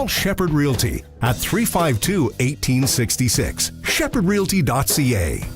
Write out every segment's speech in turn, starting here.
Call Shepherd Realty at 352-1866. shepherdrealty.ca.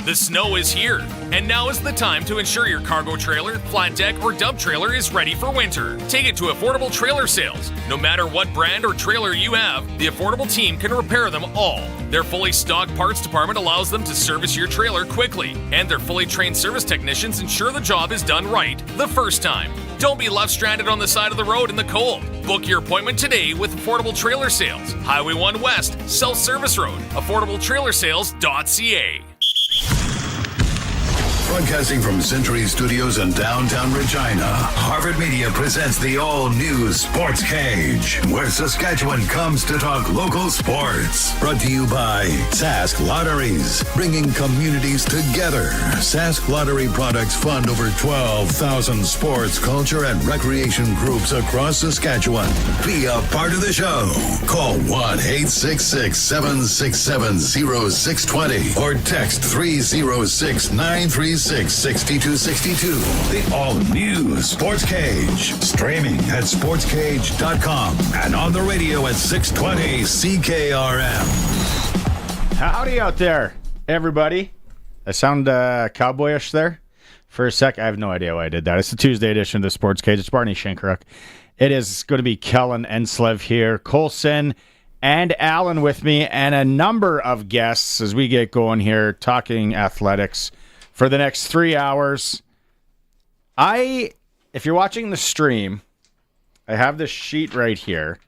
The snow is here, and now is the time to ensure your cargo trailer, flat deck, or dump trailer is ready for winter. Take it to Affordable Trailer Sales. No matter what brand or trailer you have, the Affordable team can repair them all. Their fully stocked parts department allows them to service your trailer quickly, and their fully trained service technicians ensure the job is done right the first time. Don't be left stranded on the side of the road in the cold. Book your appointment today with Affordable Trailer Sales, Highway 1 West, South Service Road, affordabletrailersales.ca. Broadcasting from Century Studios in downtown Regina, Harvard Media presents the all-new Sportscage, where Saskatchewan comes to talk local sports. Brought to you by Sask Lotteries, bringing communities together. Sask Lottery products fund over 12,000 sports, culture, and recreation groups across Saskatchewan. Be a part of the show. Call 1-866-767-0620 or text 306-936-6262. The all-new Sportscage. Streaming at sportscage.com and on the radio at 620 CKRM. Howdy out there, everybody. I sound cowboyish there for a sec. I have no idea why I did that. It's the Tuesday edition of the Sportscage. It's Barney Shankaruk. It is going to be Kellen Enslev here, Colson and Alan with me, and a number of guests as we get going here talking athletics for the next 3 hours. If you're watching the stream, I have this sheet right here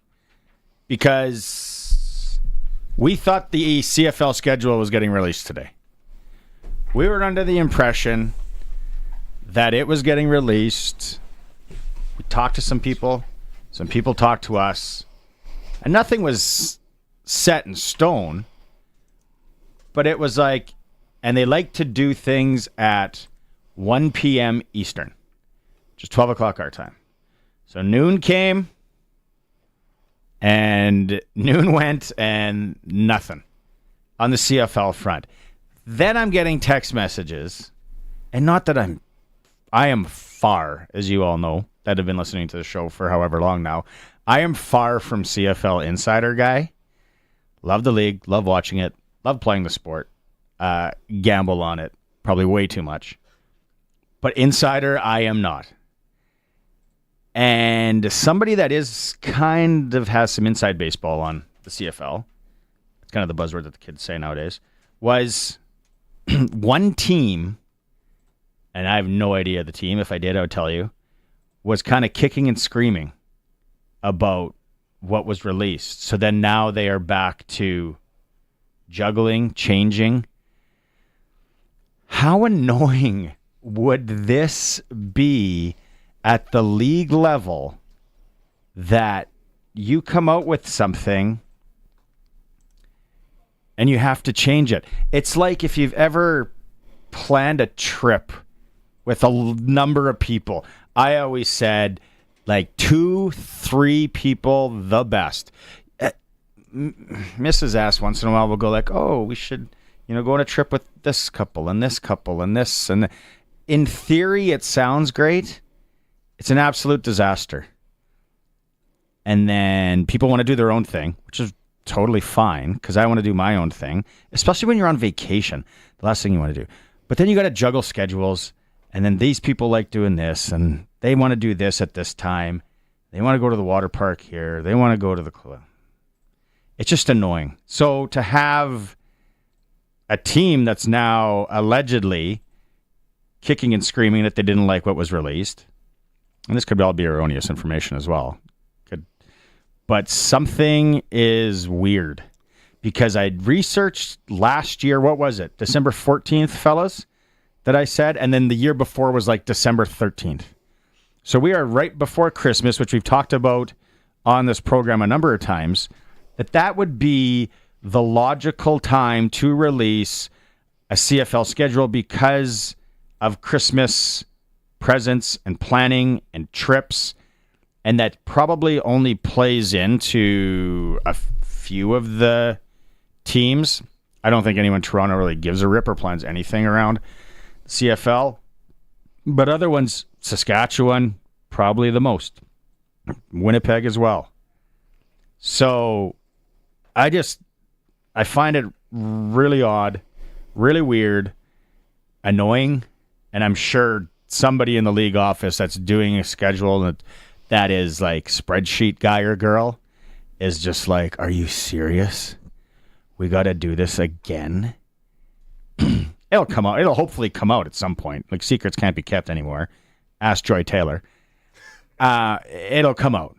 because we thought the CFL schedule was getting released today. We were under the impression that it was getting released. We talked to some people talked to us, and nothing was set in stone, but it was like, and they like to do things at 1 p.m. Eastern, which is 12 o'clock our time. So noon came, and noon went, and nothing on the CFL front. Then I'm getting text messages, and not that I am far, as you all know, that have been listening to the show for however long now. I am far from CFL insider guy. Love the league, love watching it, love playing the sport. Gamble on it, probably way too much. But insider, I am not. And somebody that is kind of has some inside baseball on the CFL, it's kind of the buzzword that the kids say nowadays, was one team, and I have no idea the team. If I did, I would tell you, was kind of kicking and screaming about what was released. So then now they are back to juggling, changing. How annoying would this be at the league level that you come out with something and you have to change it? It's like if you've ever planned a trip with a number of people. I always said like 2-3 people, the best. Mrs. asked once in a while, we'll go like, oh, we should, go on a trip with this couple and this couple and this. And in theory, it sounds great. It's an absolute disaster. And then people want to do their own thing, which is totally fine because I want to do my own thing, especially when you're on vacation. The last thing you want to do. But then you got to juggle schedules. And then these people like doing this and they want to do this at this time. They want to go to the water park here. They want to go to the club. It's just annoying. So to have a team that's now allegedly kicking and screaming that they didn't like what was released, and this could all be erroneous information as well, but something is weird because I researched last year, what was it, December 14th, fellas, that I said, and then the year before was like December 13th. So we are right before Christmas, which we've talked about on this program a number of times, that would be the logical time to release a CFL schedule because of Christmas presents and planning and trips, and that probably only plays into a few of the teams. I don't think anyone in Toronto really gives a rip or plans anything around CFL, but other ones, Saskatchewan, probably the most. Winnipeg as well. So I find it really odd, really weird, annoying, and I'm sure somebody in the league office that's doing a schedule that is like spreadsheet guy or girl is just like, are you serious? We got to do this again? It'll come out. It'll hopefully come out at some point. Like, secrets can't be kept anymore. Ask Joy Taylor. It'll come out.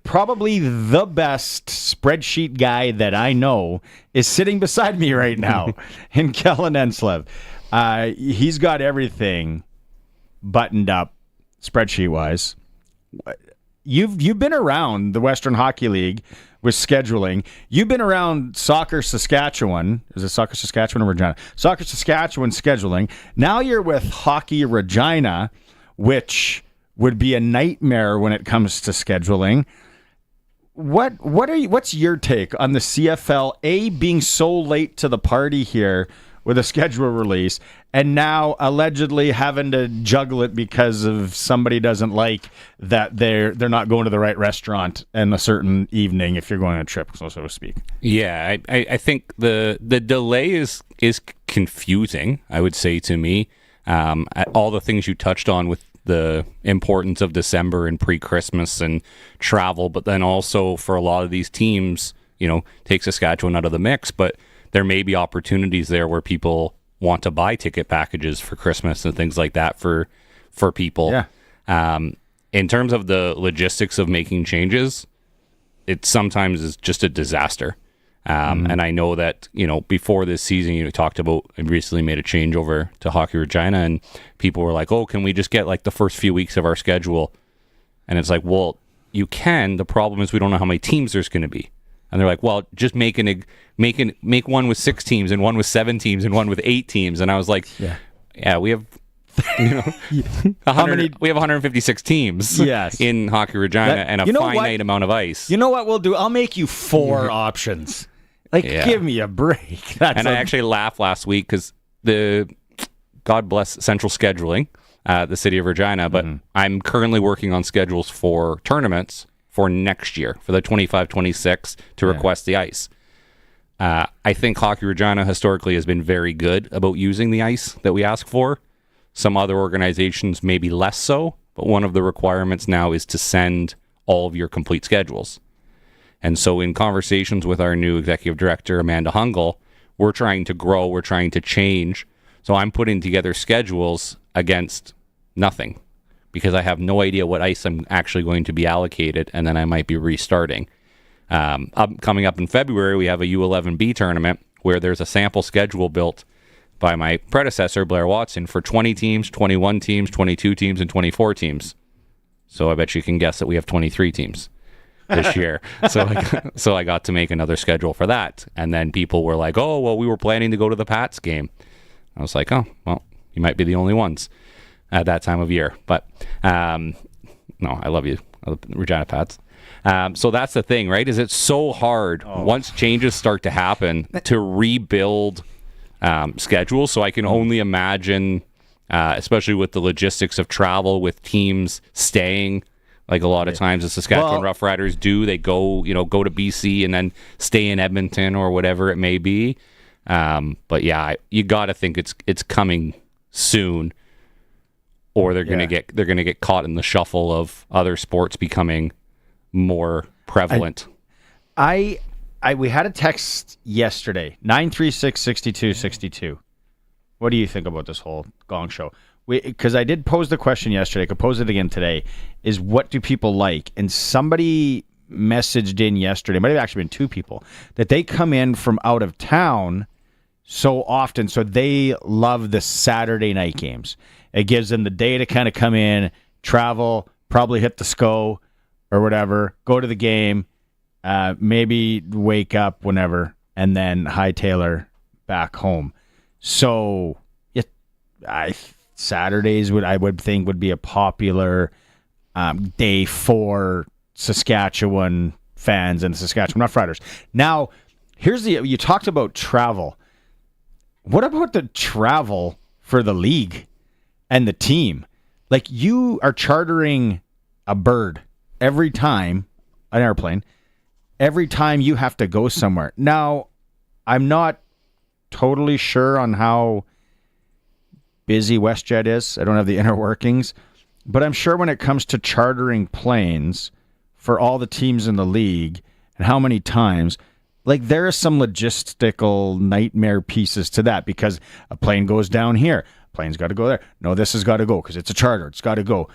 Probably the best spreadsheet guy that I know is sitting beside me right now in Kellen Enslev. He's got everything buttoned up spreadsheet-wise. You've been around the Western Hockey League with scheduling. You've been around Soccer Saskatchewan. Is it Soccer Saskatchewan or Regina? Soccer Saskatchewan scheduling. Now you're with Hockey Regina, which would be a nightmare when it comes to scheduling. What's your take on the CFL being so late to the party here with a schedule release, and now allegedly having to juggle it because of somebody doesn't like that they're not going to the right restaurant in a certain evening if you're going on a trip, so to speak? Yeah, I think the delay is confusing, I would say, to me. All the things you touched on with the importance of December and pre-Christmas and travel, but then also for a lot of these teams, take Saskatchewan out of the mix, but there may be opportunities there where people want to buy ticket packages for Christmas and things like that for people. Yeah. In terms of the logistics of making changes, it sometimes is just a disaster. And I know that, before this season, you talked about, I recently made a change over to Hockey Regina, and people were like, oh, can we just get like the first few weeks of our schedule? And it's like, well, you can. The problem is we don't know how many teams there's going to be. And they're like, well, just make one with 6 teams and one with 7 teams and one with 8 teams. And I was like, yeah, we have, we have 156 teams in Hockey Regina and a finite amount of ice. You know what we'll do? I'll make you 4 options. Give me a break. I actually laughed last week because God bless Central Scheduling, the city of Regina, but I'm currently working on schedules for tournaments for next year, for the 25-26, to request the ice. I think Hockey Regina historically has been very good about using the ice that we ask for. Some other organizations maybe less so, but one of the requirements now is to send all of your complete schedules. And so in conversations with our new executive director, Amanda Hungle, we're trying to grow, we're trying to change. So I'm putting together schedules against nothing, because I have no idea what ice I'm actually going to be allocated, and then I might be restarting. Coming up in February, we have a U11B tournament where there's a sample schedule built by my predecessor, Blair Watson, for 20 teams, 21 teams, 22 teams, and 24 teams. So I bet you can guess that we have 23 teams this year. So I got to make another schedule for that. And then people were like, oh, well, we were planning to go to the Pats game. I was like, oh, well, you might be the only ones at that time of year. But no, I love you, Regina Pats. So that's the thing, right? Is it's so hard once changes start to happen to rebuild schedules. So I can only imagine, especially with the logistics of travel, with teams staying, like a lot of times the Saskatchewan Roughriders do. They go to BC and then stay in Edmonton or whatever it may be. But yeah, you got to think it's coming soon, or they're gonna get caught in the shuffle of other sports becoming more prevalent. We had a text yesterday, 936-6262. What do you think about this whole Gong Show? Because I did pose the question yesterday, I could pose it again today, is what do people like? And somebody messaged in yesterday, might have actually been 2 people, that they come in from out of town so often, so they love the Saturday night games. It gives them the day to kind of come in, travel, probably hit the SCO or whatever, go to the game, maybe wake up whenever, and then hightail back home. So Saturdays I would think would be a popular day for Saskatchewan fans and the Saskatchewan Roughriders. Now, you talked about travel. What about the travel for the league and the team? Like, you are chartering a bird every time, an airplane, every time you have to go somewhere. Now, I'm not totally sure on how busy WestJet is. I don't have the inner workings. But I'm sure when it comes to chartering planes for all the teams in the league and how many times, like there are some logistical nightmare pieces to that because a plane goes down here. Plane's got to go there. No, this has got to go because it's a charter. It's got to go.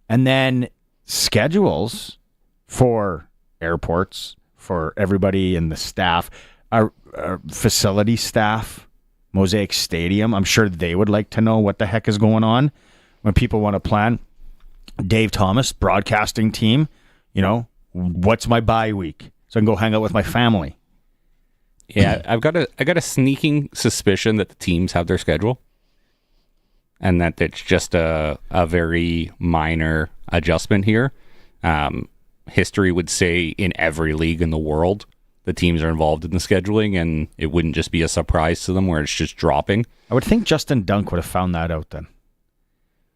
And then schedules for airports, for everybody in the staff, our facility staff, Mosaic Stadium. I'm sure they would like to know what the heck is going on when people want to plan. Dave Thomas, broadcasting team, what's my bye week? So I can go hang out with my family. Yeah, I got a sneaking suspicion that the teams have their schedule and that it's just a very minor adjustment here. History would say in every league in the world, the teams are involved in the scheduling and it wouldn't just be a surprise to them where it's just dropping. I would think Justin Dunk would have found that out then.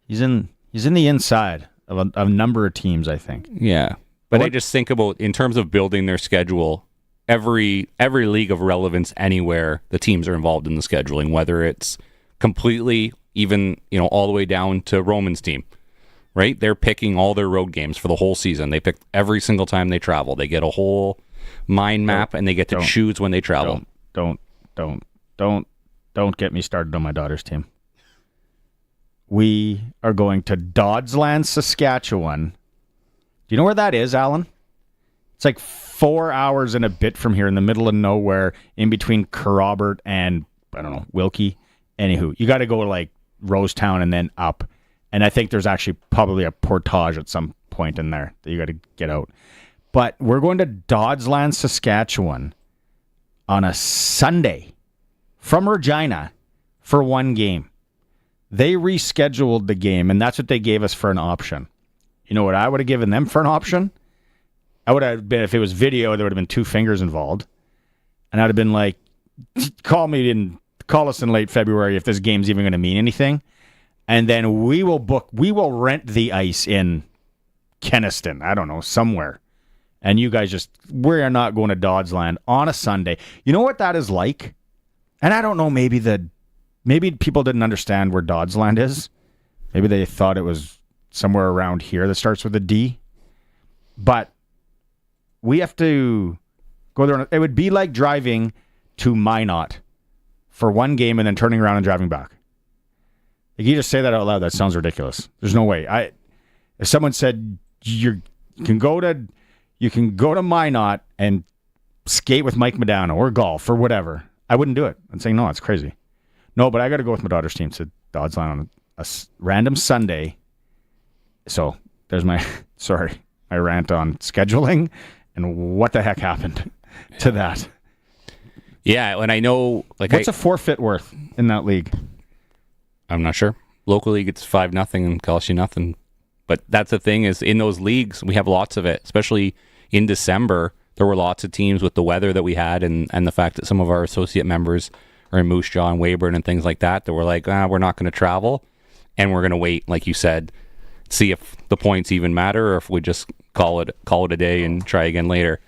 He's in the inside of a number of teams, I think. Yeah. But I just think about, in terms of building their schedule, every league of relevance anywhere, the teams are involved in the scheduling, whether it's completely, even, all the way down to Roman's team, right? They're picking all their road games for the whole season. They pick every single time they travel. They get a whole mind map and they get to choose when they travel. Don't get me started on my daughter's team. We are going to Dodsland, Saskatchewan. Do you know where that is, Alan? It's like 4 hours and a bit from here in the middle of nowhere, in between Kerrobert and, I don't know, Wilkie. Anywho, you got to go to like Rosetown and then up. And I think there's actually probably a portage at some point in there that you got to get out. But we're going to Dodsland, Saskatchewan on a Sunday from Regina for one game. They rescheduled the game, and that's what they gave us for an option. You know what I would have given them for an option? I would have been, if it was video, there would have been 2 fingers involved. And I'd have been like, call us in late February if this game's even going to mean anything. And then we will rent the ice in Kenniston, I don't know, somewhere. And you guys we are not going to Dodsland on a Sunday. You know what that is like? And I don't know, maybe people didn't understand where Dodsland is. Maybe they thought it was somewhere around here that starts with a D. But we have to go there. It would be like driving to Minot for one game and then turning around and driving back. Like, you just say that out loud, that sounds ridiculous. There's no way. If someone said you can go to Minot and skate with Mike Madani or golf or whatever, I wouldn't do it. I'd say, no, it's crazy. No, but I got to go with my daughter's team to Dodsland on a random Sunday. So there's my rant on scheduling and what the heck happened to that. Yeah, and I know, like, what's a forfeit worth in that league? I'm not sure. Local league, it's 5-0 and costs you nothing. But that's the thing, is in those leagues, we have lots of it, especially in December. There were lots of teams with the weather that we had and the fact that some of our associate members are in Moose Jaw and Weyburn and things like that were like, we're not going to travel and we're going to wait, like you said, see if the points even matter or if we just call it a day and try again later.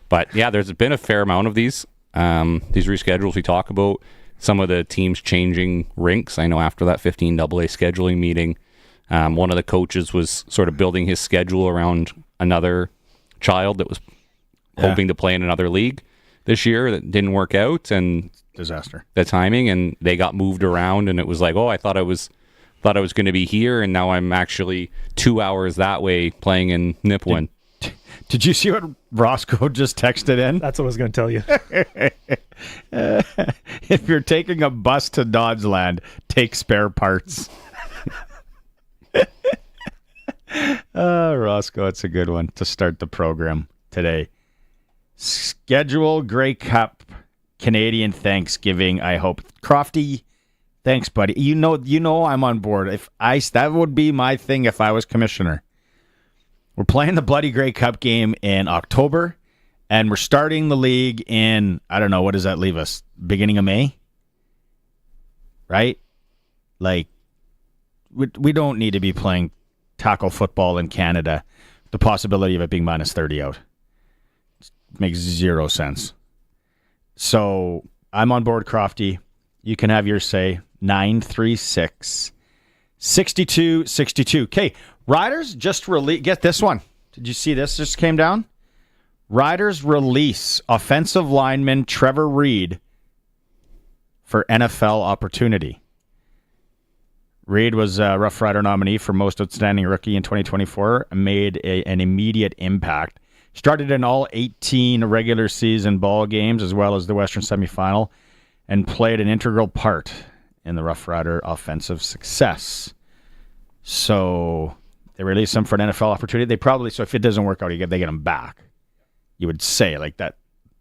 But yeah, there's been a fair amount of these reschedules we talk about. Some of the teams changing rinks. I know after that 15 AA scheduling meeting, one of the coaches was sort of building his schedule around another child that was hoping to play in another league this year that didn't work out, and disaster. The timing, and they got moved around, and it was like, I thought I was going to be here, and now I'm actually 2 hours that way playing in Nipawin. Did you see what Roscoe just texted in? That's what I was going to tell you. If you're taking a bus to Dodsland, take spare parts. Roscoe, it's a good one to start the program today. Schedule Grey Cup Canadian Thanksgiving, I hope. Crofty, thanks, buddy. You know I'm on board. That would be my thing if I was commissioner. We're playing the Bloody Grey Cup game in October, and we're starting the league in, I don't know, what does that leave us? Beginning of May? Right? Like, we don't need to be playing tackle football in Canada. the possibility of it being minus 30 out. Makes zero sense. So I'm on board, Crofty. You can have your say. 936 6262. Okay, Riders just release. Get this one. Did you see this? Just came down. Riders release offensive lineman Trevor Reed for NFL opportunity. Reed was a Rough Rider nominee for Most Outstanding Rookie in 2024 and made an immediate impact. Started in all 18 regular season ball games as well as the Western semifinal and played an integral part in the Rough Rider offensive success. So they released him for an NFL opportunity. They probably, so if it doesn't work out, they get him back. You would say like that.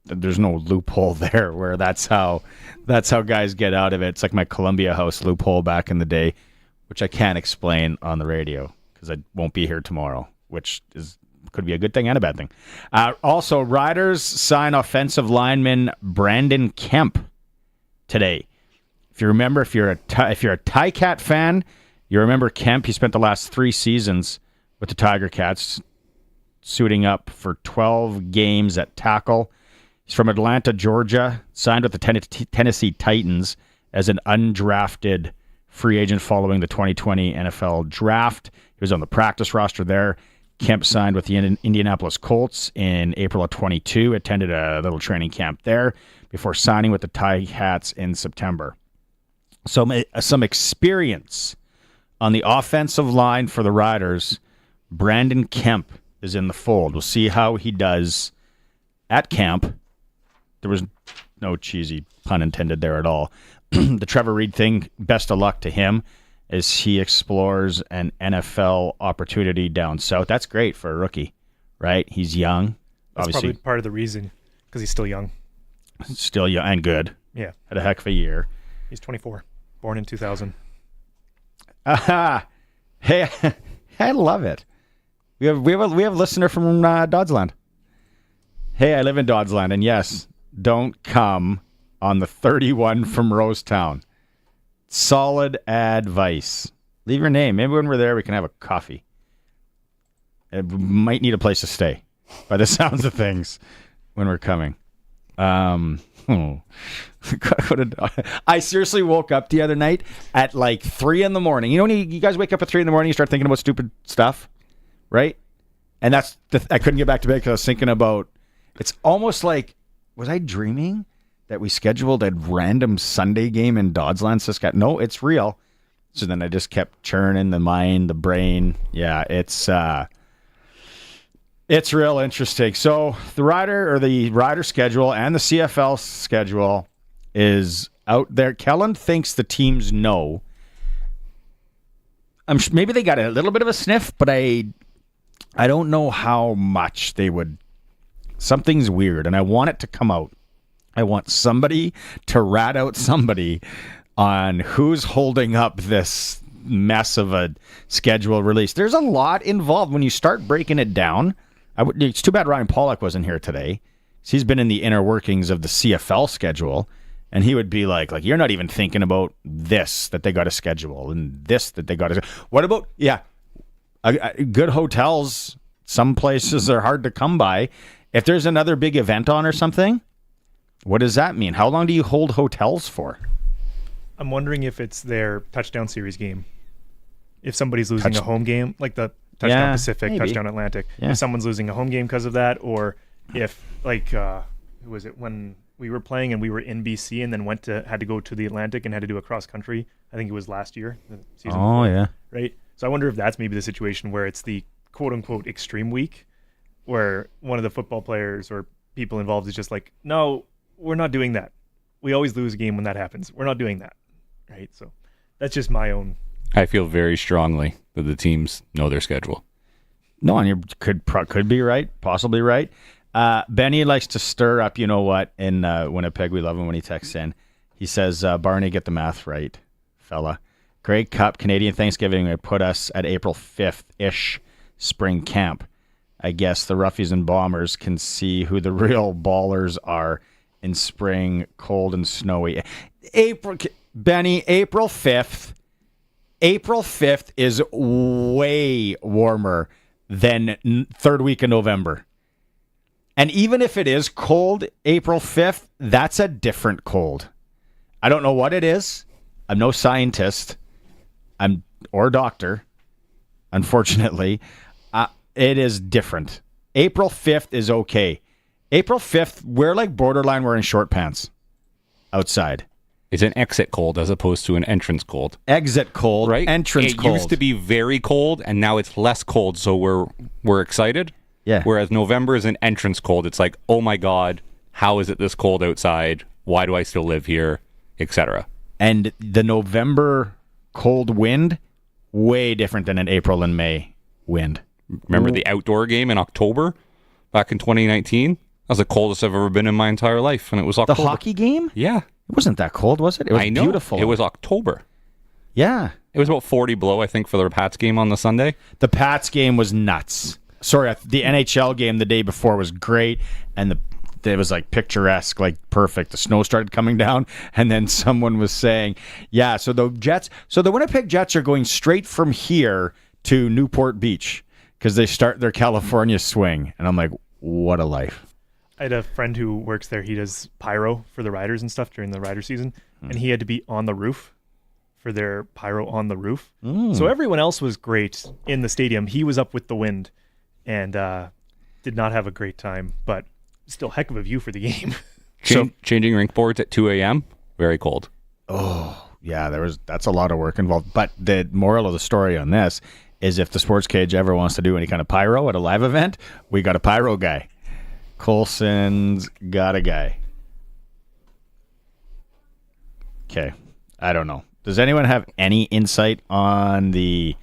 There's no loophole there where that's how guys get out of it. It's like my Columbia House loophole back in the day, which I can't explain on the radio because I won't be here tomorrow, which could be a good thing and a bad thing. Also, Riders sign offensive lineman Brandon Kemp today. If you remember, if you're a Ticat fan, you remember Kemp. He spent the last 3 seasons with the Tiger Cats, suiting up for 12 games at tackle. He's from Atlanta, Georgia, signed with the Tennessee Titans as an undrafted free agent following the 2020 NFL draft. He was on the practice roster there. Kemp signed with the Indianapolis Colts in April of 22, attended a little training camp there before signing with the Ticats in September. So some experience on the offensive line for the Riders. Brandon Kemp is in the fold. We'll see how he does at camp. There was no cheesy pun intended there at all. The Trevor Reed thing, best of luck to him as he explores an NFL opportunity down south. That's great for a rookie, right? He's young. That's obviously probably part of the reason, because he's still young. Still young and good. Yeah. Had a heck of a year. He's 24, born in 2000. Hey, I love it. We have a listener from Dodsland. Hey, I live in Dodsland, and yes, don't come on the 31 from Rosetown. Solid advice. Leave your name. Maybe when we're there, we can have a coffee. We might need a place to stay, by the sounds of things, when we're coming. I seriously woke up the other night at like 3 a.m. You know when you guys wake up at 3 a.m, you start thinking about stupid stuff, right? And that's I couldn't get back to bed because I was thinking about. It's almost like, was I dreaming that we scheduled a random Sunday game in Dodsland, Saskatchewan? No, it's real. So then I just kept churning the mind, the brain. Yeah, it's real interesting. So the rider schedule and the CFL schedule is out there. Kellen thinks the teams know. Maybe they got a little bit of a sniff, but I don't know how much they would. Something's weird, and I want it to come out. I want somebody to rat out somebody on who's holding up this mess of a schedule release. There's a lot involved when you start breaking it down. It's too bad Ryan Pollock wasn't here today. He's been in the inner workings of the CFL schedule, and he would be like you're not even thinking about this that they got to schedule and this that they got to. What about good hotels? Some places are hard to come by. If there's another big event on or something, what does that mean? How long do you hold hotels for? I'm wondering if it's their touchdown series game. If somebody's losing a home game, like the touchdown Pacific, maybe. touchdown Atlantic, if someone's losing a home game because of that, or if who was it when we were playing and we were in BC and then had to go to the Atlantic and had to do a cross country. I think it was last year, the season before, yeah. right? So I wonder if that's maybe the situation where it's the quote unquote extreme week, where one of the football players or people involved is just like, no, we're not doing that. We always lose a game when that happens. We're not doing that, right? So that's just my own. I feel very strongly that the teams know their schedule. No, and you could be right, possibly right. Benny likes to stir up, you know what, in Winnipeg. We love him when he texts in. He says, Barney, get the math right, fella. Grey Cup, Canadian Thanksgiving would put us at April 5th-ish spring camp. I guess the Roughies and Bombers can see who the real ballers are in spring, cold and snowy. Benny, April 5th. April 5th is way warmer than third week of November. And even if it is cold April 5th, that's a different cold. I don't know what it is. I'm no scientist. Or doctor, unfortunately. It is different. April 5th is okay. April 5th, we're like borderline wearing short pants outside. It's an exit cold as opposed to an entrance cold. Exit cold, right? Entrance it cold. It used to be very cold, and now it's less cold, so we're excited. Yeah. Whereas November is an entrance cold. It's like, oh my God, how is it this cold outside? Why do I still live here? Etc. And the November cold wind, way different than an April and May wind. Remember the outdoor game in October back in 2019? That was the coldest I've ever been in my entire life, and it was October. The hockey game? Yeah. It wasn't that cold, was it? It was I know. Beautiful. It was October. Yeah. It was about 40 below, I think, for the Pats game on the Sunday. The Pats game was nuts. Sorry, the NHL game the day before was great, and it was like picturesque, like perfect. The snow started coming down, and then someone was saying, yeah, so the Winnipeg Jets are going straight from here to Newport Beach because they start their California swing. And I'm like, what a life. I had a friend who works there. He does pyro for the Riders and stuff during the Rider season, and he had to be on the roof for their pyro on the roof. So everyone else was great in the stadium. He was up with the wind and did not have a great time, but still heck of a view for the game. Changing rink boards at 2 a.m., very cold. Oh, yeah, that's a lot of work involved. But the moral of the story on this is if the Sports Cage ever wants to do any kind of pyro at a live event, we got a pyro guy. Colson's got a guy. Okay. I don't know. Does anyone have any insight on the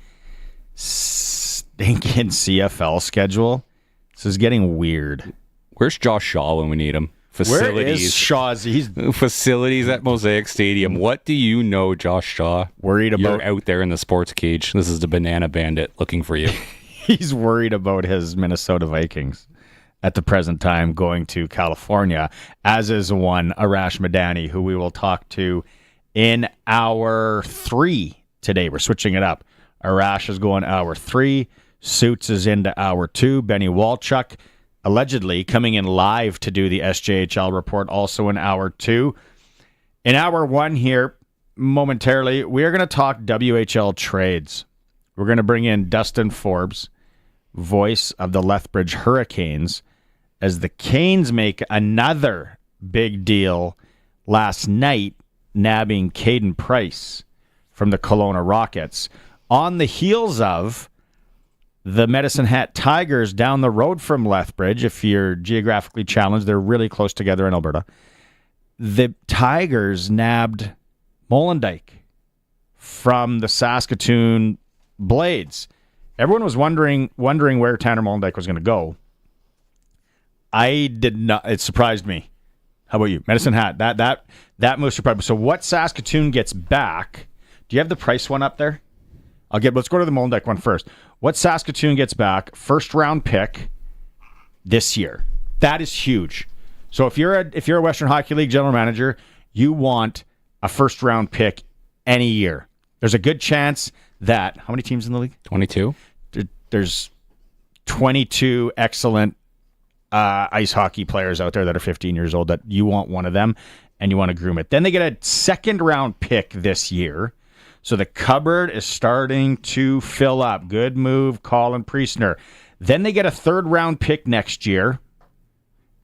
stinking CFL schedule? This is getting weird. Where's Josh Shaw when we need him? Facilities. Where is Shaw's? He's facilities at Mosaic Stadium. What do you know, Josh Shaw? Worried about... You're out there in the Sports Cage. This is the Banana Bandit looking for you. He's worried about his Minnesota Vikings at the present time going to California, as is one Arash Madani, who we will talk to in hour 3 today. We're switching it up. Arash is going hour 3. Suits is into hour 2. Benny Walchuk, allegedly coming in live to do the SJHL report, also in hour 2. In hour 1 here, momentarily, we are going to talk WHL trades. We're going to bring in Dustin Forbes, voice of the Lethbridge Hurricanes, as the Canes make another big deal last night, nabbing Caden Price from the Kelowna Rockets, on the heels of the Medicine Hat Tigers down the road from Lethbridge. If you're geographically challenged, they're really close together in Alberta. The Tigers nabbed Molendyk from the Saskatoon Blades. Everyone was wondering where Tanner Molendyk was going to go. I did not. It surprised me. How about you? Medicine Hat. That most surprised. So what Saskatoon gets back? Do you have the Price one up there? Let's go to the Molendyk one first. What Saskatoon gets back? First round pick this year. That is huge. So if you're a Western Hockey League general manager, you want a first round pick any year. There's a good chance that how many teams in the league? 22. There's 22 excellent ice hockey players out there that are 15 years old that you want one of them and you want to groom it. Then they get a second round pick this year. So the cupboard is starting to fill up. Good move, Colin Priestner. Then they get a third round pick next year.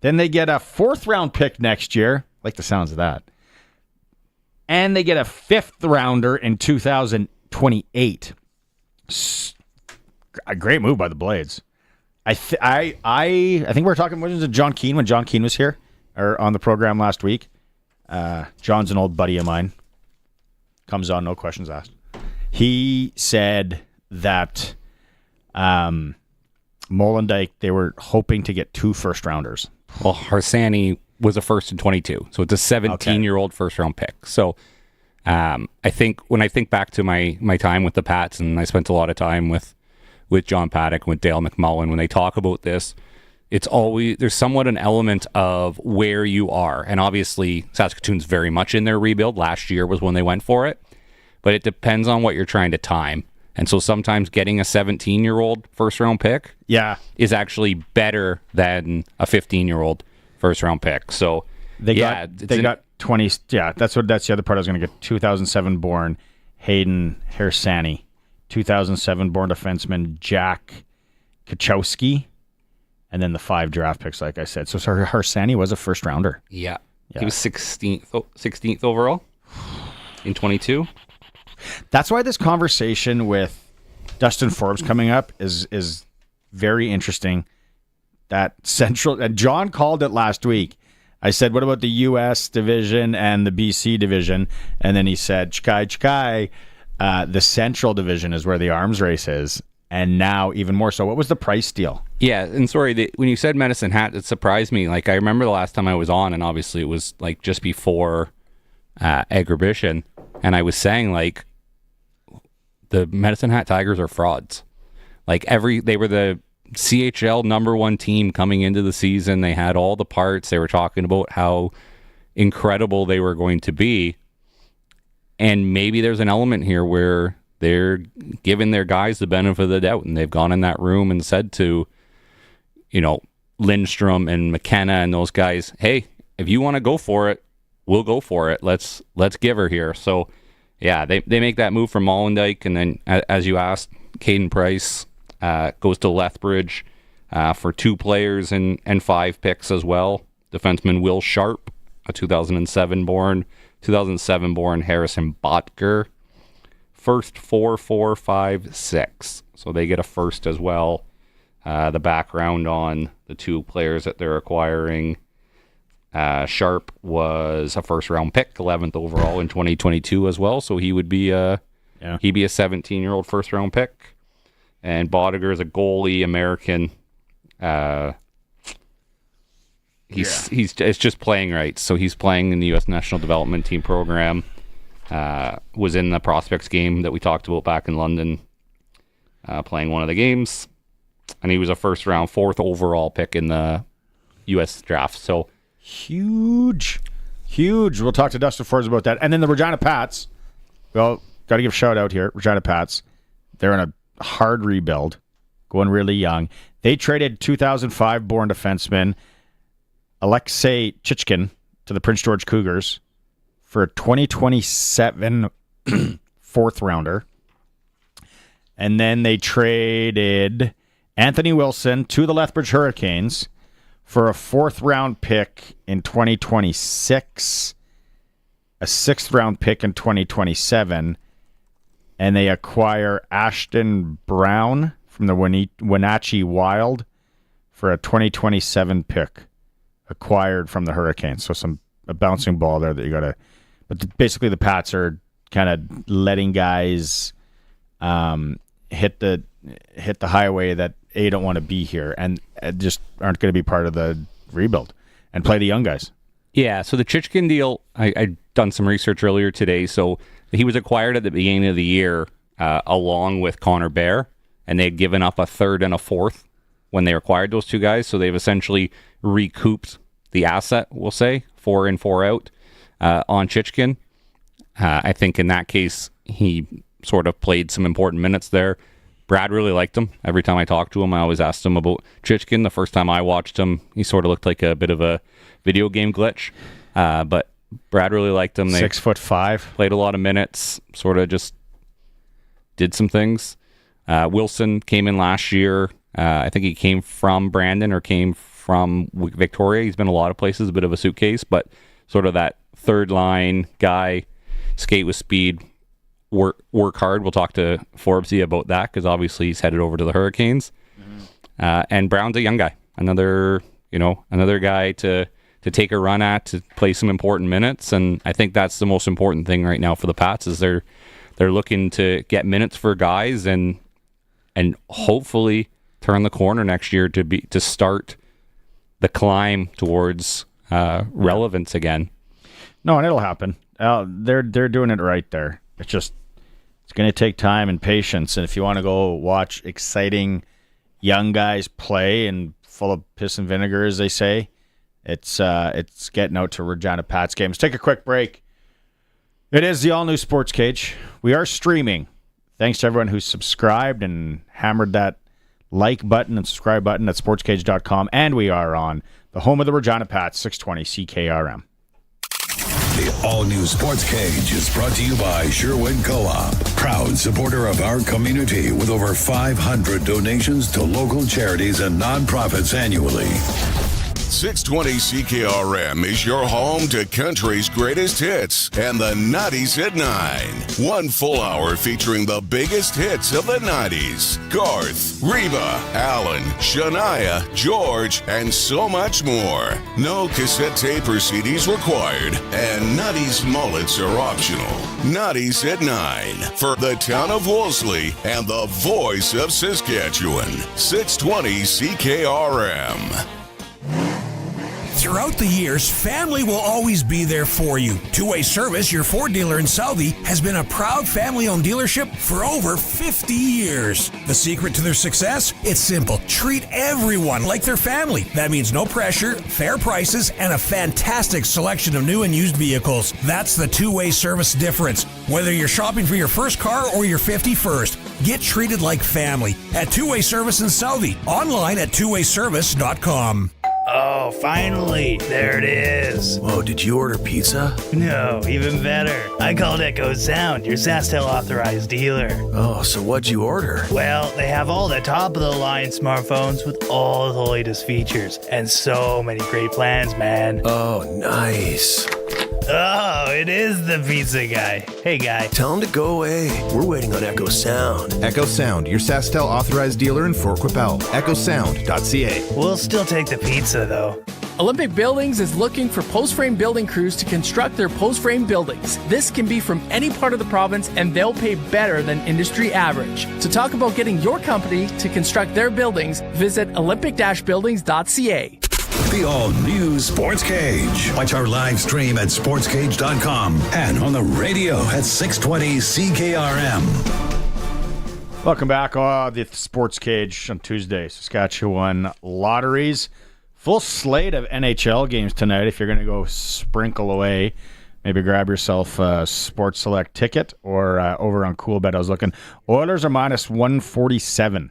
Then they get a fourth round pick next year. Like the sounds of that. And they get a fifth rounder in 2028. A great move by the Blades. I think we were talking was it John Keane when John Keane was here or on the program last week. John's an old buddy of mine. Comes on, no questions asked. He said that Molendyk, they were hoping to get 2 first rounders. Well, Harsani was a first in 22, so it's a 17-year-old first-round pick. So I think when I think back to my time with the Pats, and I spent a lot of time with John Paddock and with Dale McMullen, when they talk about this, it's always there's somewhat an element of where you are. And obviously, Saskatoon's very much in their rebuild. Last year was when they went for it. But it depends on what you're trying to time. And so sometimes getting a 17-year-old first-round pick is actually better than a 15-year-old first-round pick. So they got 20. Yeah, that's the other part I was going to get. 2007 born Hayden Hersani, 2007 born defenseman Jack Kachowski, and then the 5 draft picks, like I said. So Hersani was a first rounder. Yeah. He was 16th overall in 22. That's why this conversation with Dustin Forbes coming up is very interesting. That central, and John called it last week. I said, what about the U.S. division and the BC division? And then he said, Chkai, the central division is where the arms race is. And now even more so. What was the price deal? Yeah, and sorry, when you said Medicine Hat, it surprised me. Like, I remember the last time I was on, and obviously it was like just before Agribition, and I was saying, like, the Medicine Hat Tigers are frauds. Like, they were the CHL #1 team coming into the season. They had all the parts. They were talking about how incredible they were going to be. And maybe there's an element here where they're giving their guys the benefit of the doubt, and they've gone in that room and said to, Lindstrom and McKenna and those guys, hey, if you want to go for it, we'll go for it. Let's give her here. So, yeah, they make that move from Mollendijk, and then, as you asked, Caden Price goes to Lethbridge for 2 players and 5 picks as well. Defenseman Will Sharp, a 2007 born Harrison Botker. First 4, 4, 5, 6. So they get a first as well. The background on the 2 players that they're acquiring. Sharp was a first-round pick, 11th overall in 2022 as well. So he would be he'd be a 17-year-old first-round pick. And Bodiger is a goalie, American. It's just playing right. So he's playing in the U.S. National Development Team program. Was in the prospects game that we talked about back in London, playing one of the games. And he was a first-round, 4th overall pick in the U.S. draft. So huge. We'll talk to Dustin Forbes about that. And then the Regina Pats. Well, got to give a shout-out here. Regina Pats. They're in a hard rebuild, going really young. They traded 2005 born defenseman Alexei Chichkin to the Prince George Cougars for a 2027 4th rounder. And then they traded Anthony Wilson to the Lethbridge Hurricanes for a 4th round pick in 2026, a 6th round pick in 2027, and they acquire Ashton Brown from the Wenatchee Wild for a 2027 pick acquired from the Hurricanes. So a bouncing ball there that you got to... But basically the Pats are kind of letting guys hit the highway that don't want to be here and just aren't going to be part of the rebuild and play the young guys. Yeah, so the Chichkin deal, I done some research earlier today. So he was acquired at the beginning of the year along with Connor Bear, and they had given up a 3rd and a 4th when they acquired those 2 guys. So they've essentially recouped the asset, we'll say, 4 in, 4 out on Chichkin. I think in that case, he sort of played some important minutes there. Brad really liked him. Every time I talked to him, I always asked him about Chichkin. The first time I watched him, he sort of looked like a bit of a video game glitch. But Brad really liked him. They 6'5", played a lot of minutes, sort of just did some things. Wilson came in last year. I think he came from Brandon or came from Victoria. He's been a lot of places, a bit of a suitcase, but sort of that 3rd line guy, skate with speed, work hard. We'll talk to Forbesy about that because obviously he's headed over to the Hurricanes. And Brown's a young guy, another guy to take a run at, to play some important minutes. And I think that's the most important thing right now for the Pats is they're looking to get minutes for guys and hopefully turn the corner next year to start the climb towards relevance again. No, and it'll happen. They're doing it right there. It's going to take time and patience. And if you want to go watch exciting young guys play and full of piss and vinegar, as they say, it's getting out to Regina Pats games. Take a quick break. It is the all-new Sportscage. We are streaming Thanks to everyone who subscribed and hammered that like button and subscribe button at sportscage.com. And we are on the home of the Regina Pats, 620 CKRM. The all-new Sports Cage is brought to you by Sherwood Co-op, proud supporter of our community with over 500 donations to local charities and nonprofits annually. 620 CKRM is your home to country's greatest hits and the 90s at 9. 1 full hour featuring the biggest hits of the 90s. Garth, Reba, Alan, Shania, George, and so much more. No cassette tape or CDs required, and 90s mullets are optional. 90s at 9 for the town of Wolseley and the voice of Saskatchewan. 620 CKRM. Throughout the years, family will always be there for you. Two-Way Service, your Ford dealer in Southie, has been a proud family-owned dealership for over 50 years. The secret to their success? It's simple. Treat everyone like their family. That means no pressure, fair prices, and a fantastic selection of new and used vehicles. That's the Two-Way Service difference. Whether you're shopping for your first car or your 51st, get treated like family at Two-Way Service in Southie. Online at twowayservice.com. Oh, finally. There it is. Whoa, did you order pizza? No, even better. I called Echo Sound, your SJHL authorized dealer. Oh, so what'd you order? Well, they have all the top-of-the-line smartphones with all the latest features. And so many great plans, man. Oh, nice. Oh, it is the pizza guy. Hey, guy. Tell him to go away. We're waiting on Echo Sound. Echo Sound, your SaskTel authorized dealer in Fort Quipel. EchoSound.ca. We'll still take the pizza, though. Olympic Buildings is looking for post-frame building crews to construct their post-frame buildings. This can be from any part of the province, and they'll pay better than industry average. To talk about getting your company to construct their buildings, visit olympic-buildings.ca. The all-new Sports Cage. Watch our live stream at sportscage.com and on the radio at 620 CKRM. Welcome back. The Sports Cage on Tuesday. Saskatchewan Lotteries. Full slate of NHL games tonight. If you're going to go sprinkle away, maybe grab yourself a Sports Select ticket or over on Coolbet. I was looking. Oilers are minus 147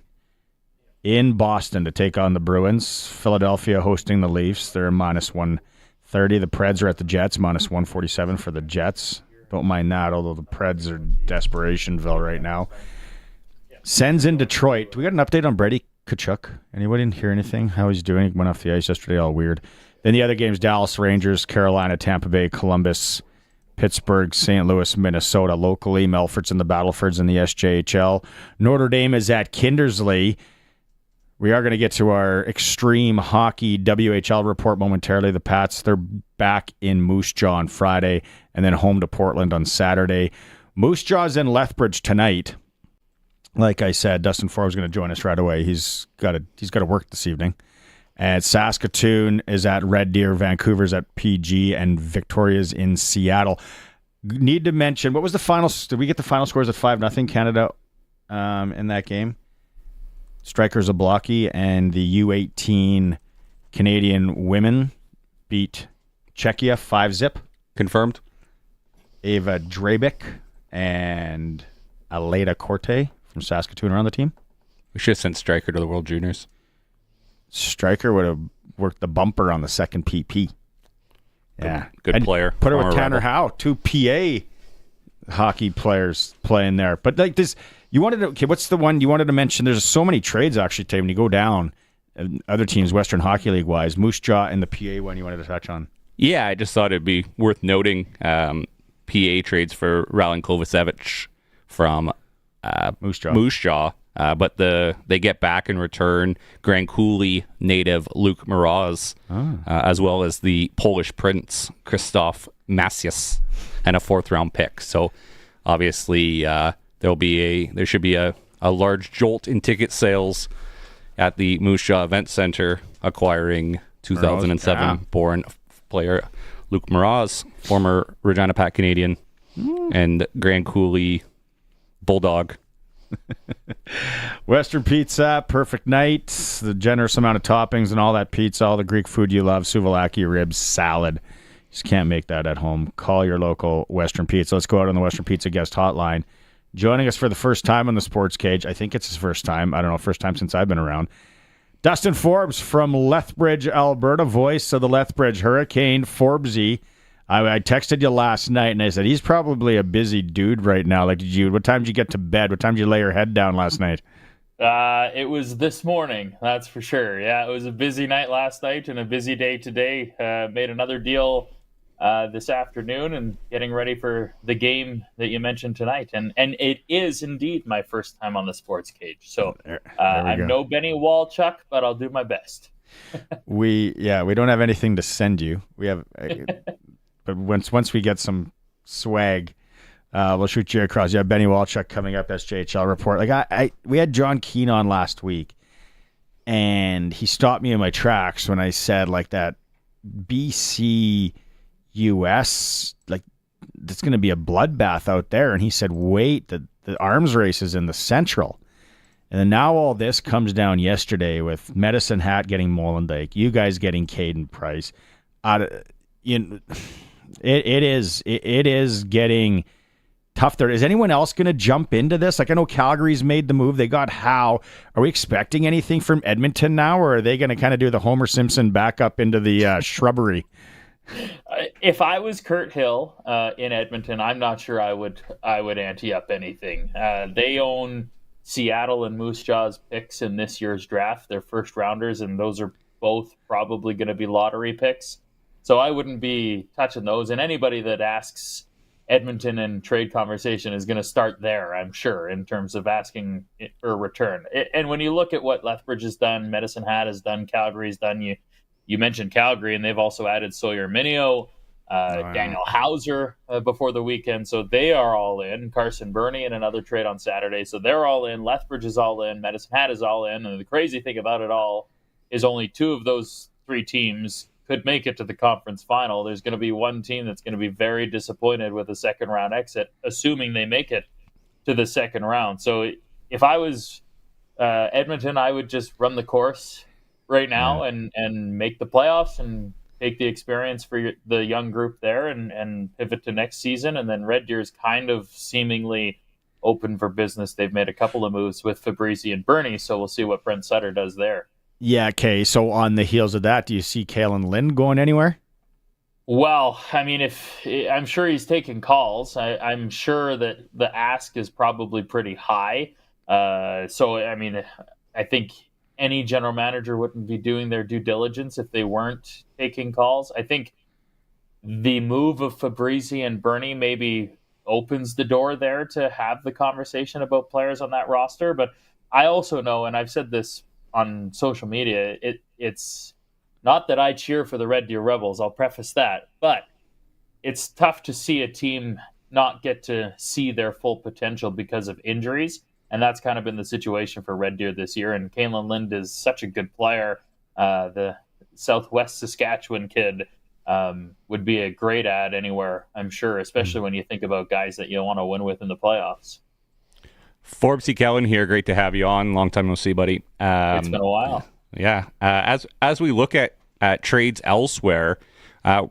in Boston to take on the Bruins. Philadelphia hosting the Leafs. They're minus 130. The Preds are at the Jets, minus 147 for the Jets. Don't mind that, although the Preds are desperationville right now. Sens in Detroit. Do we got an update on Brady Tkachuk? Anybody didn't hear anything? How he's doing? Went off the ice yesterday, all weird. Then the other games, Dallas Rangers, Carolina, Tampa Bay, Columbus, Pittsburgh, St. Louis, Minnesota. Locally, Melfort's and the Battlefords in the SJHL. Notre Dame is at Kindersley. We are going to get to our extreme hockey WHL report momentarily. The Pats, they're back in Moose Jaw on Friday and then home to Portland on Saturday. Moose Jaw's in Lethbridge tonight. Like I said, Dustin Forbes is going to join us right away. He's got to work this evening. And Saskatoon is at Red Deer, Vancouver's at PG, and Victoria's in Seattle. Need to mention, what was the final? Did we get the final scores at 5-0 Canada in that game? Strikers Zablocki and the U18 Canadian women beat Czechia 5-0. Confirmed. Ava Drabic and Aleda Corte from Saskatoon are on the team. We should have sent Striker to the World Juniors. Striker would have worked the bumper on the second PP. Yeah. Good player. Put her with Tanner Howe, 2 PA hockey players playing there. But like this, you wanted to, okay, what's the one you wanted to mention? There's so many trades actually, Tay, when you go down, other teams, Western Hockey League wise, Moose Jaw and the PA one you wanted to touch on. Yeah, I just thought it'd be worth noting PA trades for Ralin Kovacevic from Moose Jaw. But they get back in return Grand Coulee native Luke Mraz, as well as the Polish prince Krzysztof Macias, and a 4th-round pick. So obviously there should be a large jolt in ticket sales at the Moose Jaw Event Center, acquiring 2007 born player Luke Mraz, former Regina Pat Canadian, and Grand Coulee Bulldog. Western Pizza, perfect night. The generous amount of toppings and all that pizza, all the Greek food you love, souvlaki, ribs, salad. Just can't make that at home. Call your local Western Pizza. Let's go out on the Western Pizza guest hotline. joining us for the first time on the Sports Cage. I think it's his first time. I don't know, first time since I've been around. Dustin Forbes from Lethbridge, Alberta, voice of the Lethbridge Hurricane, Forbesy. I texted you last night, and I said, he's probably a busy dude right now. Like, what time did you get to bed? What time did you lay your head down last night? It was this morning, that's for sure. Yeah, it was a busy night last night and a busy day today. Made another deal this afternoon and getting ready for the game that you mentioned tonight. And it is indeed my first time on the Sports Cage. So I'm no Benny Walchuk, but I'll do my best. We don't have anything to send you. We have... But once we get some swag, we'll shoot you across. You have Benny Walchuk coming up, SJHL report. Like we had John Keane on last week, and he stopped me in my tracks when I said like that BC US, like it's going to be a bloodbath out there. And he said, wait, the arms race is in the Central. And then now all this comes down yesterday with Medicine Hat getting Molendyk, you guys getting Caden Price. It is getting tough there. Is anyone else going to jump into this? Like, I know Calgary's made the move. They got Howe. Are we expecting anything from Edmonton now, or are they going to kind of do the Homer Simpson back up into the shrubbery? If I was Kurt Hill in Edmonton, I'm not sure I would ante up anything. They own Seattle and Moose Jaw's picks in this year's draft, their first rounders, and those are both probably going to be lottery picks. So I wouldn't be touching those. And anybody that asks Edmonton in trade conversation is going to start there, I'm sure, in terms of asking for return. And when you look at what Lethbridge has done, Medicine Hat has done, Calgary's done, you mentioned Calgary, and they've also added Sawyer Mineo, Daniel Hauser before the weekend. So they are all in. Carson Burney in another trade on Saturday. So they're all in. Lethbridge is all in. Medicine Hat is all in. And the crazy thing about it all is only two of those three teams could make it to the conference final. There's going to be one team that's going to be very disappointed with a second round exit, assuming they make it to the second round. So if I was Edmonton, I would just run the course right now and make the playoffs and take the experience for the young group there and pivot to next season. And then Red Deer's kind of seemingly open for business. They've made a couple of moves with Fabrizi and Burney, so we'll see what Brent Sutter does there. Yeah, okay. So on the heels of that, do you see Kalen Lind going anywhere? Well, I mean, I'm sure he's taking calls. I'm sure that the ask is probably pretty high. So, I mean, I think any general manager wouldn't be doing their due diligence if they weren't taking calls. I think the move of Fabrizi and Burney maybe opens the door there to have the conversation about players on that roster. But I also know, and I've said this on social media, it's not that I cheer for the Red Deer Rebels, I'll preface that, but it's tough to see a team not get to see their full potential because of injuries, and that's kind of been the situation for Red Deer this year. And Kalen Lind is such a good player. The Southwest Saskatchewan kid would be a great add anywhere, I'm sure, especially when you think about guys that you want to win with in the playoffs. Forbesy Kellen here. Great to have you on. Long time no see, buddy. It's been a while. Yeah. As we look at trades elsewhere,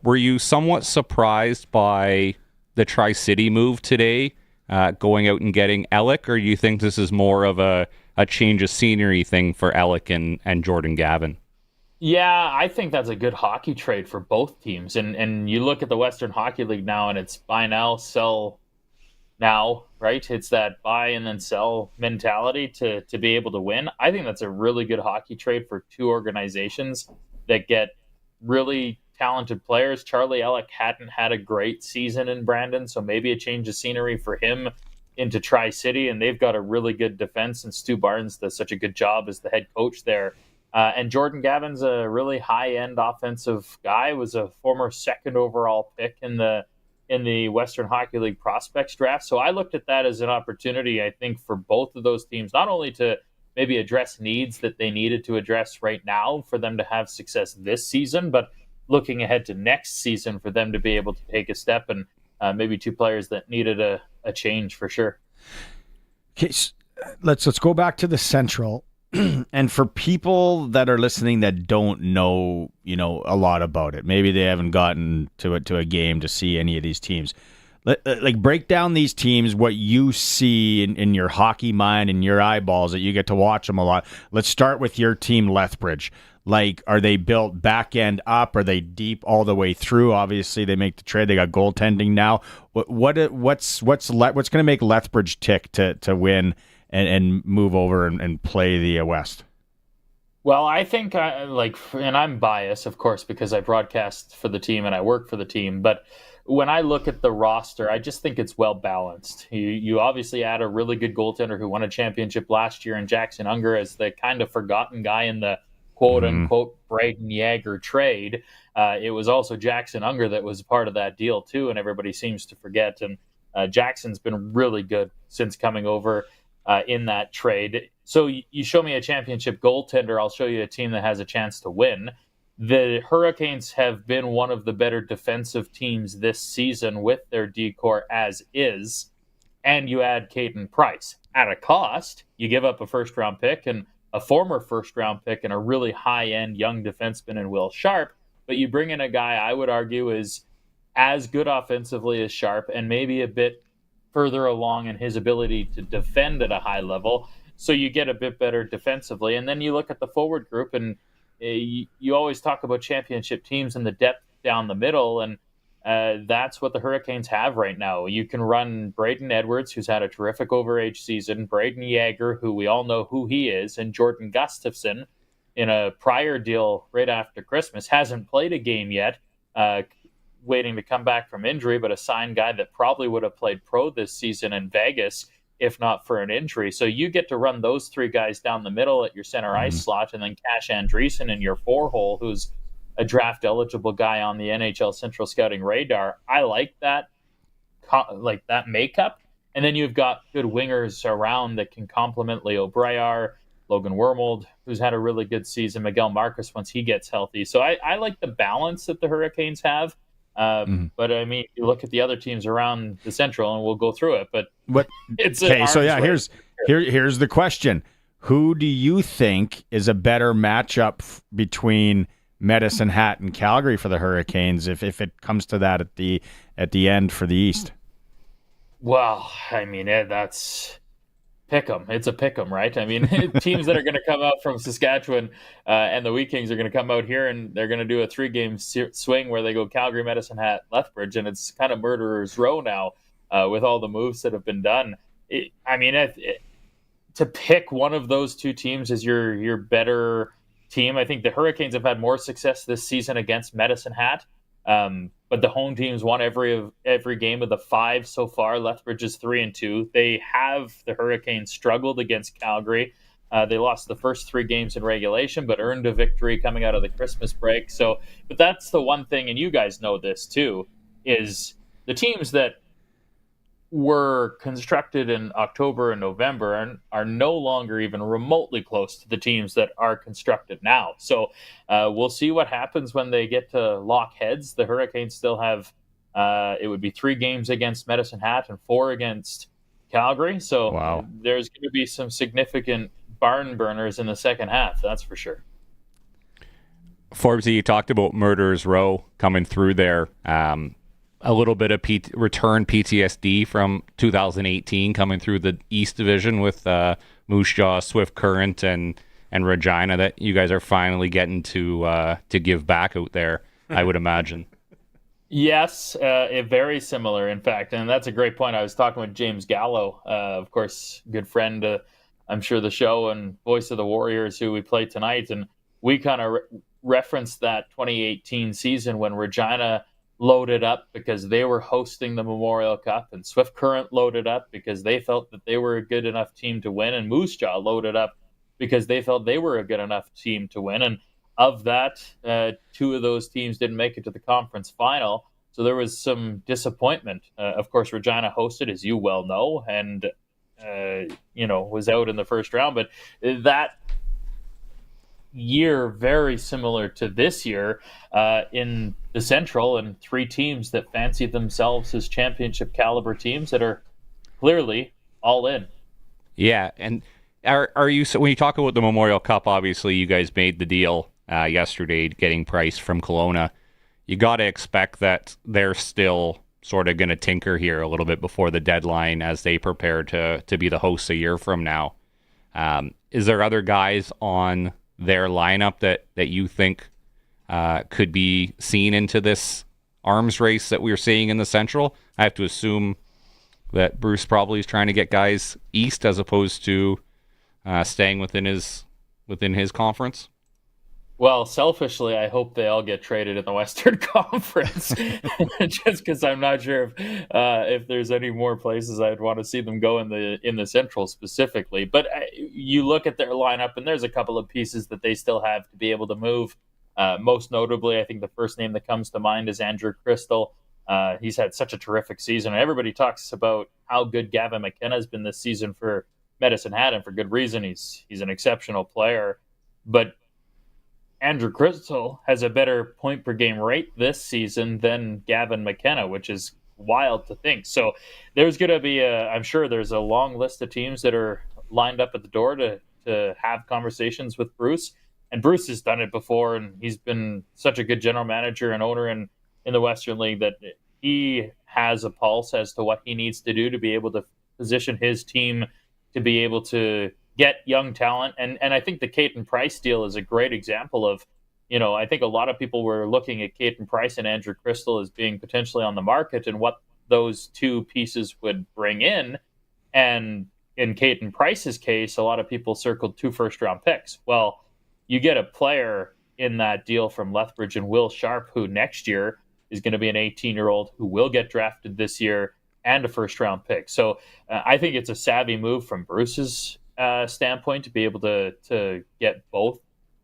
were you somewhat surprised by the Tri-City move today, going out and getting Alec, or do you think this is more of a change of scenery thing for Alec and Jordan Gavin? Yeah, I think that's a good hockey trade for both teams. And you look at the Western Hockey League now, and it's buy now, sell now, right? It's that buy and then sell mentality to be able to win. I think that's a really good hockey trade for two organizations that get really talented players. Charlie Alec hadn't had a great season in Brandon, so maybe a change of scenery for him into Tri-City, and they've got a really good defense, and Stu Barnes does such a good job as the head coach there. And Jordan Gavin's a really high-end offensive guy, was a former second overall pick in the Western Hockey League prospects draft. So I looked at that as an opportunity, I think, for both of those teams, not only to maybe address needs that they needed to address right now for them to have success this season, but looking ahead to next season for them to be able to take a step, and maybe two players that needed a change for sure. Okay, let's go back to the Central. And for people that are listening that don't know, a lot about it, maybe they haven't gotten to a game to see any of these teams. Like, break down these teams, what you see in your hockey mind and your eyeballs that you get to watch them a lot. Let's start with your team, Lethbridge. Like, are they built back end up? Are they deep all the way through? Obviously, they make the trade. They got goaltending now. What's going to make Lethbridge tick to win and move over and play the West? Well, I think and I'm biased, of course, because I broadcast for the team and I work for the team, but when I look at the roster, I just think it's well balanced. You obviously add a really good goaltender who won a championship last year, and Jackson Unger as the kind of forgotten guy in the quote-unquote Braden Yager trade. It was also Jackson Unger that was part of that deal too, and everybody seems to forget. And Jackson's been really good since coming over in that trade. So you show me a championship goaltender, I'll show you a team that has a chance to win. The Hurricanes have been one of the better defensive teams this season with their D-core as is, and you add Caden Price. At a cost, you give up a first-round pick and a former first-round pick and a really high-end young defenseman in Will Sharp, but you bring in a guy I would argue is as good offensively as Sharp and maybe a bit further along in his ability to defend at a high level, so you get a bit better defensively. And then you look at the forward group, and you always talk about championship teams and the depth down the middle, and that's what the Hurricanes have right now. You can run Braden Edwards, who's had a terrific overage season, Braden Yager, who we all know who he is, and Jordan Gustafson in a prior deal right after Christmas. Hasn't played a game yet, waiting to come back from injury, but a signed guy that probably would have played pro this season in Vegas if not for an injury. So you get to run those three guys down the middle at your center ice slot, and then Cash Andreessen in your four-hole, who's a draft-eligible guy on the NHL Central Scouting radar. I like that makeup. And then you've got good wingers around that can complement Leo Breyer, Logan Wormold, who's had a really good season, Miguel Marcus once he gets healthy. So I like the balance that the Hurricanes have. But I mean, you look at the other teams around the Central, and we'll go through it. But it's okay. So yeah, here's the question: who do you think is a better matchup between Medicine Hat and Calgary for the Hurricanes, if it comes to that at the end for the East? Well, I mean, that's pick 'em. It's a pick 'em, right? I mean, teams that are going to come out from Saskatchewan and the Wheat Kings are going to come out here, and they're going to do a 3-game swing where they go Calgary, Medicine Hat, Lethbridge, and it's kind of murderer's row now with all the moves that have been done. To pick one of those two teams as your better team, I think the Hurricanes have had more success this season against Medicine Hat. But the home teams won every game of the 5 so far. Lethbridge is 3-2. The Hurricanes struggled against Calgary. They lost the first 3 games in regulation, but earned a victory coming out of the Christmas break. But that's the one thing, and you guys know this too, is the teams that were constructed in October and November are no longer even remotely close to the teams that are constructed now. So we'll see what happens when they get to lock heads. The Hurricanes still have, it would be 3 games against Medicine Hat and 4 against Calgary. So There's going to be some significant barn burners in the second half, that's for sure. Forbes, you talked about Murderers Row coming through there. A little bit of return PTSD from 2018 coming through the East Division with Moose Jaw, Swift Current, and Regina that you guys are finally getting to give back out there, I would imagine. Yes, very similar, in fact, and that's a great point. I was talking with James Gallo, of course, good friend, I'm sure, the show, and voice of the Warriors, who we play tonight, and we kind of referenced that 2018 season when Regina loaded up because they were hosting the Memorial Cup, and Swift Current loaded up because they felt that they were a good enough team to win, and Moose Jaw loaded up because they felt they were a good enough team to win. And of that, 2 of those teams didn't make it to the conference final, so there was some disappointment. Of course, Regina hosted, as you well know, and was out in the first round, but that year very similar to this year in the Central, and 3 teams that fancy themselves as championship caliber teams that are clearly all in. Yeah, and are you, so when you talk about the Memorial Cup, obviously you guys made the deal yesterday getting Price from Kelowna. You got to expect that they're still sort of going to tinker here a little bit before the deadline as they prepare to be the hosts a year from now. Is there other guys on their lineup that you think could be seen into this arms race that we're seeing in the Central? I have to assume that Bruce probably is trying to get guys east as opposed to staying within his conference. Well, selfishly, I hope they all get traded in the Western Conference, just because I'm not sure if there's any more places I'd want to see them go in the Central specifically. But you look at their lineup, and there's a couple of pieces that they still have to be able to move. Most notably, I think the first name that comes to mind is Andrew Crystal. He's had such a terrific season, and everybody talks about how good Gavin McKenna has been this season for Medicine Hat, and for good reason. He's an exceptional player, but Andrew Crystal has a better point per game rate this season than Gavin McKenna, which is wild to think. So there's going to be I'm sure there's a long list of teams that are lined up at the door to have conversations with Bruce. And Bruce has done it before, and he's been such a good general manager and owner in the Western League that he has a pulse as to what he needs to do to be able to position his team to be able to get young talent. And I think the Caden Price deal is a great example of, I think a lot of people were looking at Caden Price and Andrew Crystal as being potentially on the market and what those two pieces would bring in. And in Caden Price's case, a lot of people circled 2 first-round picks. Well, you get a player in that deal from Lethbridge and Will Sharp, who next year is going to be an 18-year-old who will get drafted this year and a first-round pick. So I think it's a savvy move from Bruce's standpoint to be able to get both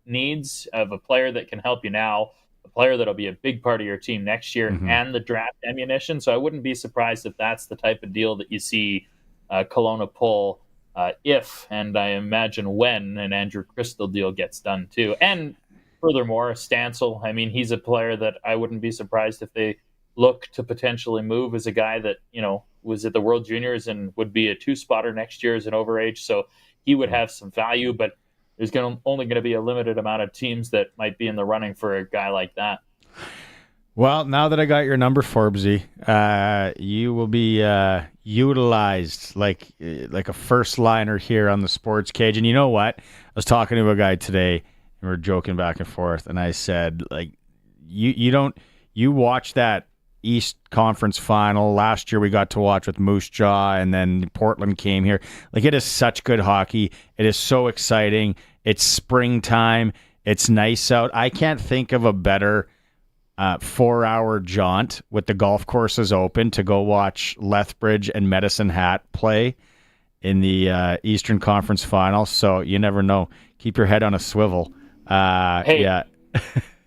needs of a player that can help you now, a player that'll be a big part of your team next year, and the draft ammunition. So I wouldn't be surprised if that's the type of deal that you see Kelowna pull if, and I imagine when, an Andrew Crystal deal gets done too. And furthermore, Stancil, I mean, he's a player that I wouldn't be surprised if they look to potentially move as a guy that, was at the World Juniors and would be a 2-spotter next year as an overage. So he would have some value, but there's only going to be a limited amount of teams that might be in the running for a guy like that. Well, now that I got your number, Forbesy, you will be utilized like a first liner here on the Sports Cage. And you know what? I was talking to a guy today, and we were joking back and forth, and I said, you watch that East Conference final. Last year we got to watch with Moose Jaw, and then Portland came here. It is such good hockey. It is so exciting. It's springtime. It's nice out. I can't think of a better 4-hour jaunt with the golf courses open to go watch Lethbridge and Medicine Hat play in the Eastern Conference final. So you never know. Keep your head on a swivel. Hey, yeah.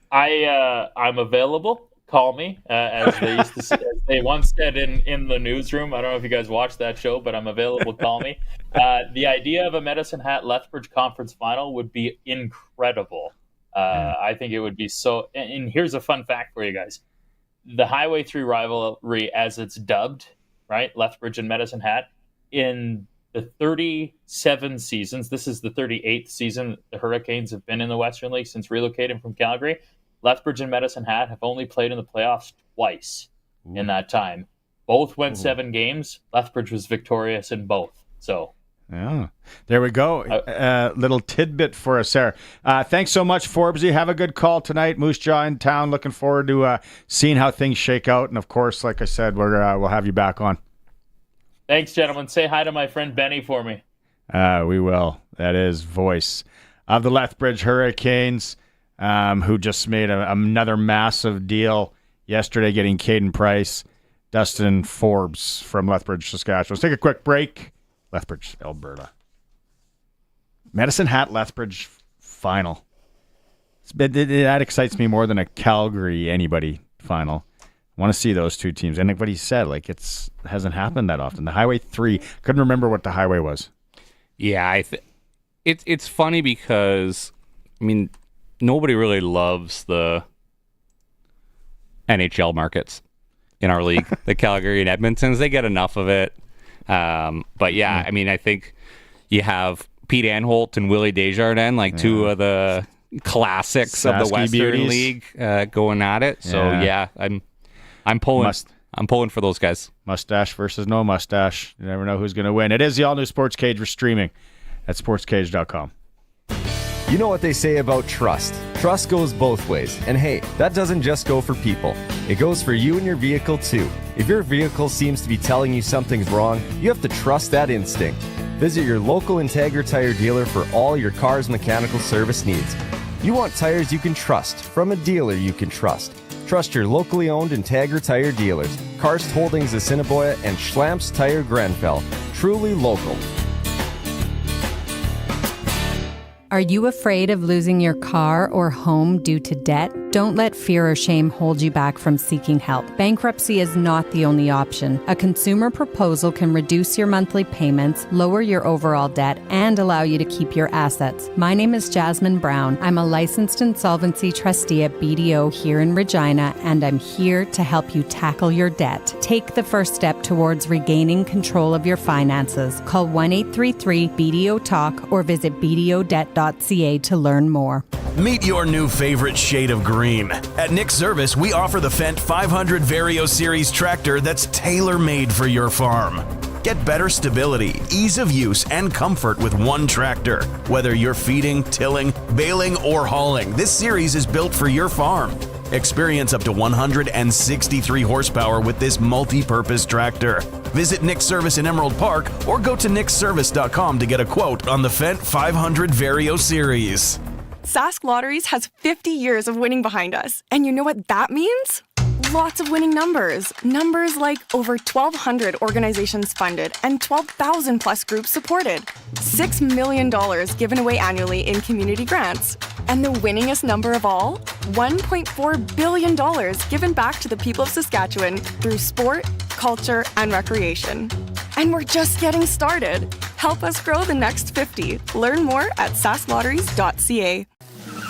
I'm available. Call me, as they used to say, as they once said in the newsroom. I don't know if you guys watched that show, but I'm available. Call me. The idea of a Medicine Hat Lethbridge conference final would be incredible. I think it would be so. And here's a fun fact for you guys: the Highway 3 rivalry, as it's dubbed, right, Lethbridge and Medicine Hat, in the 37 seasons. This is the 38th season the Hurricanes have been in the Western League since relocating from Calgary. Lethbridge and Medicine Hat have only played in the playoffs twice in that time. Both went 7 games. Lethbridge was victorious in both. So, yeah, there we go. Little tidbit for us there. Thanks so much, Forbesy. Have a good call tonight. Moose Jaw in town. Looking forward to seeing how things shake out. And of course, like I said, we'll have you back on. Thanks, gentlemen. Say hi to my friend Benny for me. We will. That is voice of the Lethbridge Hurricanes. Who just made another massive deal yesterday, getting Caden Price, Dustin Forbes from Lethbridge, Saskatchewan. Let's take a quick break. Lethbridge, Alberta. Medicine Hat Lethbridge final. That excites me more than a Calgary anybody final. I want to see those two teams. And like what he said, it hasn't happened that often. The Highway 3, couldn't remember what the highway was. Yeah, it's funny because, nobody really loves the NHL markets in our league. The Calgary and Edmontons, they get enough of it. But yeah, I think you have Pete Anholt and Willie Desjardins, two of the classics of the Western League going at it. So yeah, I'm pulling I'm pulling for those guys. Mustache versus no mustache. You never know who's going to win. It is the all-new Sports Cage. We're streaming at sportscage.com. You know what they say about trust. Trust goes both ways. And hey, that doesn't just go for people. It goes for you and your vehicle too. If your vehicle seems to be telling you something's wrong, you have to trust that instinct. Visit your local Integra Tire dealer for all your car's mechanical service needs. You want tires you can trust from a dealer you can trust. Trust your locally owned Integra Tire dealers. Karst Holdings Assiniboia and Schlamps Tire Grenfell. Truly local. Are you afraid of losing your car or home due to debt? Don't let fear or shame hold you back from seeking help. Bankruptcy is not the only option. A consumer proposal can reduce your monthly payments, lower your overall debt, and allow you to keep your assets. My name is Jasmine Brown. I'm a licensed insolvency trustee at BDO here in Regina, and I'm here to help you tackle your debt. Take the first step towards regaining control of your finances. Call 1-833-BDO-TALK or visit bdodebt.ca to learn more. Meet your new favorite shade of green. At Nick Service, we offer the Fendt 500 Vario Series tractor that's tailor-made for your farm. Get better stability, ease of use, and comfort with one tractor. Whether you're feeding, tilling, baling, or hauling, this series is built for your farm. Experience up to 163 horsepower with this multi-purpose tractor. Visit Nick's Service in Emerald Park or go to nickservice.com to get a quote on the Fendt 500 Vario Series. Sask Lotteries has 50 years of winning behind us. And you know what that means? Lots of winning numbers. Numbers like over 1,200 organizations funded and 12,000 plus groups supported. $6 million given away annually in community grants. And the winningest number of all? $1.4 billion given back to the people of Saskatchewan through sport, culture, and recreation. And we're just getting started. Help us grow the next 50. Learn more at sasklotteries.ca.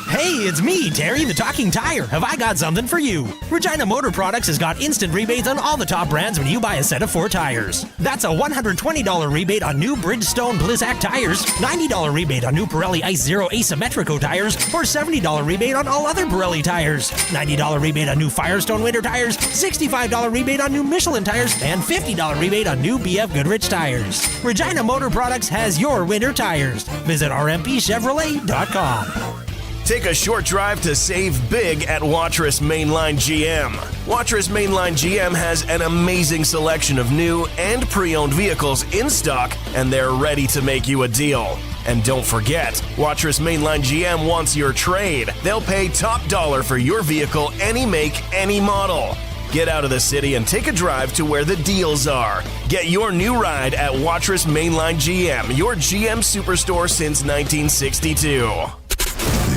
Hey, it's me, Terry, the Talking Tire. Have I got something for you? Regina Motor Products has got instant rebates on all the top brands when you buy a set of 4 tires. That's a $120 rebate on new Bridgestone Blizzak tires, $90 rebate on new Pirelli Ice Zero Asymmetrico tires, or $70 rebate on all other Pirelli tires, $90 rebate on new Firestone winter tires, $65 rebate on new Michelin tires, and $50 rebate on new BF Goodrich tires. Regina Motor Products has your winter tires. Visit rmpchevrolet.com. Take a short drive to save big at Watrous Mainline GM. Watrous Mainline GM has an amazing selection of new and pre-owned vehicles in stock, and they're ready to make you a deal. And don't forget, Watrous Mainline GM wants your trade. They'll pay top dollar for your vehicle, any make, any model. Get out of the city and take a drive to where the deals are. Get your new ride at Watrous Mainline GM, your GM superstore since 1962.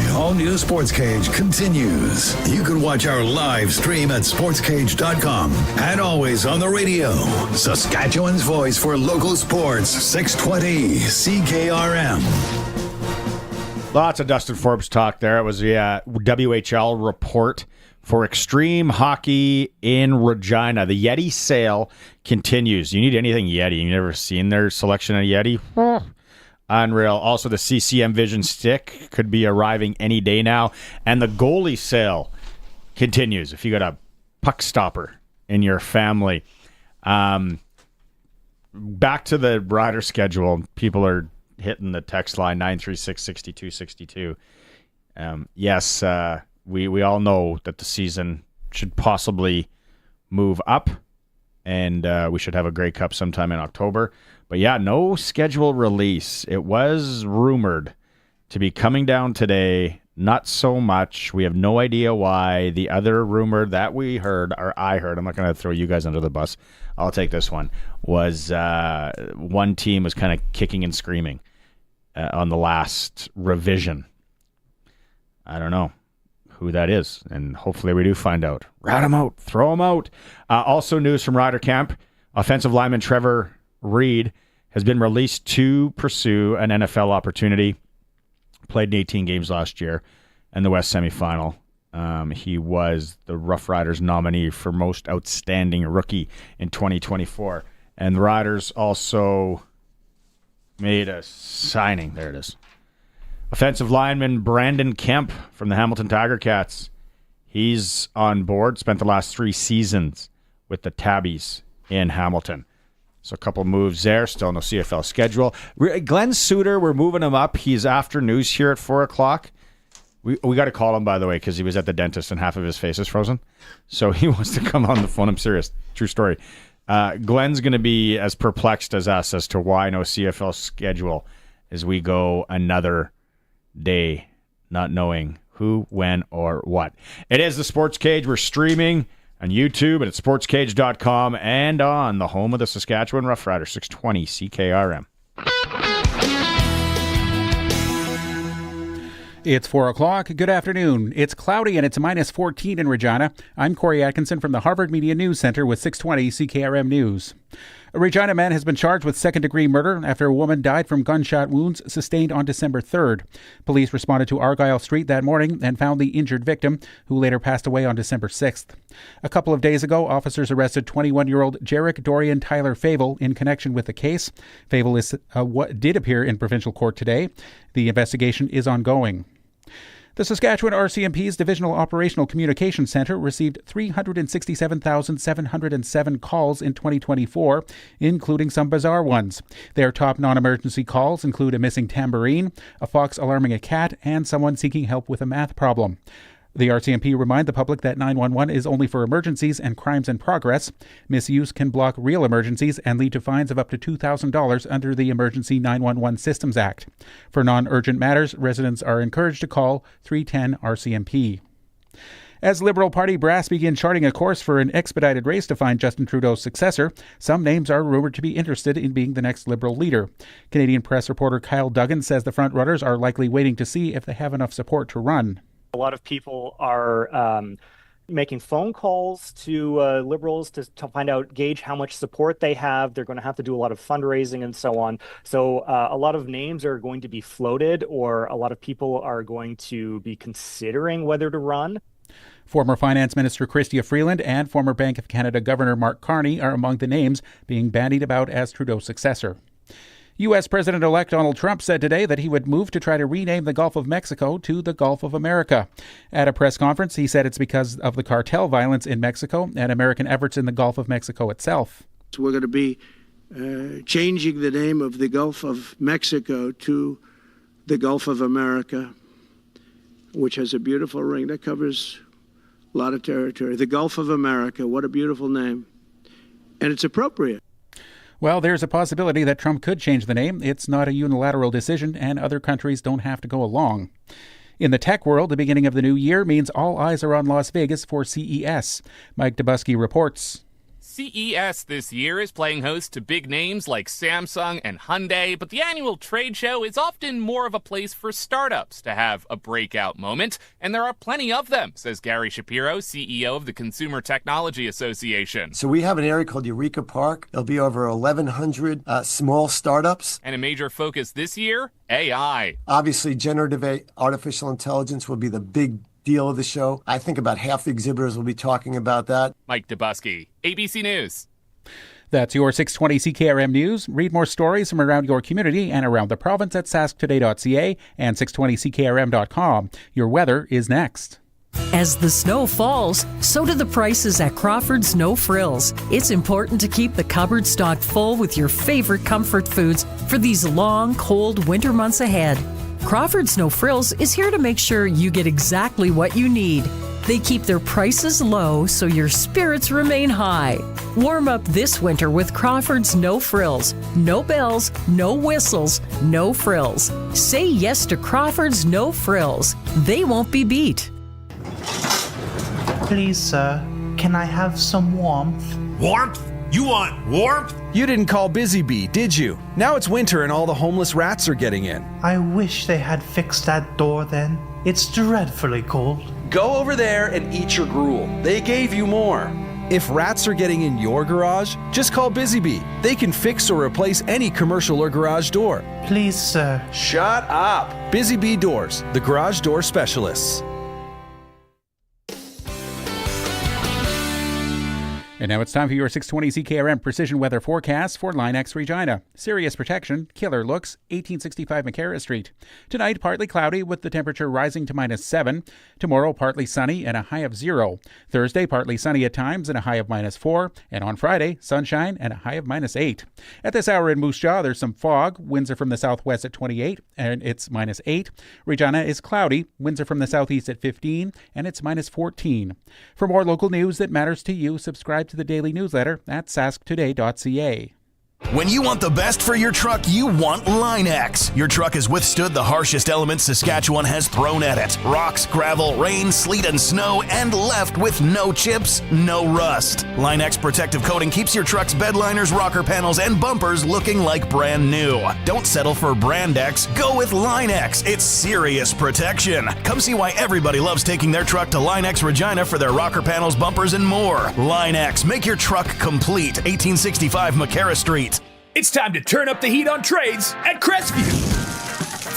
The all-new Sports Cage continues. You can watch our live stream at sportscage.com and always on the radio. Saskatchewan's voice for local sports, 620 CKRM. Lots of Dustin Forbes talk there. It was the WHL report for extreme hockey in Regina. The Yeti sale continues. You need anything Yeti. You've never seen their selection of Yeti? Unreal. Also, the CCM Vision Stick could be arriving any day now. And the goalie sale continues if you got a puck stopper in your family. Back to the rider schedule. People are hitting the text line 936-6262. Yes, we all know that the season should possibly move up, and we should have a Grey Cup sometime in October. But yeah, no schedule release. It was rumored to be coming down today. Not so much. We have no idea why. The other rumor that we heard, or I heard, I'm not going to throw you guys under the bus. I'll take this one, was one team was kind of kicking and screaming on the last revision. I don't know who that is, and hopefully we do find out. Rat them out. Throw them out. Also news from Rider Camp. Offensive lineman Trevor Reed has been released to pursue an NFL opportunity. Played in 18 games last year in the West semifinal. He was the Roughriders nominee for most outstanding rookie in 2024. And the Riders also made a signing. There it is. Offensive lineman Brandon Kemp from the Hamilton Tiger Cats. He's on board, spent the last 3 seasons with the Tabbies in Hamilton. So a couple moves there. Still no CFL schedule. Glen Suitor, we're moving him up. He's after news here at 4 o'clock. We got to call him, by the way, because he was at the dentist and half of his face is frozen. So he wants to come on the phone. I'm serious. True story. Glen's going to be as perplexed as us as to why no CFL schedule as we go another day not knowing who, when, or what. It is the Sports Cage. We're streaming on YouTube and at sportscage.com and on the home of the Saskatchewan Roughriders, 620 CKRM. It's 4 o'clock. Good afternoon. It's cloudy and it's minus 14 in Regina. I'm Corey Atkinson from the Harvard Media News Center with 620 CKRM News. A Regina man has been charged with second-degree murder after a woman died from gunshot wounds sustained on December 3rd. Police responded to Argyle Street that morning and found the injured victim, who later passed away on December 6th. A couple of days ago, officers arrested 21-year-old Jarek Dorian Tyler Favel in connection with the case. Favel did appear in provincial court today. The investigation is ongoing. The Saskatchewan RCMP's Divisional Operational Communications Centre received 367,707 calls in 2024, including some bizarre ones. Their top non-emergency calls include a missing tambourine, a fox alarming a cat, and someone seeking help with a math problem. The RCMP remind the public that 911 is only for emergencies and crimes in progress. Misuse can block real emergencies and lead to fines of up to $2,000 under the Emergency 911 Systems Act. For non-urgent matters, residents are encouraged to call 310-RCMP. As Liberal Party brass begin charting a course for an expedited race to find Justin Trudeau's successor, some names are rumored to be interested in being the next Liberal leader. Canadian press reporter Kyle Duggan says the front-runners are likely waiting to see if they have enough support to run. A lot of people are making phone calls to Liberals to find out, gauge how much support they have. They're going to have to do a lot of fundraising and so on. So a lot of names are going to be floated, or a lot of people are going to be considering whether to run. Former Finance Minister Chrystia Freeland and former Bank of Canada Governor Mark Carney are among the names being bandied about as Trudeau's successor. U.S. President-elect Donald Trump said today that he would move to try to rename the Gulf of Mexico to the Gulf of America. At a press conference, he said it's because of the cartel violence in Mexico and American efforts in the Gulf of Mexico itself. So we're going to be changing the name of the Gulf of Mexico to the Gulf of America, which has a beautiful ring that covers a lot of territory. The Gulf of America, what a beautiful name. And it's appropriate. Well, there's a possibility that Trump could change the name. It's not a unilateral decision, and other countries don't have to go along. In the tech world, the beginning of the new year means all eyes are on Las Vegas for CES. Mike Dubusky reports. CES this year is playing host to big names like Samsung and Hyundai, but the annual trade show is often more of a place for startups to have a breakout moment, and there are plenty of them, says Gary Shapiro, CEO of the Consumer Technology Association. So we have an area called Eureka Park. There'll be over 1,100 small startups. And a major focus this year, AI. Obviously, generative artificial intelligence will be the big deal of the show. I think about half the exhibitors will be talking about that. Mike Dubusky, ABC News. That's your 620 CKRM News. Read more stories from around your community and around the province at sasktoday.ca and 620ckrm.com. Your weather is next. As the snow falls, so do the prices at Crawford's No Frills. It's important to keep the cupboard stocked full with your favorite comfort foods for these long, cold winter months ahead. Crawford's No Frills is here to make sure you get exactly what you need. They keep their prices low so your spirits remain high. Warm up this winter with Crawford's No Frills. No bells, no whistles, no frills. Say yes to Crawford's No Frills. They won't be beat. Please, sir, can I have some warmth? Warmth? You want warmth? You didn't call Busy Bee, did you? Now it's winter and all the homeless rats are getting in. I wish they had fixed that door then. It's dreadfully cold. Go over there and eat your gruel. They gave you more. If rats are getting in your garage, just call Busy Bee. They can fix or replace any commercial or garage door. Please, sir. Shut up. Busy Bee Doors, the garage door specialists. And now it's time for your 620 CKRM Precision Weather Forecast for Line X Regina. Serious protection, killer looks, 1865 McCarra Street. Tonight, partly cloudy with the temperature rising to -7. Tomorrow, partly sunny and a high of 0. Thursday, partly sunny at times and a high of -4. And on Friday, sunshine and a high of -8. At this hour in Moose Jaw, there's some fog. Winds are from the southwest at 28 and it's -8. Regina is cloudy. Winds are from the southeast at 15 and it's -14. For more local news that matters to you, subscribe to the daily newsletter at sasktoday.ca. When you want the best for your truck, you want Line X. Your truck has withstood the harshest elements Saskatchewan has thrown at it. Rocks, gravel, rain, sleet, and snow, and left with no chips, no rust. Line X protective coating keeps your truck's bed liners, rocker panels, and bumpers looking like brand new. Don't settle for Brand X. Go with Line X. It's serious protection. Come see why everybody loves taking their truck to Line X Regina for their rocker panels, bumpers, and more. Line X. Make your truck complete. 1865 McCarra Street. It's time to turn up the heat on trades at Crestview.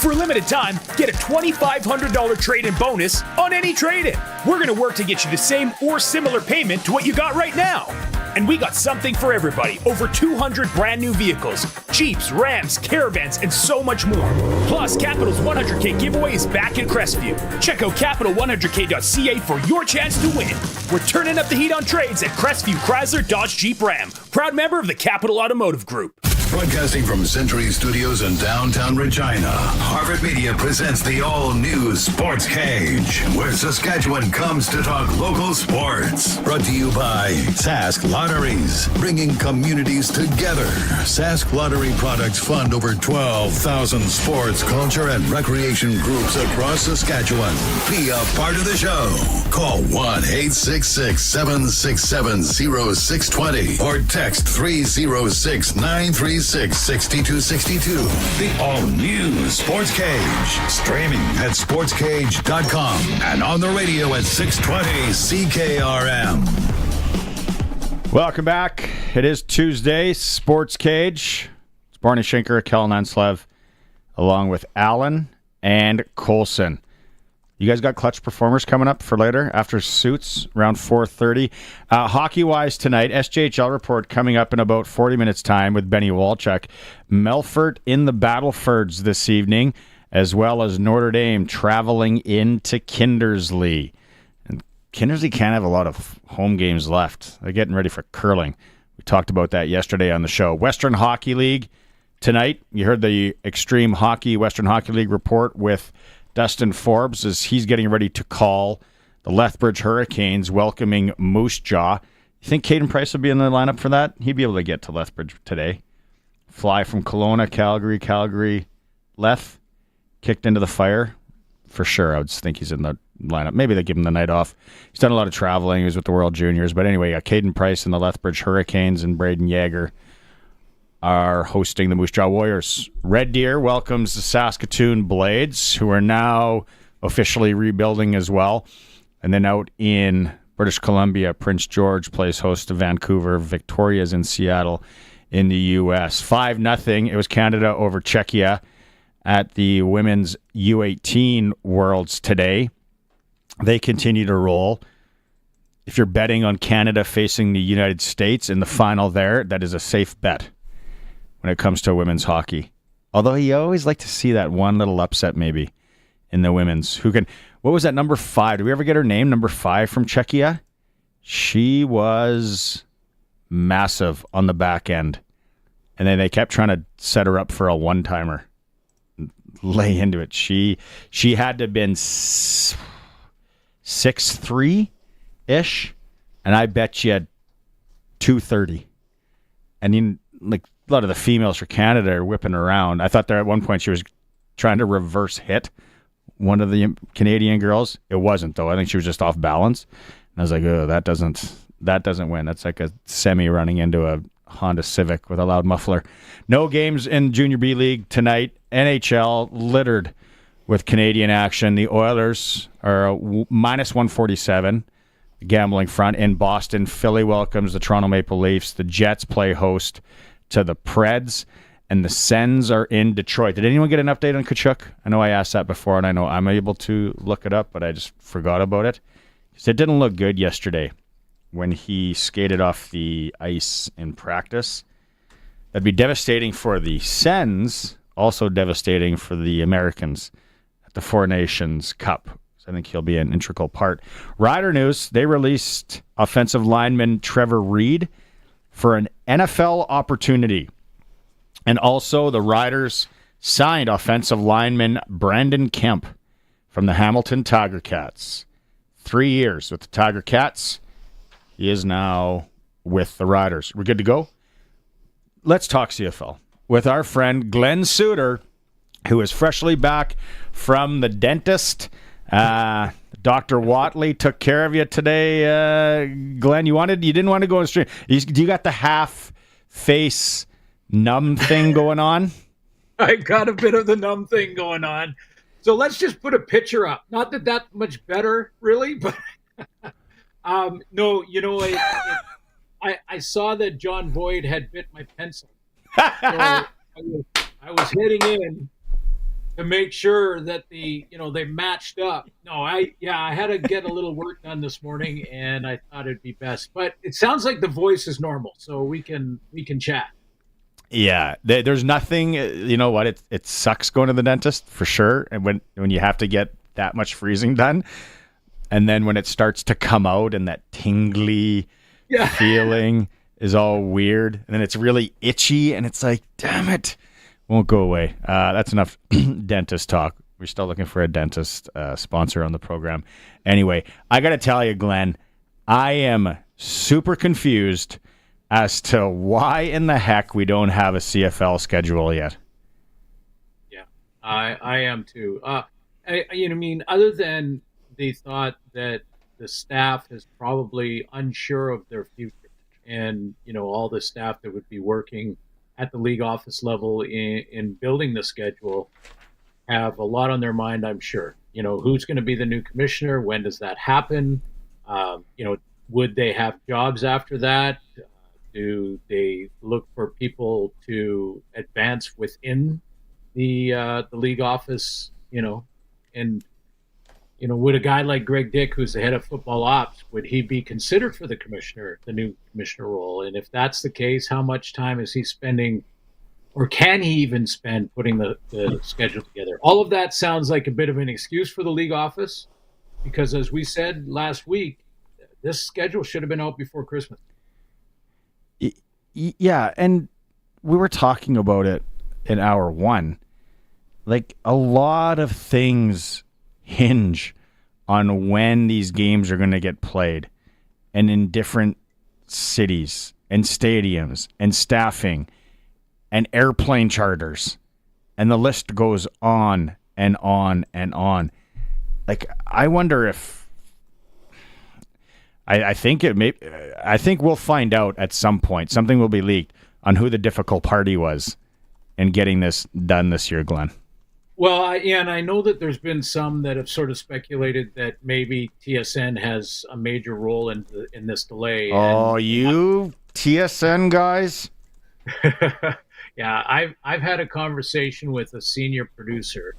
For a limited time, get a $2,500 trade-in bonus on any trade-in. We're going to work to get you the same or similar payment to what you got right now. And we got something for everybody. Over 200 brand new vehicles, Jeeps, Rams, Caravans, and so much more. Plus, Capital's 100K giveaway is back in Crestview. Check out capital100k.ca for your chance to win. We're turning up the heat on trades at Crestview Chrysler Dodge Jeep Ram. Proud member of the Capital Automotive Group. Broadcasting from Century Studios in downtown Regina, Harvard Media presents the all-new Sports Cage, where Saskatchewan comes to talk local sports. Brought to you by Sask Lotteries, bringing communities together. Sask Lottery products fund over 12,000 sports, culture, and recreation groups across Saskatchewan. Be a part of the show. Call 1-866-767-0620 or text 306-936-6262. The all-new Sports Cage. Streaming at sportscage.com and on the radio at 620 CKRM. Welcome back. It is Tuesday, Sports Cage. It's Barney Schinker, Kellen Anslev, along with Alan and Colson. You guys got clutch performers coming up for later after Suits around 4:30. Hockey-wise tonight, SJHL report coming up in about 40 minutes' time with Benny Walchuk. Melfort in the Battlefords this evening, as well as Notre Dame traveling into Kindersley. And Kindersley can't have a lot of home games left. They're getting ready for curling. We talked about that yesterday on the show. Western Hockey League tonight. You heard the Extreme Hockey Western Hockey League report with Dustin Forbes as he's getting ready to call the Lethbridge Hurricanes welcoming Moose Jaw. You think Caden Price will be in the lineup for that? He'd be able to get to Lethbridge today. Fly from Kelowna, Calgary, Leth, kicked into the fire. For sure, I would think he's in the lineup. Maybe they give him the night off. He's done a lot of traveling. He was with the World Juniors. But anyway, Caden Price and the Lethbridge Hurricanes and Braden Yeager are hosting the Moose Jaw Warriors. Red Deer welcomes the Saskatoon Blades, who are now officially rebuilding as well. And then out in British Columbia, Prince George plays host to Vancouver. Victoria's in Seattle in the U.S. 5-0. It was Canada over Czechia at the Women's U18 Worlds today. They continue to roll. If you're betting on Canada facing the United States in the final there, that is a safe bet when it comes to women's hockey. Although you always like to see that one little upset maybe in the women's. Who can? What was that number 5? Did we ever get her name? Number 5 from Czechia? She was massive on the back end. And then they kept trying to set her up for a one-timer. Lay into it. She had to have been 6'3"-ish. And I bet you 230. And you like a lot of the females for Canada are whipping around. I thought there at one point she was trying to reverse hit one of the Canadian girls. It wasn't though. I think she was just off balance. And I was like, oh, that doesn't win. That's like a semi running into a Honda Civic with a loud muffler. No games in Junior B League tonight. NHL littered with Canadian action. The Oilers are minus 147. Gambling front in Boston. Philly welcomes the Toronto Maple Leafs. The Jets play host to the Preds, and the Sens are in Detroit. Did anyone get an update on Tkachuk? I know I asked that before, and I know I'm able to look it up, but I just forgot about it. Because it didn't look good yesterday when he skated off the ice in practice. That'd be devastating for the Sens, also devastating for the Americans at the Four Nations Cup. So I think he'll be an integral part. Rider news, they released offensive lineman Trevor Reed for an NFL opportunity. And also the Riders signed offensive lineman Brandon Kemp from the Hamilton Tiger Cats. 3 years with the Tiger Cats. He is now with the Riders. We're good to go? Let's talk CFL with our friend Glen Suitor, who is freshly back from the dentist. Dr. Watley took care of you today. Glenn, you didn't want to go on stream. Do you got the half face numb thing going on? I got a bit of the numb thing going on. So let's just put a picture up. Not that much better, really, but no, I saw that John Boyd had bit my pencil. So I was heading in to make sure that they matched up. No, I had to get a little work done this morning, and I thought it'd be best. But it sounds like the voice is normal, so we can chat. Yeah, there's nothing. You know what? It sucks going to the dentist for sure, and when you have to get that much freezing done, and then when it starts to come out and that tingly feeling is all weird, and then it's really itchy, and it's like, damn it, won't go away. That's enough dentist talk. We're still looking for a dentist sponsor on the program. Anyway, I got to tell you, Glenn, I am super confused as to why in the heck we don't have a CFL schedule yet. Yeah, I am too. Other than the thought that the staff is probably unsure of their future, and all the staff that would be working at the league office level in building the schedule have a lot on their mind, I'm sure. Who's going to be the new commissioner? When does that happen? Would they have jobs after that? Do they look for people to advance within the league office? Would a guy like Greg Dick, who's the head of football ops, would he be considered for the new commissioner role? And if that's the case, how much time is he spending, or can he even spend putting the schedule together? All of that sounds like a bit of an excuse for the league office, because as we said last week, this schedule should have been out before Christmas. Yeah, and we were talking about it in hour one. Like, a lot of things hinge on when these games are going to get played, and in different cities and stadiums and staffing and airplane charters, and the list goes on and on and on. Like, I wonder if I think we'll find out at some point. Something will be leaked on who the difficult party was in getting this done this year, Glenn. Well, and I know that there's been some that have sort of speculated that maybe TSN has a major role in this delay. Oh, you TSN guys! Yeah, I've had a conversation with a senior producer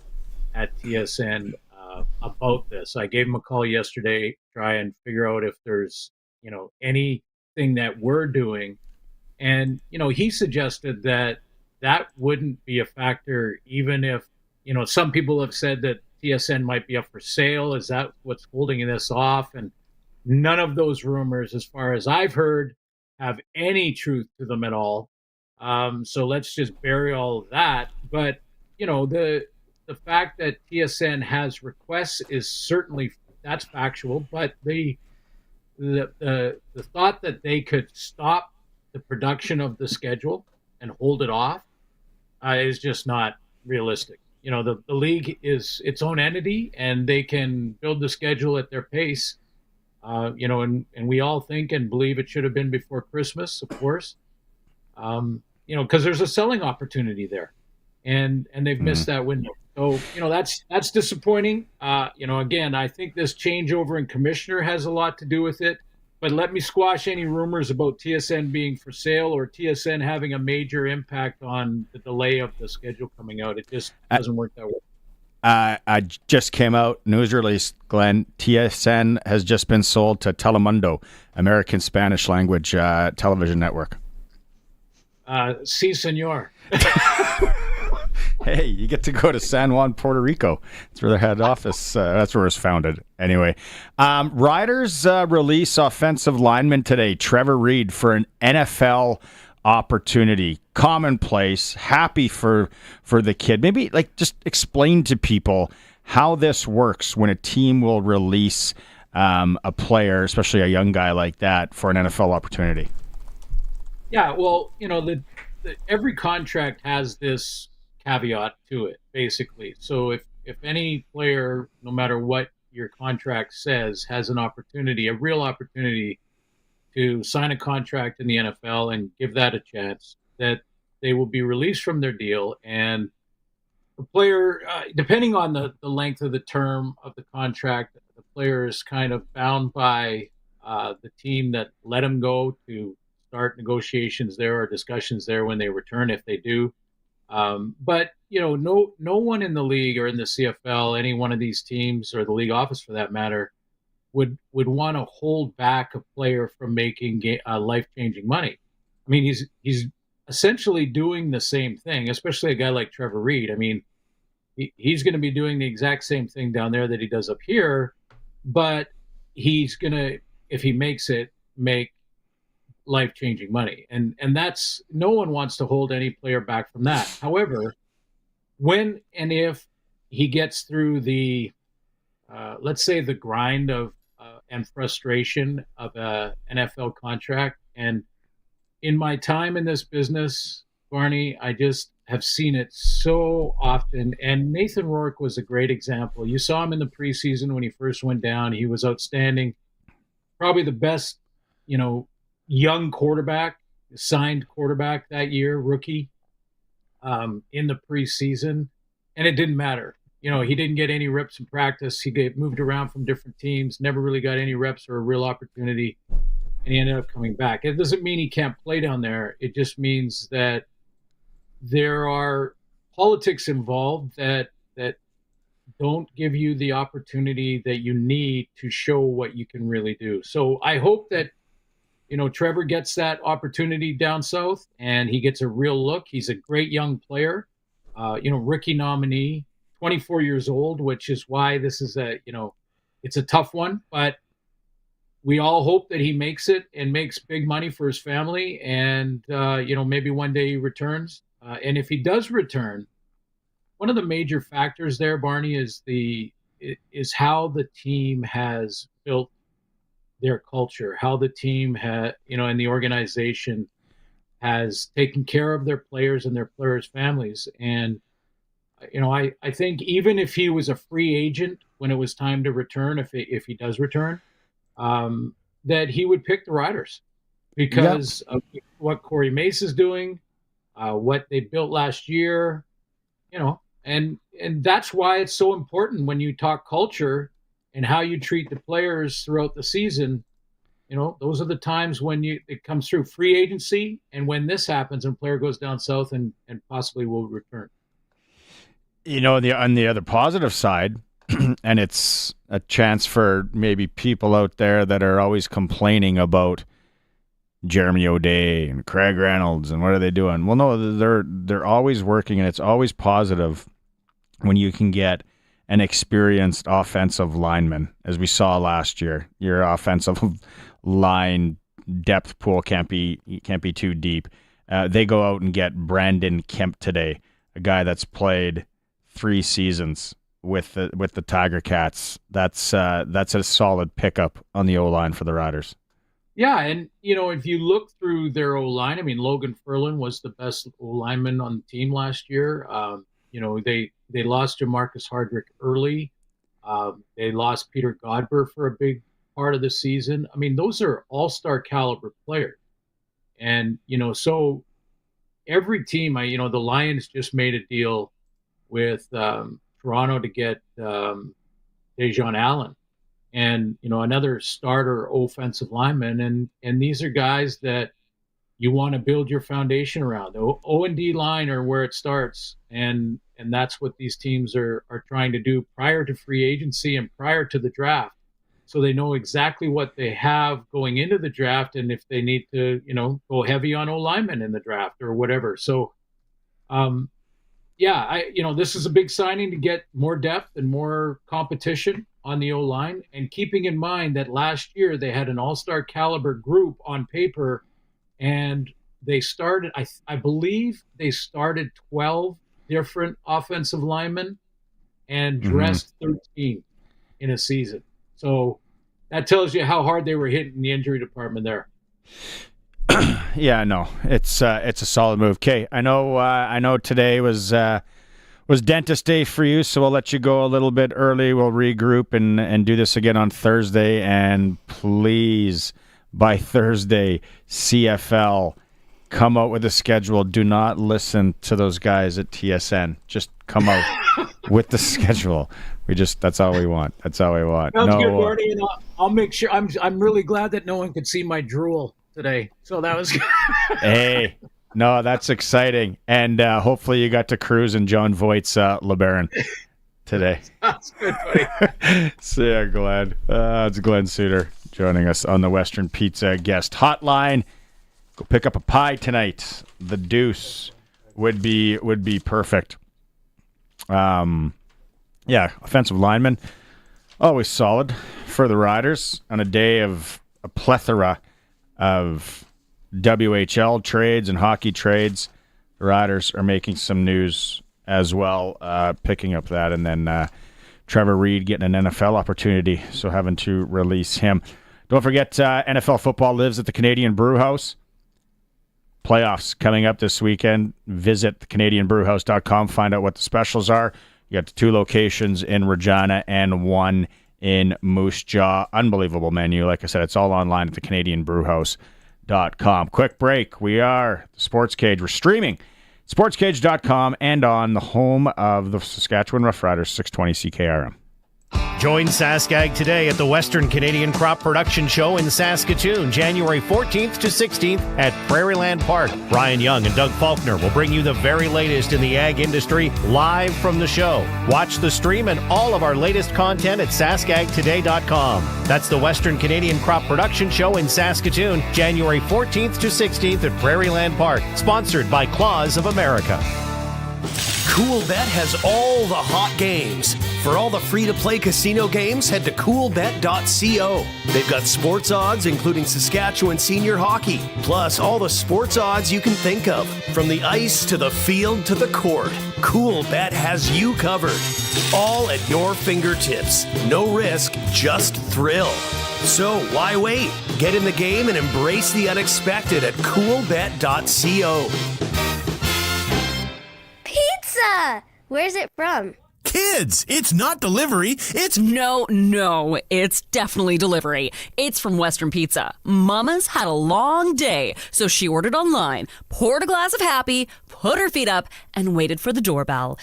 at TSN about this. I gave him a call yesterday to try and figure out if there's anything that we're doing, and he suggested that wouldn't be a factor, even if some people have said that TSN might be up for sale. Is that what's holding this off? And none of those rumors, as far as I've heard, have any truth to them at all. So let's just bury all of that. But the fact that TSN has requests is certainly, that's factual. But the thought that they could stop the production of the schedule and hold it off is just not realistic. The league is its own entity, and they can build the schedule at their pace. And we all think and believe it should have been before Christmas, of course. Because there's a selling opportunity there, and they've missed that window. So that's disappointing. Again, I think this changeover in commissioner has a lot to do with it. But let me squash any rumors about TSN being for sale or TSN having a major impact on the delay of the schedule coming out. It just doesn't work that way. I just came out, news release, Glenn. TSN has just been sold to Telemundo, American Spanish language television network. Si, senor. Hey, you get to go to San Juan, Puerto Rico. That's where their head office, that's where it was founded. Anyway, Riders release offensive lineman today, Trevor Reed, for an NFL opportunity. Commonplace, happy for the kid. Maybe just explain to people how this works when a team will release a player, especially a young guy like that, for an NFL opportunity. Yeah, well, every contract has this caveat to it, basically. So if any player, no matter what your contract says, has an opportunity, a real opportunity to sign a contract in the NFL and give that a chance, that they will be released from their deal. And the player, depending on the length of the term of the contract, the player is kind of bound by the team that let him go to start negotiations there or discussions there when they return, if they do. But no one in the league or in the CFL, any one of these teams or the league office for that matter, would want to hold back a player from making life-changing money. I mean, he's essentially doing the same thing, especially a guy like Trevor Reed. I mean, he's going to be doing the exact same thing down there that he does up here, but he's going to, if he makes it, make life-changing money. And that's, no one wants to hold any player back from that. However, when and if he gets through the, let's say, the grind of and frustration of a NFL contract, and in my time in this business, Barney, I just have seen it so often. And Nathan Rourke was a great example. You saw him in the preseason when he first went down. He was outstanding, probably the best, young quarterback, signed quarterback that year, rookie, in the preseason. And it didn't matter. He didn't get any reps in practice. He moved around from different teams, never really got any reps or a real opportunity, and he ended up coming back. It doesn't mean he can't play down there. It just means that there are politics involved that don't give you the opportunity that you need to show what you can really do. So I hope that Trevor gets that opportunity down south and he gets a real look. He's a great young player, rookie nominee, 24 years old, which is why this is it's a tough one, but we all hope that he makes it and makes big money for his family. And, maybe one day he returns. And if he does return, one of the major factors there, Barney, is how the team has built their culture, how the team and the organization has taken care of their players and their players' families. And, I think even if he was a free agent when it was time to return, if he does return, that he would pick the Riders because of what Corey Mace is doing, what they built last year, and that's why it's so important when you talk culture and how you treat the players throughout the season. Those are the times when it comes through free agency and when this happens and player goes down south and possibly will return. On the other positive side, and it's a chance for maybe people out there that are always complaining about Jeremy O'Day and Craig Reynolds and what are they doing? Well, no, they're always working, and it's always positive when you can get an experienced offensive lineman, as we saw last year. Your offensive line depth pool can't be too deep. They go out and get Brandon Kemp today, a guy that's played 3 seasons with the Tiger Cats. That's a solid pickup on the O-line for the Riders. Yeah, and if you look through their O-line, I mean, Logan Ferlin was the best O-lineman on the team last year. They lost Jamarcus Hardrick early. They lost Peter Godber for a big part of the season. I mean, those are all-star caliber players. And, so every team, the Lions just made a deal with Toronto to get Dejon Allen and, another starter offensive lineman. And these are guys that you want to build your foundation around. The O&D line are where it starts, and that's what these teams are trying to do prior to free agency and prior to the draft, so they know exactly what they have going into the draft, and if they need to, go heavy on O-linemen in the draft or whatever. So, this is a big signing to get more depth and more competition on the O-line, and keeping in mind that last year they had an all-star caliber group on paper, and they started, I believe they started 12 different offensive linemen and dressed 13 in a season. So that tells you how hard they were hit in the injury department there. Yeah, no, it's a solid move. Okay, I know today was dentist day for you, so we'll let you go a little bit early. We'll regroup and do this again on Thursday. And please, by Thursday, CFL, come out with a schedule. Do not listen to those guys at TSN. Just come out with the schedule. That's all we want. That's all we want. Sounds good, Marty. And I'll make sure. I'm really glad that no one could see my drool today. So that was good. Hey, no, that's exciting. And hopefully you got to cruise in John Voight's LeBaron today. That's good, buddy. See ya, Glen. It's Glen Suitor joining us on the Western Pizza guest hotline. Go pick up a pie tonight. The Deuce would be perfect. Offensive lineman, always solid for the Riders on a day of a plethora of WHL trades and hockey trades. The Riders are making some news as well, picking up that, and then Trevor Reed getting an NFL opportunity, so having to release him. Don't forget, NFL football lives at the Canadian Brewhouse. Playoffs coming up this weekend. Visit thecanadianbrewhouse.com. Find out what the specials are. You got 2 locations in Regina and 1 in Moose Jaw. Unbelievable menu. Like I said, it's all online at thecanadianbrewhouse.com. Quick break. We are the Sports Cage. We're streaming sportscage.com and on the home of the Saskatchewan Roughriders, 620 CKRM. Join Saskag today at the Western Canadian Crop Production Show in Saskatoon, January 14th to 16th at Prairieland Park. Brian Young and Doug Faulkner will bring you the very latest in the ag industry live from the show. Watch the stream and all of our latest content at saskagtoday.com. That's the Western Canadian Crop Production Show in Saskatoon, January 14th to 16th at Prairieland Park, sponsored by Claws of America. CoolBet has all the hot games. For all the free-to-play casino games, head to coolbet.co. They've got sports odds, including Saskatchewan senior hockey, plus all the sports odds you can think of. From the ice to the field to the court, CoolBet has you covered. All at your fingertips. No risk, just thrill. So why wait? Get in the game and embrace the unexpected at coolbet.co. Pizza! Where's it from? Kids, it's not delivery, it's... No, it's definitely delivery. It's from Western Pizza. Mama's had a long day, so she ordered online, poured a glass of happy, put her feet up, and waited for the doorbell.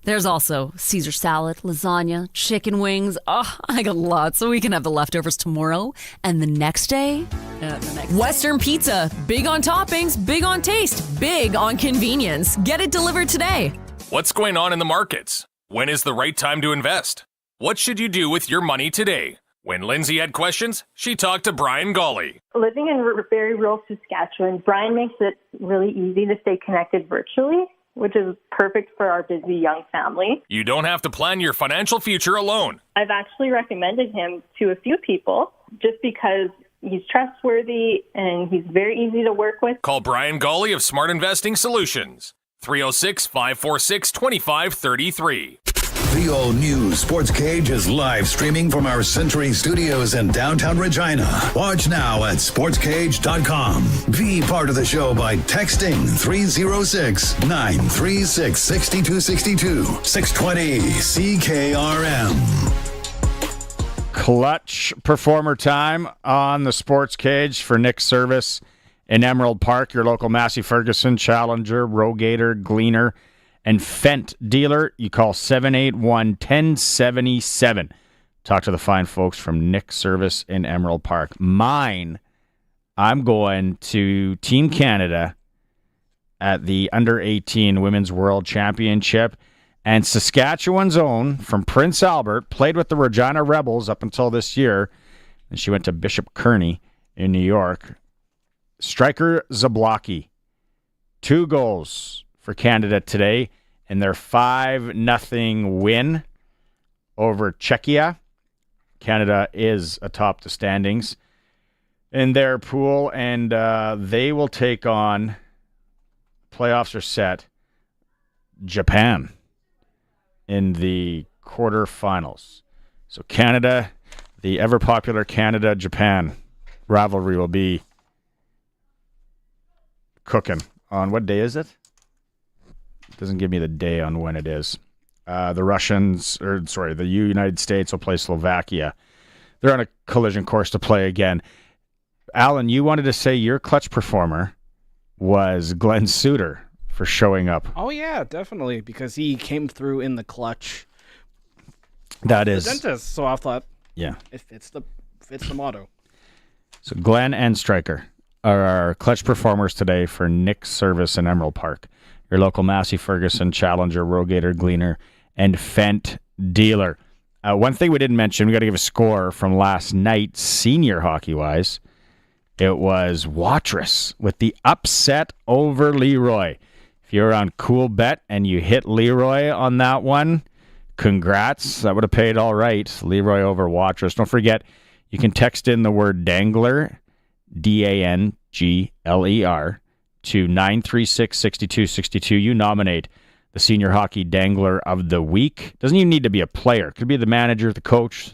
There's also Caesar salad, lasagna, chicken wings. Oh, I got lots, so we can have the leftovers tomorrow and the next day. Western Pizza. Big on toppings, big on taste, big on convenience. Get it delivered today. What's going on in the markets? When is the right time to invest? What should you do with your money today? When Lindsay had questions, she talked to Brian Golly. Living in very rural Saskatchewan, Brian makes it really easy to stay connected virtually, which is perfect for our busy young family. You don't have to plan your financial future alone. I've actually recommended him to a few people just because he's trustworthy and he's very easy to work with. Call Brian Golly of Smart Investing Solutions. 306-546-2533. The all-new Sports Cage is live streaming from our Century Studios in downtown Regina. Watch now at sportscage.com. Be part of the show by texting 306-936-6262. 620 CKRM. Clutch performer time on the Sports Cage for Nick Service in Emerald Park, your local Massey Ferguson, Challenger, Rogator, Gleaner, and Fent dealer. You call 781-1077. Talk to the fine folks from Nick Service in Emerald Park. Mine, I'm going to Team Canada at the Under-18 Women's World Championship. And Saskatchewan's own from Prince Albert played with the Regina Rebels up until this year. And she went to Bishop Kearney in New York. Striker Zablocki. 2 goals for Canada today in their 5-0 win over Czechia. Canada is atop the standings in their pool, and they will take on, playoffs are set, Japan in the quarterfinals. So Canada, the ever-popular Canada-Japan rivalry will be cooking. On what day is it? It doesn't give me the day on when it is. The United States will play Slovakia. They're on a collision course to play again. Alan, you wanted to say your clutch performer was Glen Suitor for showing up. Oh, yeah, definitely, because he came through in the clutch. That is... The dentist, so I thought yeah, it fits the motto. So Glen and Stryker are our clutch performers today for Nick's Service in Emerald Park. Your local Massey Ferguson, Challenger, Rogator, Gleaner, and Fendt dealer. One thing we didn't mention, we got to give a score from last night, senior hockey-wise. It was Watrous with the upset over Leroy. If you're on Cool Bet and you hit Leroy on that one, congrats. That would have paid all right. Leroy over Watrous. Don't forget, you can text in the word Dangler, D-A-N-G-L-E-R, to 936-6262. You nominate the Senior Hockey Dangler of the Week. Doesn't even need to be a player. Could be the manager, the coach,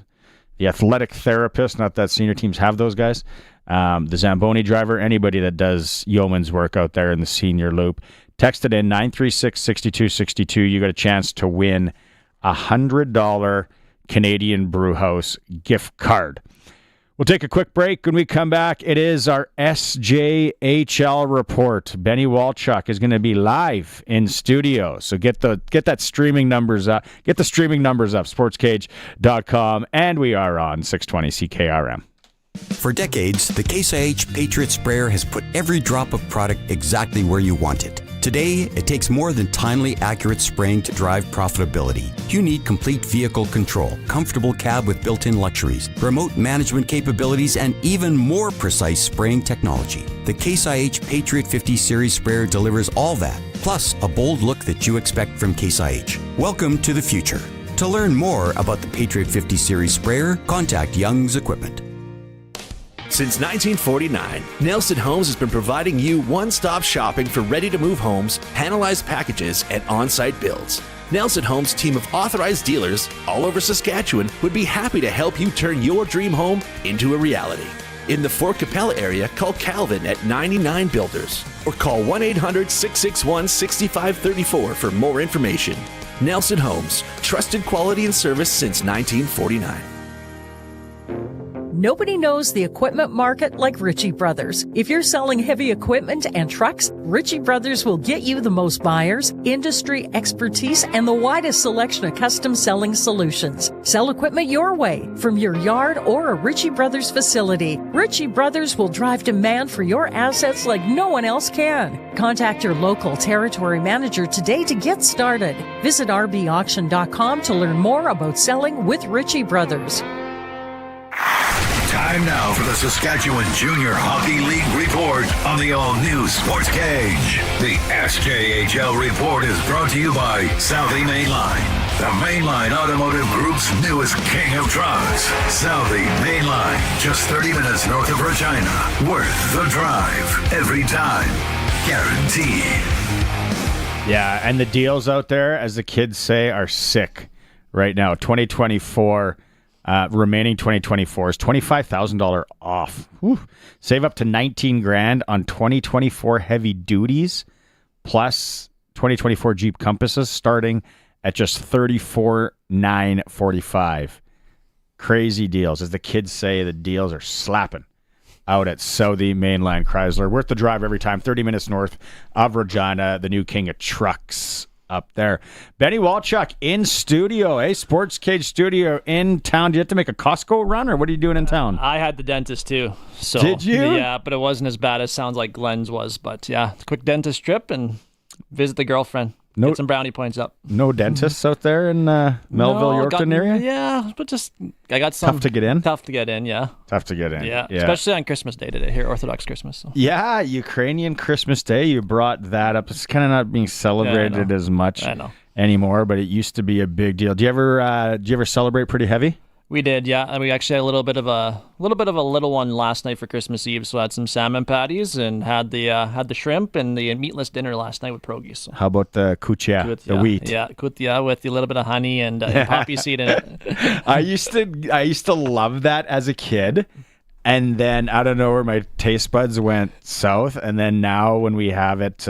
the athletic therapist. Not that senior teams have those guys. The Zamboni driver, anybody that does yeoman's work out there in the senior loop. Text it in 936-6262. You got a chance to win a $100 Canadian Brewhouse gift card. We'll take a quick break. When we come back, it is our SJHL report. Benny Walchuk is going to be live in studio. So get that streaming numbers up. Get the streaming numbers up, sportscage.com. And we are on 620 CKRM. For decades, the Case IH Patriot Sprayer has put every drop of product exactly where you want it. Today, it takes more than timely, accurate spraying to drive profitability. You need complete vehicle control, comfortable cab with built-in luxuries, remote management capabilities, and even more precise spraying technology. The Case IH Patriot 50 Series sprayer delivers all that, plus a bold look that you expect from Case IH. Welcome to the future. To learn more about the Patriot 50 Series sprayer, contact Young's Equipment. Since 1949, Nelson Homes has been providing you one-stop shopping for ready-to-move homes, panelized packages, and on-site builds. Nelson Homes' team of authorized dealers all over Saskatchewan would be happy to help you turn your dream home into a reality. In the Fort Capella area, call Calvin at 99 Builders or call 1-800-661-6534 for more information. Nelson Homes, trusted quality and service since 1949. Nobody knows the equipment market like Ritchie Brothers. If you're selling heavy equipment and trucks, Ritchie Brothers will get you the most buyers, industry expertise, and the widest selection of custom selling solutions. Sell equipment your way, from your yard or a Ritchie Brothers facility. Ritchie Brothers will drive demand for your assets like no one else can. Contact your local territory manager today to get started. Visit rbauction.com to learn more about selling with Ritchie Brothers. Time now for the Saskatchewan Junior Hockey League report on the all-new Sportscage. The SJHL report is brought to you by Southie Mainline, the Mainline Automotive Group's newest king of trucks. Southie Mainline, just 30 minutes north of Regina. Worth the drive, every time. Guaranteed. Yeah, and the deals out there, as the kids say, are sick right now. 2024... remaining 2024 is $25,000 off. Whew. Save up to $19,000 on 2024 heavy duties, plus 2024 Jeep Compasses starting at just $34,945. Crazy deals. As the kids say, the deals are slapping out at Southie Mainline Chrysler. Worth the drive every time. 30 minutes north of Regina, the new king of trucks up there. Benny Walchuk in studio, Sportscage studio in town. Do you have to make a Costco run, or what are you doing in town? I had the dentist too. So, did you? Yeah, but it wasn't as bad as sounds like Glen's was. But yeah, quick dentist trip and visit the girlfriend. Get some brownie points up. No dentists out there in Melville, Yorkton area? Yeah, but I got some. Tough to get in? Tough to get in, yeah. Tough to get in. Yeah, especially on Christmas Day today, here, Orthodox Christmas. So. Yeah, Ukrainian Christmas Day, you brought that up. It's kind of not being celebrated as much anymore, but it used to be a big deal. Do you ever celebrate pretty heavy? We did, yeah. And we actually had a little bit of a little one last night for Christmas Eve. So I had some salmon patties and had the shrimp and the meatless dinner last night with pierogies. So. How about the kutia, the wheat? Yeah, kutia with a little bit of honey and poppy seed in it. I used to love that as a kid, and then I don't know where my taste buds went south. And then now when we have it.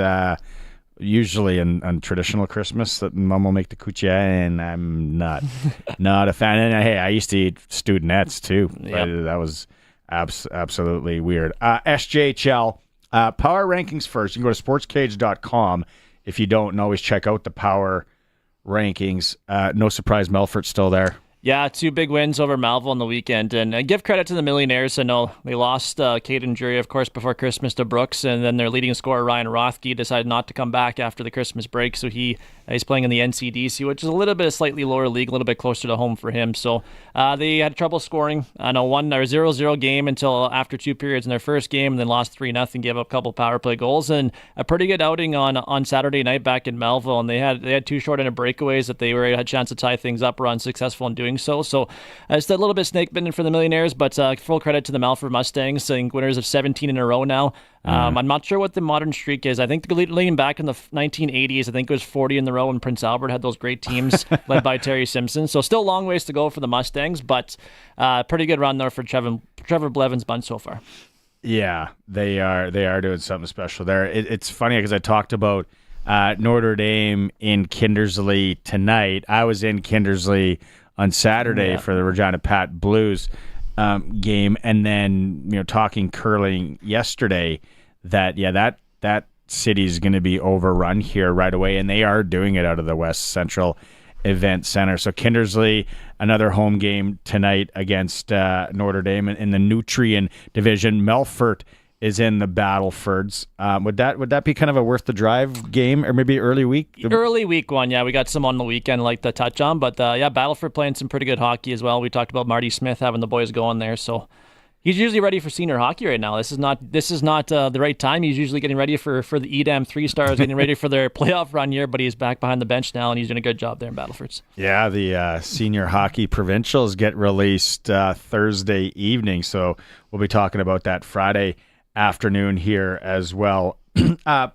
Usually on traditional Christmas, that Mom will make the kutia, and I'm not a fan. And hey, I used to eat stewed nets too. Yep. That was absolutely weird. SJHL power rankings first. You can go to sportscage.com. If you don't always check out the power rankings. No surprise, Melfort's still there. Yeah, 2 big wins over Malville on the weekend. And give credit to the Millionaires. I know they lost Caden Jury, of course, before Christmas to Brooks. And then their leading scorer, Ryan Rothke, decided not to come back after the Christmas break. So he's playing in the NCDC, which is a little bit slightly lower league, a little bit closer to home for him. So they had trouble scoring on a 0-0 game until after 2 periods in their first game, and then lost 3-0, gave up a couple power play goals. And a pretty good outing on Saturday night back in Melville. And they had 2 short-handed breakaways that they had a chance to tie things up, were unsuccessful in doing so. So it's a little bit snake bitten for the Millionaires, but full credit to the Melfort Mustangs, I think winners of 17 in a row now. I'm not sure what the modern streak is. I think leading back in the 1980s, I think it was 40 in the row when Prince Albert had those great teams led by Terry Simpson. So still a long ways to go for the Mustangs, but pretty good run there for Trevor Blevin's bunch so far. Yeah, they are doing something special there. It's funny because I talked about Notre Dame in Kindersley tonight. I was in Kindersley on Saturday for the Regina Pats Blues game, and then talking curling yesterday. That city's going to be overrun here right away, and they are doing it out of the West Central Event Center. So Kindersley, another home game tonight against Notre Dame in the Nutrien division. Melfort is in the Battlefords. Would that be kind of a worth the drive game, or maybe early week? Early week one, yeah. We got some on the weekend like to touch on, but Battleford playing some pretty good hockey as well. We talked about Marty Smith having the boys going there, so he's usually ready for senior hockey right now. This is not the right time. He's usually getting ready for the EDAM 3 stars, getting ready for their playoff run here, but he's back behind the bench now, and he's doing a good job there in Battlefords. Yeah, the senior hockey provincials get released Thursday evening, so we'll be talking about that Friday afternoon here as well.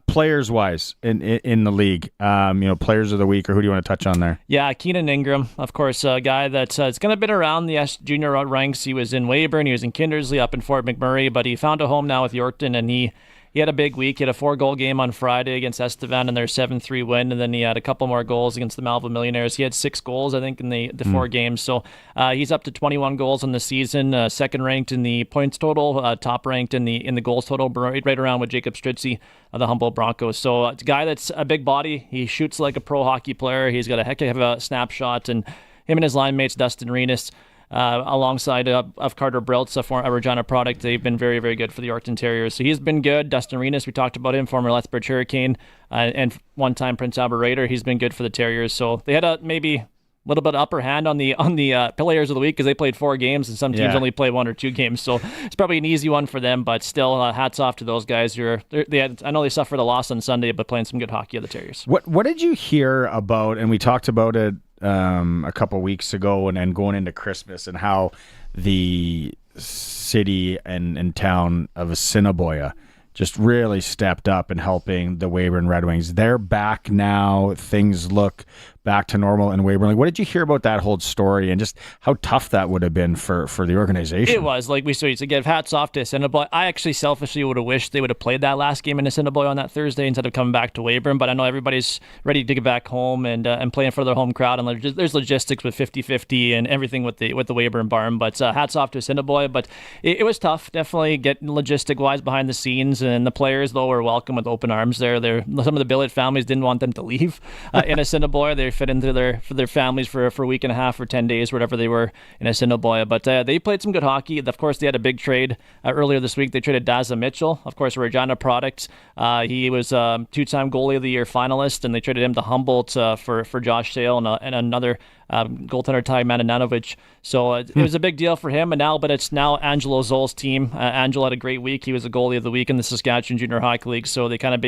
Players wise in the league, players of the week, or who do you want to touch on there? Yeah, Keenan Ingram, of course, a guy that's it's kind of been around the junior ranks. He was in Weyburn, he was in Kindersley, up in Fort McMurray, but he found a home now with Yorkton, and he had a big week. He had a 4-goal game on Friday against Estevan in their 7-3 win, and then he had a couple more goals against the Malville Millionaires. He had 6 goals, I think, in the 4 games. So he's up to 21 goals in the season, second ranked in the points total, top ranked in the goals total, right around with Jacob Stritzy of the Humboldt Broncos. So it's a guy that's a big body. He shoots like a pro hockey player. He's got a heck of a snapshot, and him and his line mates, Dustin Renus, alongside of Carter Briltz, a Regina product, they've been very, very good for the Yorkton Terriers. So he's been good. Dustin Renus, we talked about him, former Lethbridge Hurricane, and one-time Prince Albert Raider. He's been good for the Terriers. So they had maybe a little bit upper hand on the players of the week because they played 4 games and some teams only play 1 or 2 games. So it's probably an easy one for them, but still, hats off to those guys. I know they suffered a loss on Sunday, but playing some good hockey of the Terriers. What did you hear about, and we talked about it a couple weeks ago and going into Christmas, and how the city and town of Assiniboia just really stepped up in helping the Weyburn Red Wings. They're back now. Things look back to normal in Weyburn. What did you hear about that whole story and just how tough that would have been for the organization? It was. Like we said, to give hats off to Assiniboia. I actually selfishly would have wished they would have played that last game in Assiniboia on that Thursday instead of coming back to Weyburn, but I know everybody's ready to get back home and play in front of their home crowd, and there's logistics with 50-50 and everything with the Weyburn barn, but hats off to Assiniboia. But it was tough, definitely getting logistic-wise behind the scenes, And the players, though, were welcome with open arms there. Some of the billet families didn't want them to leave in Assiniboia. They fit into their families for a week and a half or 10 days, whatever they were in Assiniboia. But they played some good hockey. Of course, they had a big trade earlier this week. They traded Daza Mitchell, of course, a Regina product. He was a two-time goalie of the year finalist, and they traded him to Humboldt for Josh Sale and another goaltender, Ty Manananovich. So it was a big deal for him. But it's now Angelo Zoll's team. Angelo had a great week. He was the goalie of the week in the Saskatchewan Junior Hockey League. So they kind of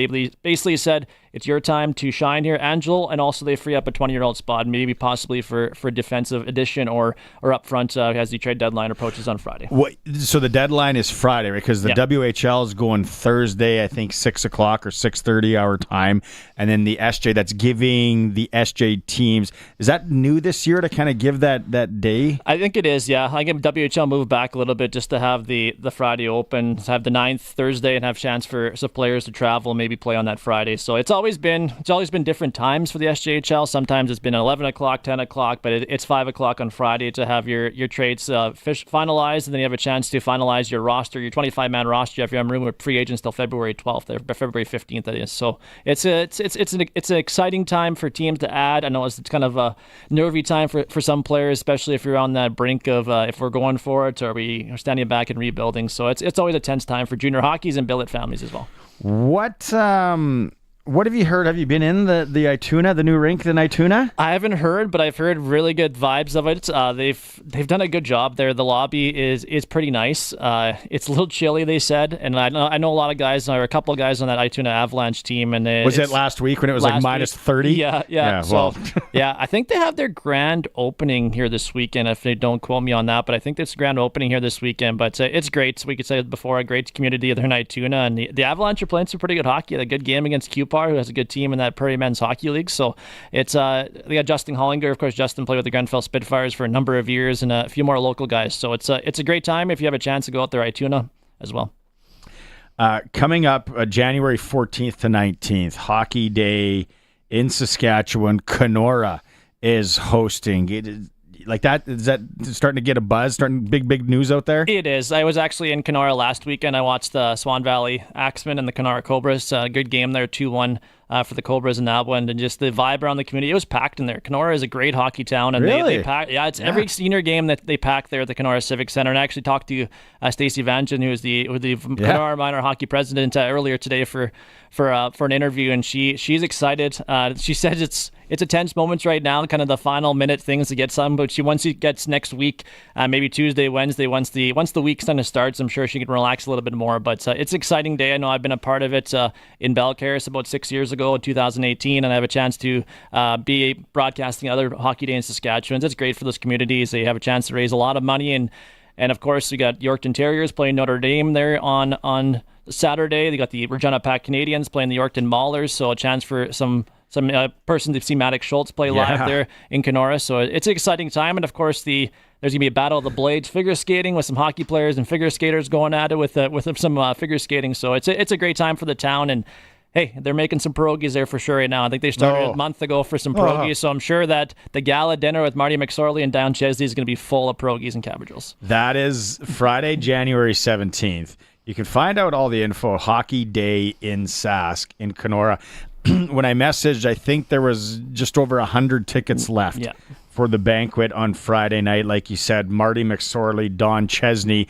basically said, it's your time to shine here, Angelo. And also they free up a 20-year-old spot, maybe possibly for defensive addition or up front as the trade deadline approaches on Friday. So the deadline is Friday, right? Because the WHL is going Thursday, I think 6 o'clock or 6:30 our time. And then the SJ, that's giving the SJ teams. Is that new this year to kind of give that day? I think it is, yeah. I think WHL moved back a little bit just to have the Friday open, have the 9th Thursday, and have chance for some players to travel, maybe play on that Friday. So it's always been different times for the SJHL. Sometimes it's been 11 o'clock, 10 o'clock, but it's 5 o'clock on Friday to have your trades finalized, and then you have a chance to finalize your roster, your 25-man roster. You have your room with free agents till February 12th, or February 15th, that is. So it's an exciting time for teams to add. I know it's kind of a nervy time for some players, especially if you're on that brink of if we're going for it or we are standing back and rebuilding. So it's always a tense time for junior hockeys and billet families as well. What have you heard? Have you been in the Ituna, the new rink in Ituna? I haven't heard, but I've heard really good vibes of it. They've done a good job there. The lobby is pretty nice. It's a little chilly, they said, and I know a lot of guys, or a couple of guys on that Ituna Avalanche team. And was it last week when it was like minus 30? Yeah. So, yeah, I think they have their grand opening here this weekend. If they don't quote me on that, but I think it's grand opening here this weekend. But it's great. We could say it before, a great community there in Ituna, and the Avalanche are playing some pretty good hockey. Had a good game against Cupar, who has a good team in that Prairie Men's Hockey League. So it's they got Justin Hollinger. Of course, Justin played with the Grenfell Spitfires for a number of years, and a few more local guys. So it's a great time if you have a chance to go out there, Ituna, as well. Coming up January 14th to 19th, Hockey Day in Saskatchewan. Kenora is hosting. Like that, is that starting to get a buzz? Starting big news out there? It is. I was actually in Kenora last weekend. I watched the Swan Valley Axemen and the Kenora Cobras. Good game there, 2-1 for the Cobras in that one. And just the vibe around the community, it was packed in there. Kenora is a great hockey town, and really? they pack. Yeah, it's every senior game that they pack there at the Kenora Civic Center. And I actually talked to Stacey Vangen, who is the Kenora Minor Hockey President, earlier today for an interview, and she's excited. She says it's a tense moment right now, kind of the final minute things to get some, but once it gets next week, maybe Tuesday, Wednesday, once the week kind of starts, I'm sure she can relax a little bit more. But it's an exciting day. I know I've been a part of it in Belcaris about 6 years ago in 2018, and I have a chance to be broadcasting other Hockey Day in Saskatchewan. It's great for those communities. They have a chance to raise a lot of money, and of course we got Yorkton Terriers playing Notre Dame there on Saturday. They got the Regina Pats Canadians playing the Yorkton Maulers, so a chance for some person to see Maddox Schultz play live there in Kenora. So it's an exciting time, and of course there's gonna be a battle of the blades, figure skating, with some hockey players and figure skaters going at it with some figure skating. So it's a great time for the town, and hey, they're making some pierogies there for sure right now. I think they started a month ago for some pierogies, so I'm sure that the gala dinner with Marty McSorley and Down Chesley is going to be full of pierogies and cabbage rolls. That is Friday, January 17th. You can find out all the info, Hockey Day in Sask in Kenora. When I messaged, I think there was just over 100 tickets left for the banquet on Friday night. Like you said, Marty McSorley, Don Chesney,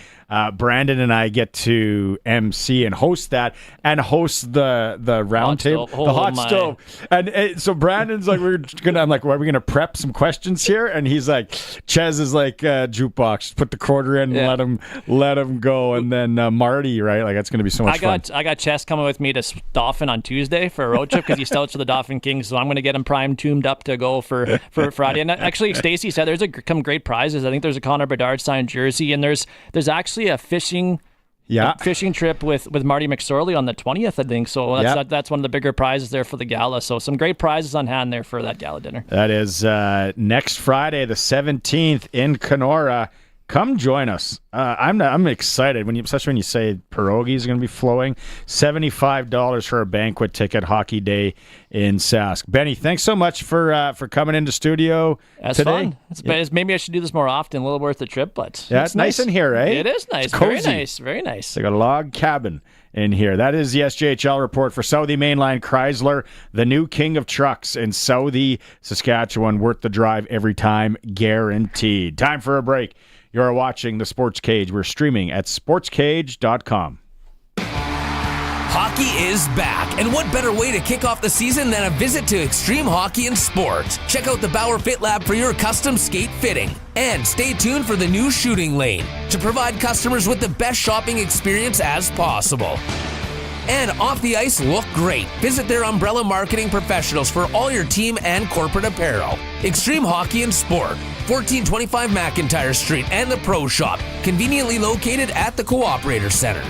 Brandon and I get to MC and host that, and host the round table, the hot stove. And so Brandon's like, I'm like, well, are we gonna prep some questions here? And he's like, Ches is like, jukebox, put the quarter in, and let him go. And then Marty, right? Like, that's gonna be so much fun. I got Ches coming with me to Dauphin on Tuesday for a road trip because he starts for the Dauphin Kings, so I'm gonna get him primed, tuned up to go for Friday. And actually, Stacey said there's some great prizes. I think there's a Connor Bedard signed jersey, and there's actually a fishing trip with Marty McSorley on the 20th, I think. So that's one of the bigger prizes there for the gala. So some great prizes on hand there for that gala dinner. That is next Friday, the 17th in Kenora. Come join us. I'm excited especially when you say pierogies are going to be flowing. $75 for a banquet ticket. Hockey Day in Sask. Benny, thanks so much for coming into studio today. Fun. Maybe I should do this more often. A little worth the trip, but it's nice in here, right? It is nice. It's cozy. Very nice. Very nice. It's like a log cabin in here. That is the SJHL report for Southie Mainline Chrysler, the new king of trucks in Southie, Saskatchewan. Worth the drive every time, guaranteed. Time for a break. You're watching the Sports Cage. We're streaming at sportscage.com. Hockey is back, and what better way to kick off the season than a visit to Extreme Hockey and Sports? Check out the Bauer Fit Lab for your custom skate fitting. And stay tuned for the new shooting lane to provide customers with the best shopping experience as possible. And off the ice, look great. Visit their umbrella marketing professionals for all your team and corporate apparel. Extreme Hockey and Sport, 1425 McIntyre Street and the Pro Shop, conveniently located at the Cooperator Center.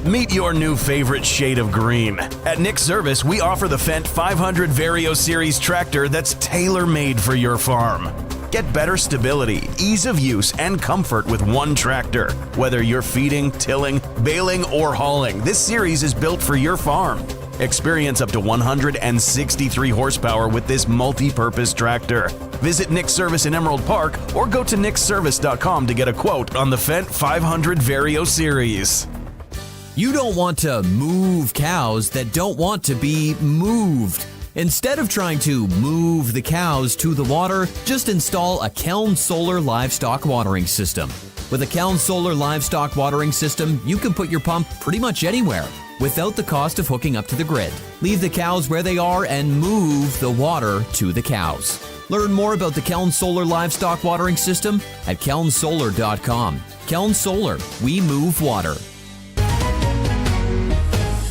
Meet your new favorite shade of green. At Nick Service, we offer the Fendt 500 Vario Series tractor that's tailor-made for your farm. Get better stability, ease of use, and comfort with one tractor. Whether you're feeding, tilling, baling, or hauling, this series is built for your farm. Experience up to 163 horsepower with this multi-purpose tractor. Visit Nick Service in Emerald Park or go to nickservice.com to get a quote on the Fendt 500 Vario Series. You don't want to move cows that don't want to be moved. Instead of trying to move the cows to the water, just install a Keln Solar Livestock Watering System. With a Keln Solar Livestock Watering System, you can put your pump pretty much anywhere without the cost of hooking up to the grid. Leave the cows where they are and move the water to the cows. Learn more about the Keln Solar Livestock Watering System at kelnsolar.com. Keln Solar, we move water.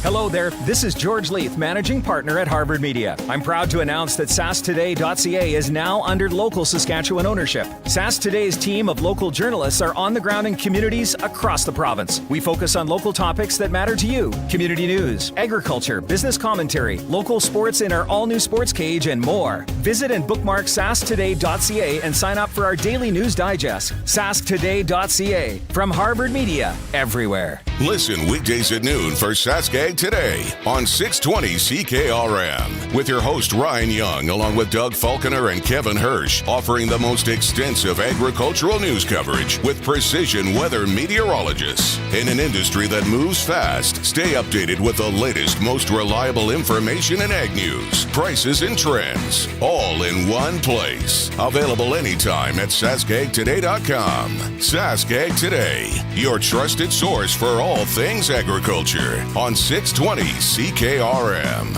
Hello there, this is George Leith, Managing Partner at Harvard Media. I'm proud to announce that SaskToday.ca is now under local Saskatchewan ownership. Sask Today's team of local journalists are on the ground in communities across the province. We focus on local topics that matter to you: community news, agriculture, business commentary, local sports in our all-new Sports Cage, and more. Visit and bookmark SaskToday.ca and sign up for our daily news digest. SaskToday.ca, from Harvard Media, everywhere. Listen weekdays at noon for Saskag Today on 620 CKRM with your host Ryan Young along with Doug Falconer and Kevin Hirsch, offering the most extensive agricultural news coverage with precision weather meteorologists. In an industry that moves fast, stay updated with the latest, most reliable information in ag news, prices and trends, all in one place. Available anytime at saskagtoday.com. Saskag Today, your trusted source for all things agriculture on 620 CKRM.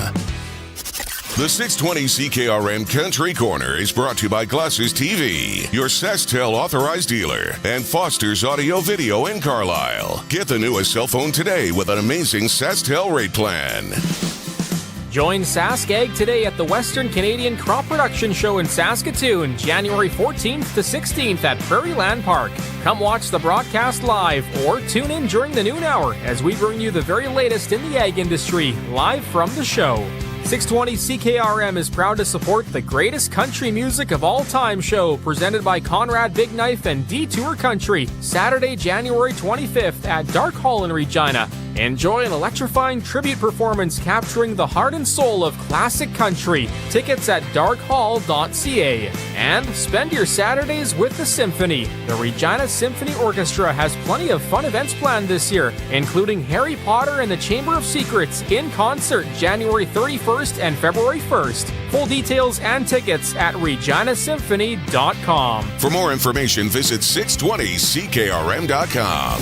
The 620 CKRM Country Corner is brought to you by Glasses TV, your SaskTel authorized dealer, and Foster's Audio Video in Carlisle. Get the newest cell phone today with an amazing SaskTel rate plan. Join Saskag today at the Western Canadian Crop Production Show in Saskatoon, January 14th to 16th at Prairie Land Park. Come watch the broadcast live or tune in during the noon hour as we bring you the very latest in the ag industry, live from the show. 620 CKRM is proud to support the greatest country music of all time show presented by Conrad Big Knife and Detour Country, Saturday, January 25th at Dark Hall in Regina. Enjoy an electrifying tribute performance capturing the heart and soul of classic country. Tickets at darkhall.ca. And spend your Saturdays with the Symphony. The Regina Symphony Orchestra has plenty of fun events planned this year, including Harry Potter and the Chamber of Secrets in concert January 31st and February 1st. Full details and tickets at reginasymphony.com. For more information, visit 620ckrm.com.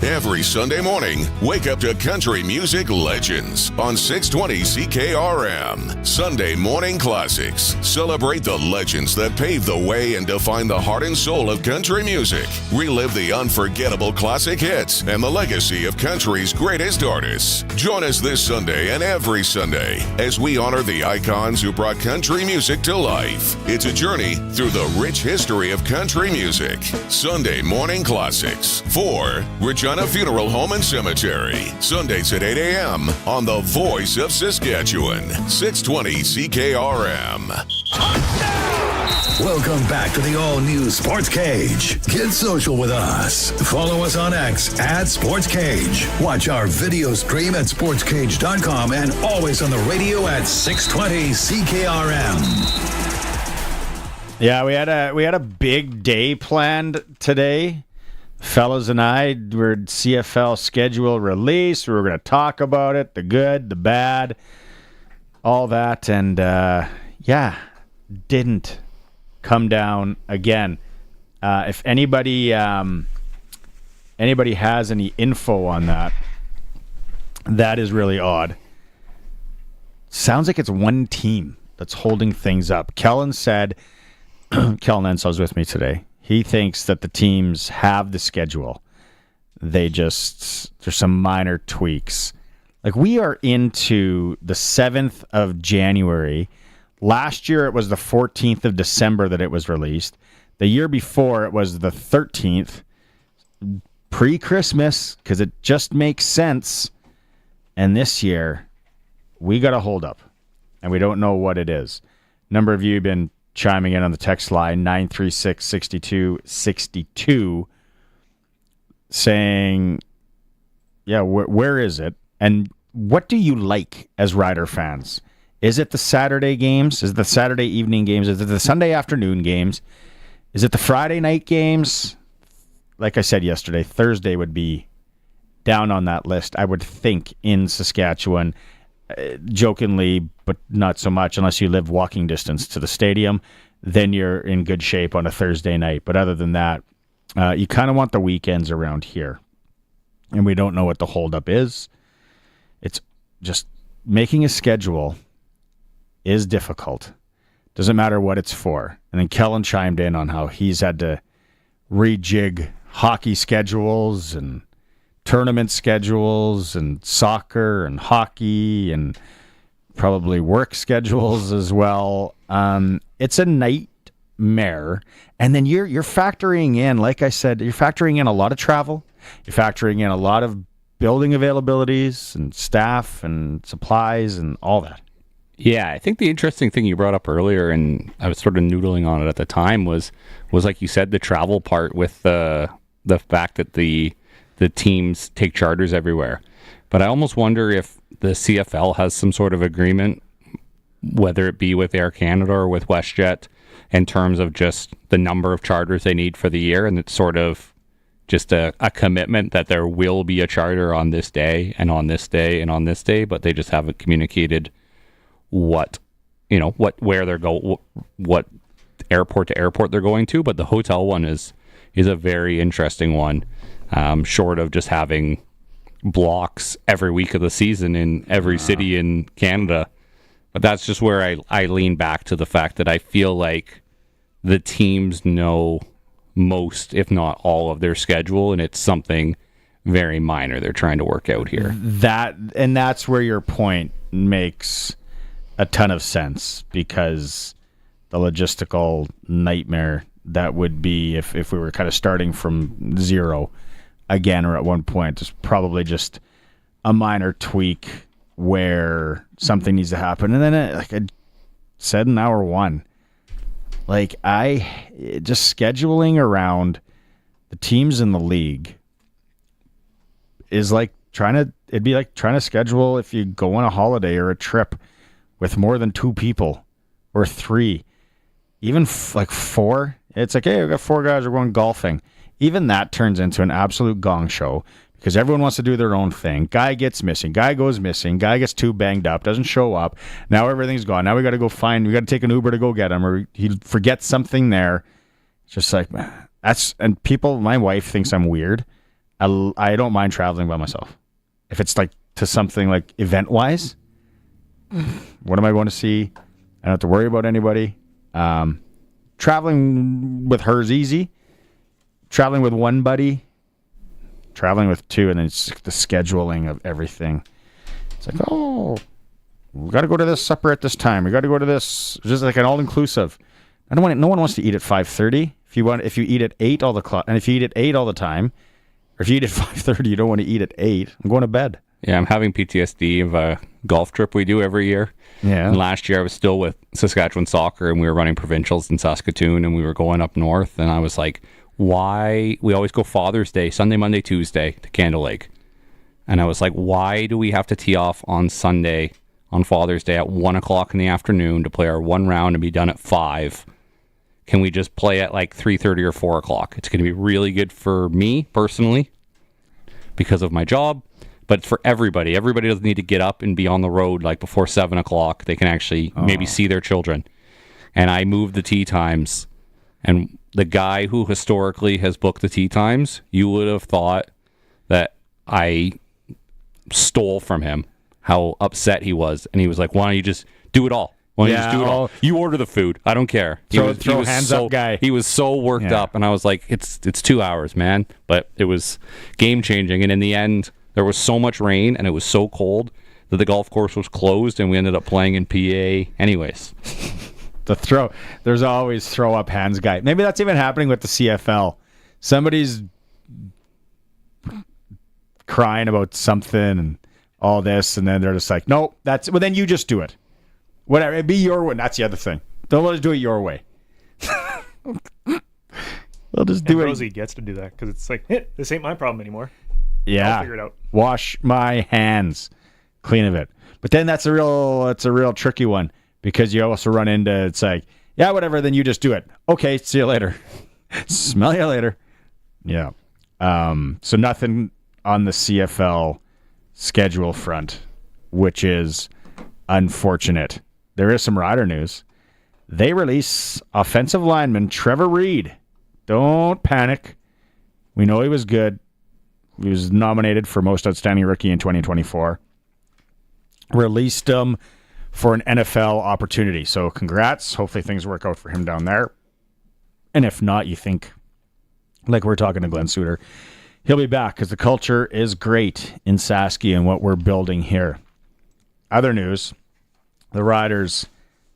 Every Sunday morning, wake up to country music legends on 620 CKRM. Sunday Morning Classics. Celebrate the legends that paved the way and define the heart and soul of country music. Relive the unforgettable classic hits and the legacy of country's greatest artists. Join us this Sunday and every Sunday as we honor the icons who brought country music to life. It's a journey through the rich history of country music. Sunday Morning Classics for Regina Funeral Home and Cemetery. Sundays at 8 a.m. on the Voice of Saskatchewan, 620 CKRM. Welcome back to the all-new Sports Cage. Get social with us. Follow us on X at Sports Cage. Watch our video stream at sportscage.com and always on the radio at 620 CKRM. Yeah, we had a big day planned today. fellas and I were CFL schedule release. We were going to talk about it, the good, the bad, all that. And didn't come down again. If anybody has any info on that, that is really odd. Sounds like it's one team that's holding things up. Kellen said, Kellen Ensell's with me today. He thinks that the teams have the schedule. There's some minor tweaks. Like, we are into the 7th of January. Last year, it was the 14th of December that it was released. The year before, it was the 13th, pre-Christmas, because it just makes sense. And this year, we got a hold up, and we don't know what it is. Number of you have been chiming in on the text line, 936-6262, saying, where is it? And what do you like as Rider fans? Is it the Saturday games? Is it the Saturday evening games? Is it the Sunday afternoon games? Is it the Friday night games? Like I said yesterday, Thursday would be down on that list, I would think, in Saskatchewan. Jokingly, but not so much unless you live walking distance to the stadium, then you're in good shape on a Thursday night. But other than that, you kind of want the weekends around here. And we don't know what the holdup is. It's just making a schedule is difficult. Doesn't matter what it's for. And then Kellen chimed in on how he's had to rejig hockey schedules and tournament schedules and soccer and hockey and probably work schedules as well. It's a nightmare. And then you're factoring in, like I said, you're factoring in a lot of travel. You're factoring in a lot of building availabilities and staff and supplies and all that. Yeah, I think the interesting thing you brought up earlier, and I was sort of noodling on it at the time, was like you said, the travel part with the fact that the teams take charters everywhere. But I almost wonder if the CFL has some sort of agreement, whether it be with Air Canada or with WestJet, in terms of just the number of charters they need for the year, and it's sort of just a commitment that there will be a charter on this day and on this day and on this day, but they just haven't communicated what airport to airport they're going to. But the hotel one is a very interesting one. Short of just having blocks every week of the season in every city in Canada. But that's just where I lean back to the fact that I feel like the teams know most, if not all, of their schedule, and it's something very minor they're trying to work out here. That's where your point makes a ton of sense, because the logistical nightmare that would be if we were kind of starting from zero again, or at one point, there's probably just a minor tweak where something needs to happen. And then, like I said in hour one, like just scheduling around the teams in the league is like it'd be like trying to schedule if you go on a holiday or a trip with more than 2 people or 3, even like 4. It's like, hey, we've got 4 guys, we're going golfing. Even that turns into an absolute gong show because everyone wants to do their own thing. Guy gets missing. Guy goes missing. Guy gets too banged up, doesn't show up. Now everything's gone. Now we got to take an Uber to go get him, or he forgets something there. It's just like, and people, my wife thinks I'm weird. I don't mind traveling by myself. If it's like to something like event-wise, what am I going to see? I don't have to worry about anybody. Traveling with her is easy. Traveling with one buddy, traveling with 2, and then it's the scheduling of everything. It's like, oh, we got to go to this supper at this time. We got to go to this. It's just like an all-inclusive. No one wants to eat at 5:30. If you eat at 8 all the clock, and if you eat at 8 all the time, or if you eat at 5:30, you don't want to eat at 8. I'm going to bed. Yeah, I'm having PTSD of a golf trip we do every year. Yeah. And last year I was still with Saskatchewan Soccer, and we were running provincials in Saskatoon, and we were going up north, and I was like, why we always go Father's Day, Sunday, Monday, Tuesday to Candle Lake. And I was like, why do we have to tee off on Sunday on Father's Day at 1 o'clock in the afternoon to play our one round and be done at 5? can we just play at like 3:30 or 4 o'clock? It's going to be really good for me personally because of my job, but it's for everybody. Everybody doesn't need to get up and be on the road like before 7 o'clock. They can actually maybe see their children. And I moved the tee times. And the guy who historically has booked the tee times, you would have thought that I stole from him how upset he was. And he was like, why don't you just do it all? Why don't you just do it all? You order the food. I don't care. He was hands up guy. He was so worked up. And I was like, it's 2 hours, man. But it was game changing. And in the end, there was so much rain and it was so cold that the golf course was closed and we ended up playing in PA anyways. There's always throw up hands guy. Maybe that's even happening with the CFL. Somebody's crying about something and all this, and then they're just like, nope, then you just do it. Whatever, it'd be your way. That's the other thing. Don't let us do it your way. They'll just do it. Rosie gets to do that because it's like, this ain't my problem anymore. Yeah. I'll figure it out. Wash my hands clean of it. But then that's a real tricky one. Because you also run into, it's like, yeah, whatever, then you just do it. Okay, see you later. Smell you later. Yeah. So nothing on the CFL schedule front, which is unfortunate. There is some Rider news. They release offensive lineman Trevor Reed. Don't panic. We know he was good. He was nominated for Most Outstanding Rookie in 2024. Released him for an NFL opportunity. So congrats. Hopefully things work out for him down there. And if not, you think, like we're talking to Glen Suitor, he'll be back because the culture is great in Sasky and what we're building here. Other news, the Riders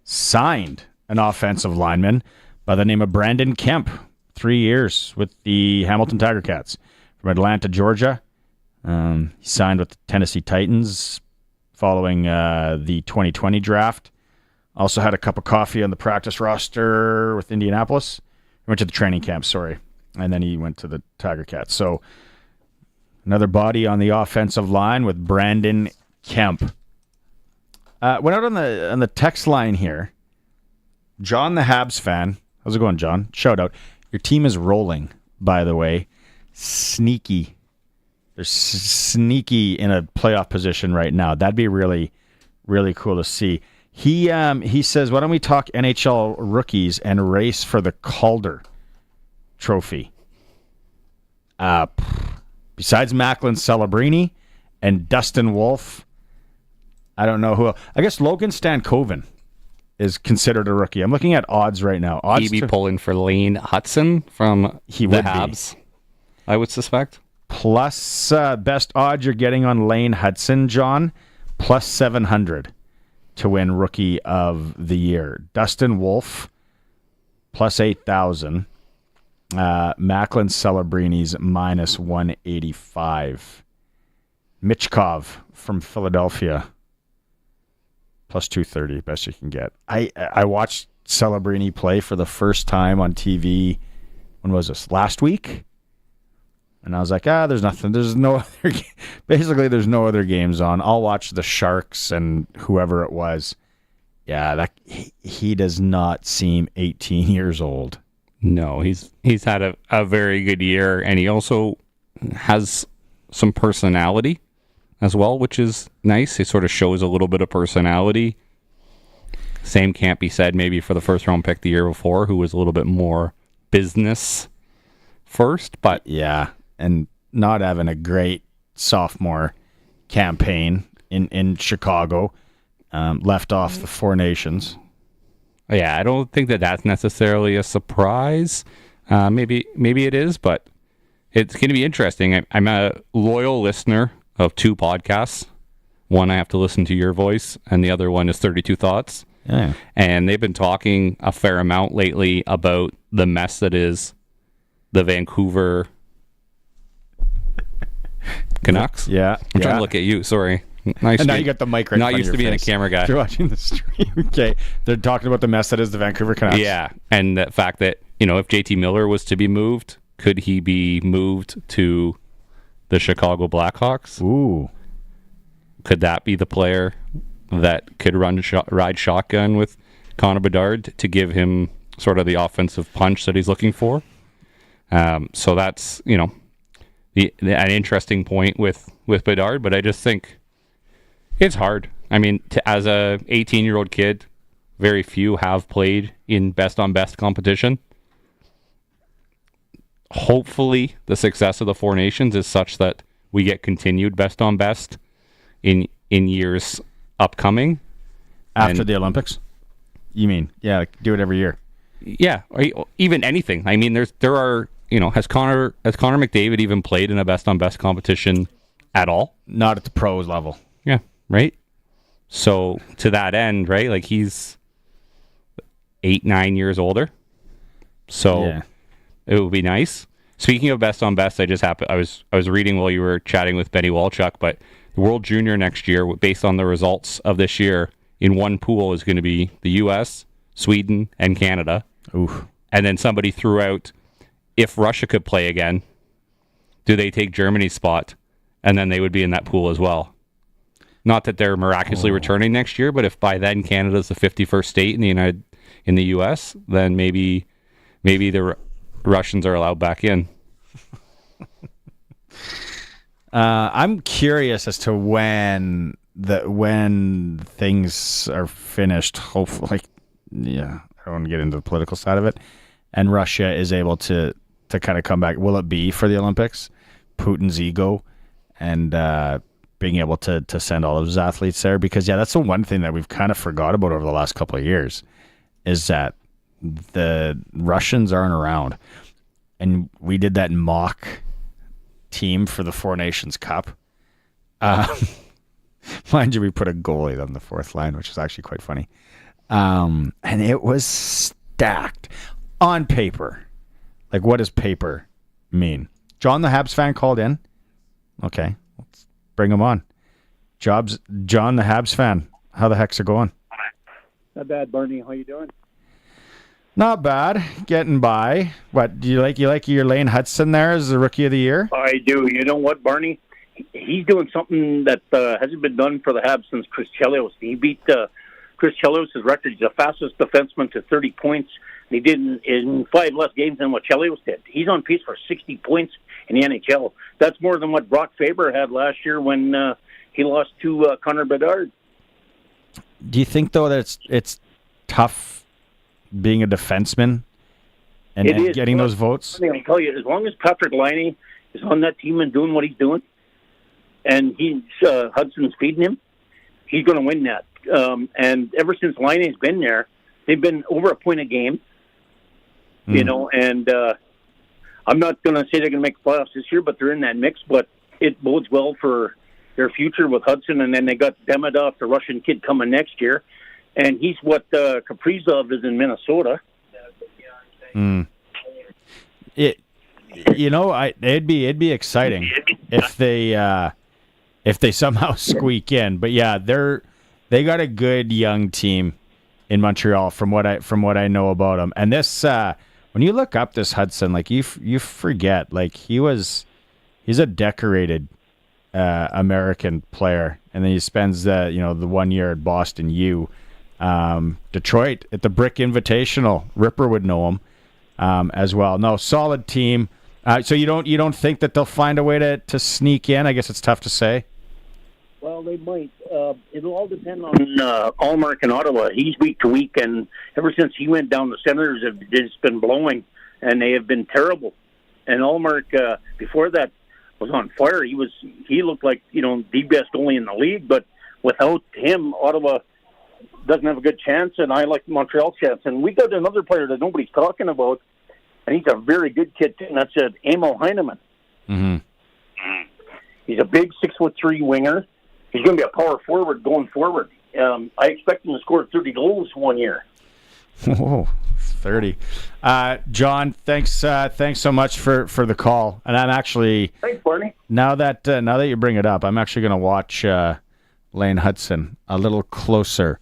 signed an offensive lineman by the name of Brandon Kemp, 3 years with the Hamilton Tiger Cats from Atlanta, Georgia. He signed with the Tennessee Titans following the 2020 draft. Also had a cup of coffee on the practice roster with Indianapolis. He went to the training camp, and then he went to the Tiger Cats. So another body on the offensive line with Brandon Kemp. Went out on the text line here. John the Habs fan. How's it going, John? Shout out. Your team is rolling, by the way. Sneaky. They're sneaky in a playoff position right now. That'd be really, really cool to see. He says, why don't we talk NHL rookies and race for the Calder Trophy? Besides Macklin Celebrini and Dustin Wolf, I don't know who else. I guess Logan Stankoven is considered a rookie. I'm looking at odds right now. He'd be pulling for Lane Hudson from the Habs, I would suspect. Plus best odds you're getting on Lane Hudson, John, plus 700 to win Rookie of the Year. Dustin Wolf, plus 8,000. Macklin Celebrini's minus 185. Michkov from Philadelphia, plus 230, best you can get. I watched Celebrini play for the first time on TV. When was this? Last week? And I was like, there's nothing. There's no other. Basically, there's no other games on. I'll watch the Sharks and whoever it was. Yeah, he does not seem 18 years old. No, he's had a very good year, and he also has some personality as well, which is nice. He sort of shows a little bit of personality. Same can't be said maybe for the first round pick the year before, who was a little bit more business first, but yeah. And not having a great sophomore campaign in Chicago, left off the Four Nations. Yeah, I don't think that's necessarily a surprise. Maybe it is, but it's going to be interesting. I'm a loyal listener of two podcasts. One I have to listen to your voice, and the other one is 32 Thoughts. Yeah. And they've been talking a fair amount lately about the mess that is the Vancouver Canucks. Yeah. I'm trying to look at you. Sorry. Nice. And now you got the mic right in front of used to being a camera guy. You're watching the stream. Okay. They're talking about the mess that is the Vancouver Canucks. Yeah. And the fact that, if JT Miller was to be moved, could he be moved to the Chicago Blackhawks? Ooh. Could that be the player that could ride shotgun with Connor Bedard to give him sort of the offensive punch that he's looking for. So that's, an interesting point with Bedard, but I just think it's hard. I mean, as a 18-year-old kid, very few have played in best-on-best competition. Hopefully, the success of the Four Nations is such that we get continued best-on-best in years upcoming. After the Olympics? You mean, do it every year. Yeah, or even anything. I mean, there are, has Connor McDavid even played in a best-on-best competition at all? Not at the pros level. Yeah, right? So, to that end, right, like he's 8-9 years older. So, It would be nice. Speaking of best-on-best, I was reading while you were chatting with Benny Walchuk, but the World Junior next year, based on the results of this year, in one pool is going to be the U.S., Sweden, and Canada. Oof. And then somebody threw out, if Russia could play again, do they take Germany's spot? And then they would be in that pool as well. Not that they're miraculously returning next year, but if by then Canada's the 51st state in the U.S., then maybe the Russians are allowed back in. I'm curious as to when things are finished. Hopefully, I don't want to get into the political side of it, and Russia is able to kind of come back. Will it be for the Olympics? Putin's ego and being able to send all of his athletes there, because that's the one thing that we've kind of forgot about over the last couple of years is that the Russians aren't around. And we did that mock team for the Four Nations Cup. Mind you, we put a goalie on the fourth line, which is actually quite funny. And it was stacked on paper. Like, what does paper mean? John the Habs fan called in. Okay, let's bring him on. John the Habs fan. How the heck's it going? Not bad, Barney. How you doing? Not bad. Getting by. What, do you like your Lane Hudson there as the Rookie of the Year? I do. You know what, Barney? He's doing something that hasn't been done for the Habs since Chris Chelios. He beat Chris Chelios' record. He's the fastest defenseman to 30 points. He did in 5 less games than what Chelios did. He's on pace for 60 points in the NHL. That's more than what Brock Faber had last year when he lost to Connor Bedard. Do you think, though, that it's tough being a defenseman and getting those votes? I'll tell you, as long as Patrick Laine is on that team and doing what he's doing, and Hudson's feeding him, he's going to win that. And ever since Laine's been there, they've been over a point a game, and I'm not going to say they're going to make playoffs this year, but they're in that mix. But it bodes well for their future with Hudson, and then they got Demidov, the Russian kid, coming next year. And he's what Kaprizov is in Minnesota. It'd be exciting if they somehow squeak in. But they got a good young team in Montreal from what I know about them. And this when you look up this Hudson, like you forget, like he's a decorated American player, and then he spends the 1 year at Boston U. Detroit at the Brick Invitational. Ripper would know him as well. No, solid team. So you don't think that they'll find a way to sneak in? I guess it's tough to say. Well, they might. It'll all depend on Allmark in Ottawa. He's week to week, and ever since he went down, the Senators have just been blowing, and they have been terrible. And Allmark, before that, was on fire. He looked like the best goalie in the league, but without him, Ottawa doesn't have a good chance, and I like Montreal's chance. And we got another player that nobody's talking about, and he's a very good kid too, and that's Emil Heineman. Mm-hmm. He's a big 6'3" winger. He's going to be a power forward going forward. I expect him to score 30 goals 1 year. Whoa, 30. John, thanks so much for the call. And I'm actually, thanks, Barney. Now that you bring it up, I'm actually going to watch Lane Hudson a little closer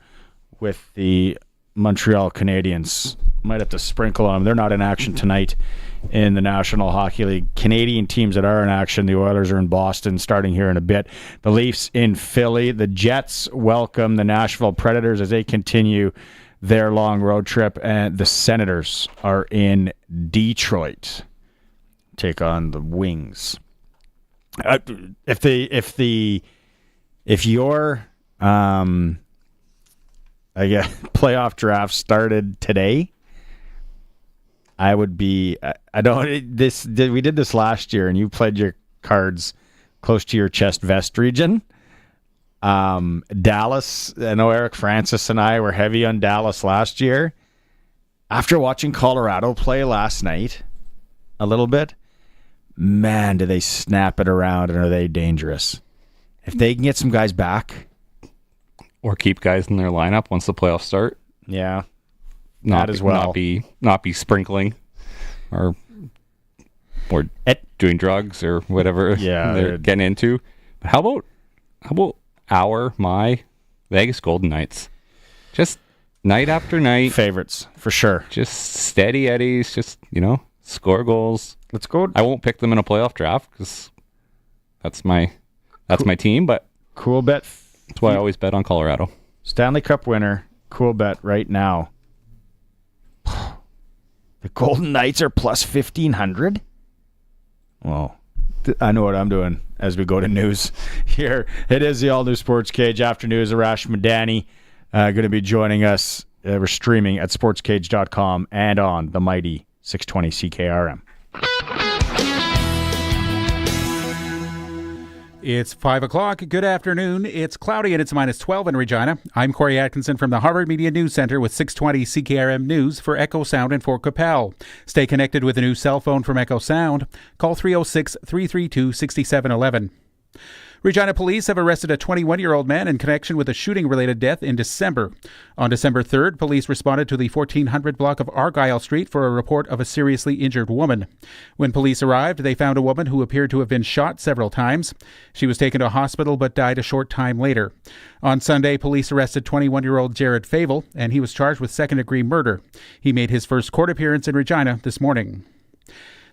with the Montreal Canadiens. Might have to sprinkle on them. They're not in action tonight in the National Hockey League. Canadian teams that are in action, the Oilers are in Boston starting here in a bit. The Leafs in Philly. The Jets welcome the Nashville Predators as they continue their long road trip, and the Senators are in Detroit. Take on the Wings. If your playoff draft started today, I would be. We did this last year, and you played your cards close to your chest vest region. Dallas, I know Eric Francis and I were heavy on Dallas last year. After watching Colorado play last night a little bit, man, do they snap it around and are they dangerous? If they can get some guys back. Or keep guys in their lineup once the playoffs start. Yeah. Not as well. Not be sprinkling or doing drugs or whatever they're getting into. But how about my Vegas Golden Knights? Just night after night. Favorites, for sure. Just steady Eddies, just, score goals. Let's go. I won't pick them in a playoff draft because that's my team, but cool bet. That's why I always bet on Colorado. Stanley Cup winner, cool bet right now. The Golden Knights are plus 1,500? Well, I know what I'm doing as we go to news here. It is the all-new Sports Cage after news. Arash Madani going to be joining us. We're streaming at sportscage.com and on the mighty 620 CKRM. It's 5 o'clock. Good afternoon. It's cloudy and it's minus 12 in Regina. I'm Corey Atkinson from the Harvard Media News Center with 620 CKRM News for Echo Sound in Fort Capel. Stay connected with a new cell phone from Echo Sound. Call 306-332-6711. Regina police have arrested a 21-year-old man in connection with a shooting-related death in December. On December 3rd, police responded to the 1400 block of Argyle Street for a report of a seriously injured woman. When police arrived, they found a woman who appeared to have been shot several times. She was taken to hospital but died a short time later. On Sunday, police arrested 21-year-old Jared Favel, and he was charged with second-degree murder. He made his first court appearance in Regina this morning.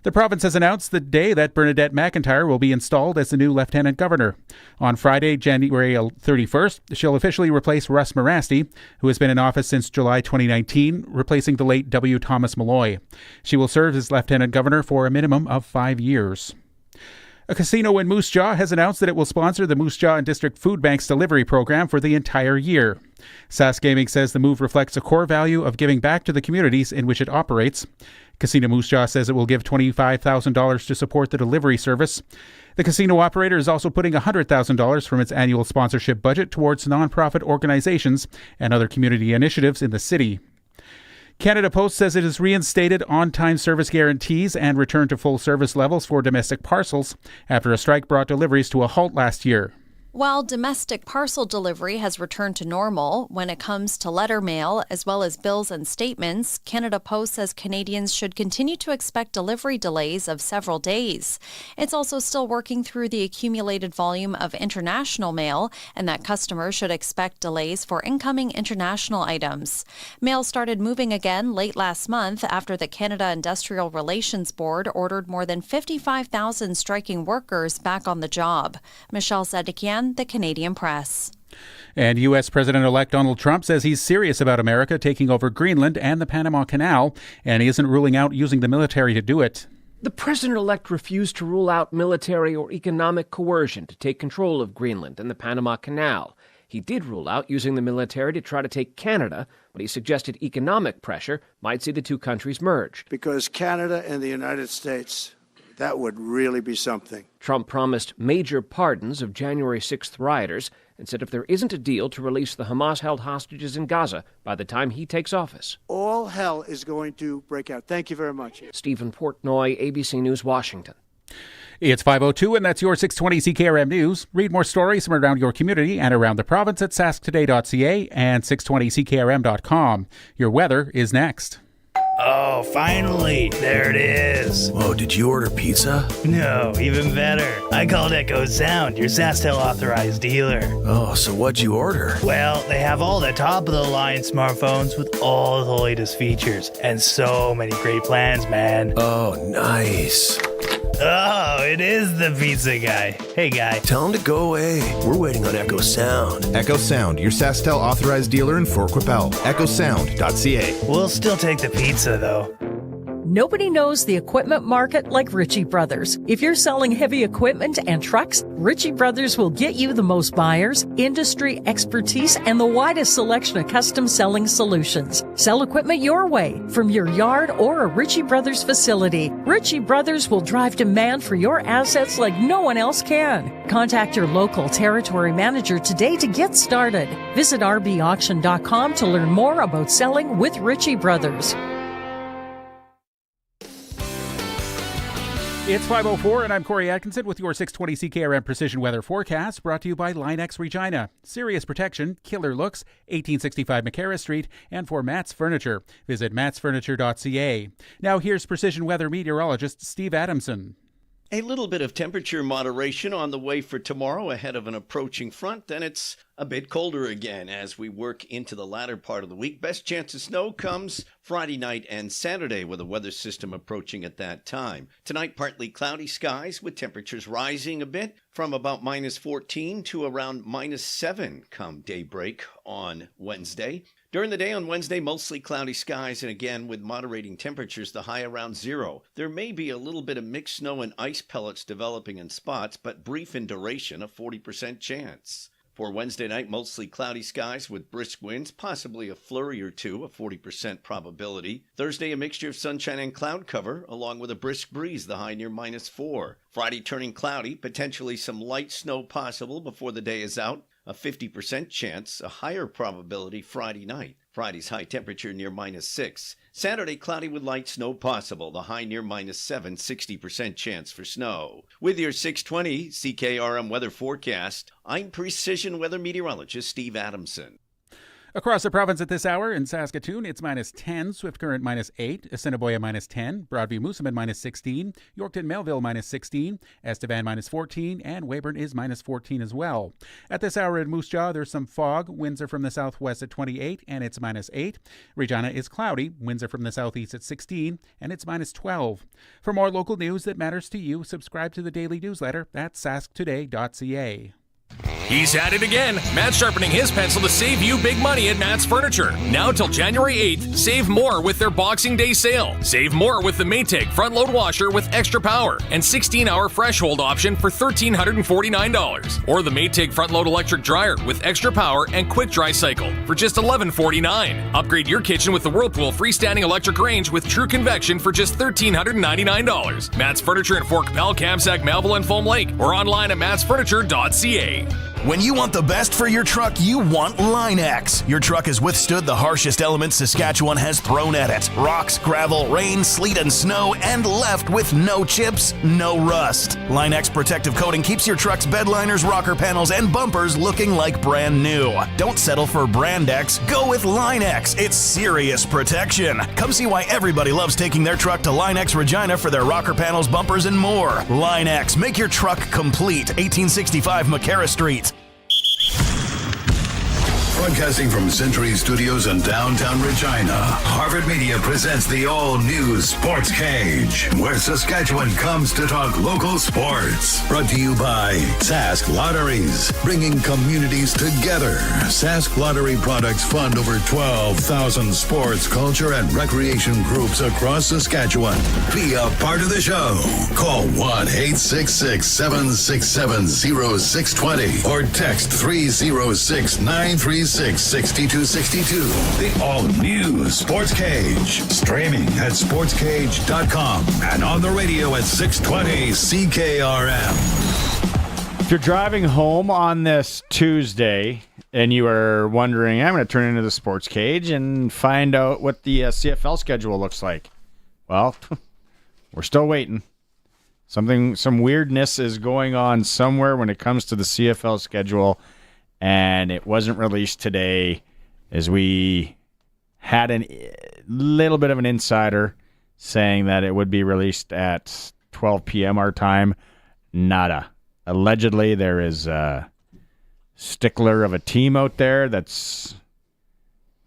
The province has announced the day that Bernadette McIntyre will be installed as the new lieutenant governor. On Friday, January 31st, she'll officially replace Russ Morasti, who has been in office since July 2019, replacing the late W. Thomas Malloy. She will serve as lieutenant governor for a minimum of 5 years. A casino in Moose Jaw has announced that it will sponsor the Moose Jaw and District Food Bank's delivery program for the entire year. Sask Gaming says the move reflects a core value of giving back to the communities in which it operates. Casino Moose Jaw says it will give $25,000 to support the delivery service. The casino operator is also putting $100,000 from its annual sponsorship budget towards nonprofit organizations and other community initiatives in the city. Canada Post says it has reinstated on-time service guarantees and returned to full service levels for domestic parcels after a strike brought deliveries to a halt last year. While domestic parcel delivery has returned to normal, when it comes to letter mail as well as bills and statements, Canada Post says Canadians should continue to expect delivery delays of several days. It's also still working through the accumulated volume of international mail, and that customers should expect delays for incoming international items. Mail started moving again late last month after the Canada Industrial Relations Board ordered more than 55,000 striking workers back on the job. Michelle Zedekian, The Canadian Press. And U.S. President-elect Donald Trump says he's serious about America taking over Greenland and the Panama Canal, and he isn't ruling out using the military to do it. The president-elect refused to rule out military or economic coercion to take control of Greenland and the Panama Canal. He did rule out using the military to try to take Canada, but he suggested economic pressure might see the two countries merge. Because Canada and the United States, that would really be something. Trump promised major pardons of January 6th rioters and said if there isn't a deal to release the Hamas-held hostages in Gaza by the time he takes office, all hell is going to break out. Thank you very much. Stephen Portnoy, ABC News, Washington. It's 5:02, and that's your 620 CKRM News. Read more stories from around your community and around the province at sasktoday.ca and 620ckrm.com. Your weather is next. Oh, finally, there it is. Whoa, did you order pizza? No, even better. I called Echo Sound, your SJHL authorized dealer. Oh, so what'd you order? Well, they have all the top-of-the-line smartphones with all the latest features and so many great plans, man. Oh, nice. Oh, it is the pizza guy. Hey, guy. Tell him to go away. We're waiting on Echo Sound. Echo Sound, your SaskTel authorized dealer in Fort Qu'Appelle. EchoSound.ca. We'll still take the pizza, though. Nobody knows the equipment market like Ritchie Brothers. If you're selling heavy equipment and trucks, Ritchie Brothers will get you the most buyers, industry expertise, and the widest selection of custom selling solutions. Sell equipment your way, from your yard or a Ritchie Brothers facility. Ritchie Brothers will drive demand for your assets like no one else can. Contact your local territory manager today to get started. Visit rbauction.com to learn more about selling with Ritchie Brothers. It's 5:04, and I'm Corey Atkinson with your 620 CKRM Precision Weather Forecast, brought to you by Line-X Regina. Serious protection, killer looks, 1865 McCarra Street, and for Matt's Furniture. Visit mattsfurniture.ca. Now here's Precision Weather meteorologist Steve Adamson. A little bit of temperature moderation on the way for tomorrow ahead of an approaching front. Then it's a bit colder again as we work into the latter part of the week. Best chance of snow comes Friday night and Saturday with a weather system approaching at that time. Tonight, partly cloudy skies with temperatures rising a bit from about minus 14 to around minus 7 come daybreak on Wednesday. During the day on Wednesday, mostly cloudy skies, and again with moderating temperatures, the high around 0. There may be a little bit of mixed snow and ice pellets developing in spots, but brief in duration, a 40% chance. For Wednesday night, mostly cloudy skies with brisk winds, possibly a flurry or two, a 40% probability. Thursday, a mixture of sunshine and cloud cover, along with a brisk breeze, the high near minus 4. Friday, turning cloudy, potentially some light snow possible before the day is out. A 50% chance, a higher probability Friday night. Friday's high temperature near minus 6. Saturday, cloudy with light snow possible. The high near minus 7, 60% chance for snow. With your 620 CKRM weather forecast, I'm Precision Weather Meteorologist Steve Adamson. Across the province at this hour, in Saskatoon, it's minus 10, Swift Current minus 8, Assiniboia minus 10, Broadview Moosomin minus 16, Yorkton Melville minus 16, Estevan minus 14, and Weyburn is minus 14 as well. At this hour in Moose Jaw, there's some fog. Winds are from the southwest at 28, and it's minus 8. Regina is cloudy. Winds are from the southeast at 16, and it's minus 12. For more local news that matters to you, subscribe to the daily newsletter at sasktoday.ca. He's at it again. Matt's sharpening his pencil to save you big money at Matt's Furniture. Now till January 8th, save more with their Boxing Day sale. Save more with the Maytag front-load washer with extra power and 16-hour fresh hold option for $1,349. Or the Maytag front-load electric dryer with extra power and quick dry cycle for just $1,149. Upgrade your kitchen with the Whirlpool freestanding electric range with true convection for just $1,399. Matt's Furniture in Fort Qu'Appelle, Kamsack, Melville, and Foam Lake, or online at mattsfurniture.ca. When you want the best for your truck, you want Line-X. Your truck has withstood the harshest elements Saskatchewan has thrown at it. Rocks, gravel, rain, sleet, and snow, and left with no chips, no rust. Line-X protective coating keeps your truck's bed liners, rocker panels, and bumpers looking like brand new. Don't settle for Brand X. Go with Line-X. It's serious protection. Come see why everybody loves taking their truck to Line-X Regina for their rocker panels, bumpers, and more. Line-X. Make your truck complete. 1865 McCarra Street. Broadcasting from Century Studios in downtown Regina, Harvard Media presents the all-new Sportscage, where Saskatchewan comes to talk local sports. Brought to you by Sask Lotteries, bringing communities together. Sask Lottery products fund over 12,000 sports, culture, and recreation groups across Saskatchewan. Be a part of the show. Call 1-866-767-0620 or text 306-936. 6262. The all-new Sportscage. Streaming at sportscage.com and on the radio at 620 CKRM. If you're driving home on this Tuesday and you are wondering, I'm going to turn into the Sportscage and find out what the CFL schedule looks like. Well, we're still waiting. Some weirdness is going on somewhere when it comes to the CFL schedule. And it wasn't released today, as we had a little bit of an insider saying that it would be released at 12 p.m. our time. Nada. Allegedly, there is a stickler of a team out there that's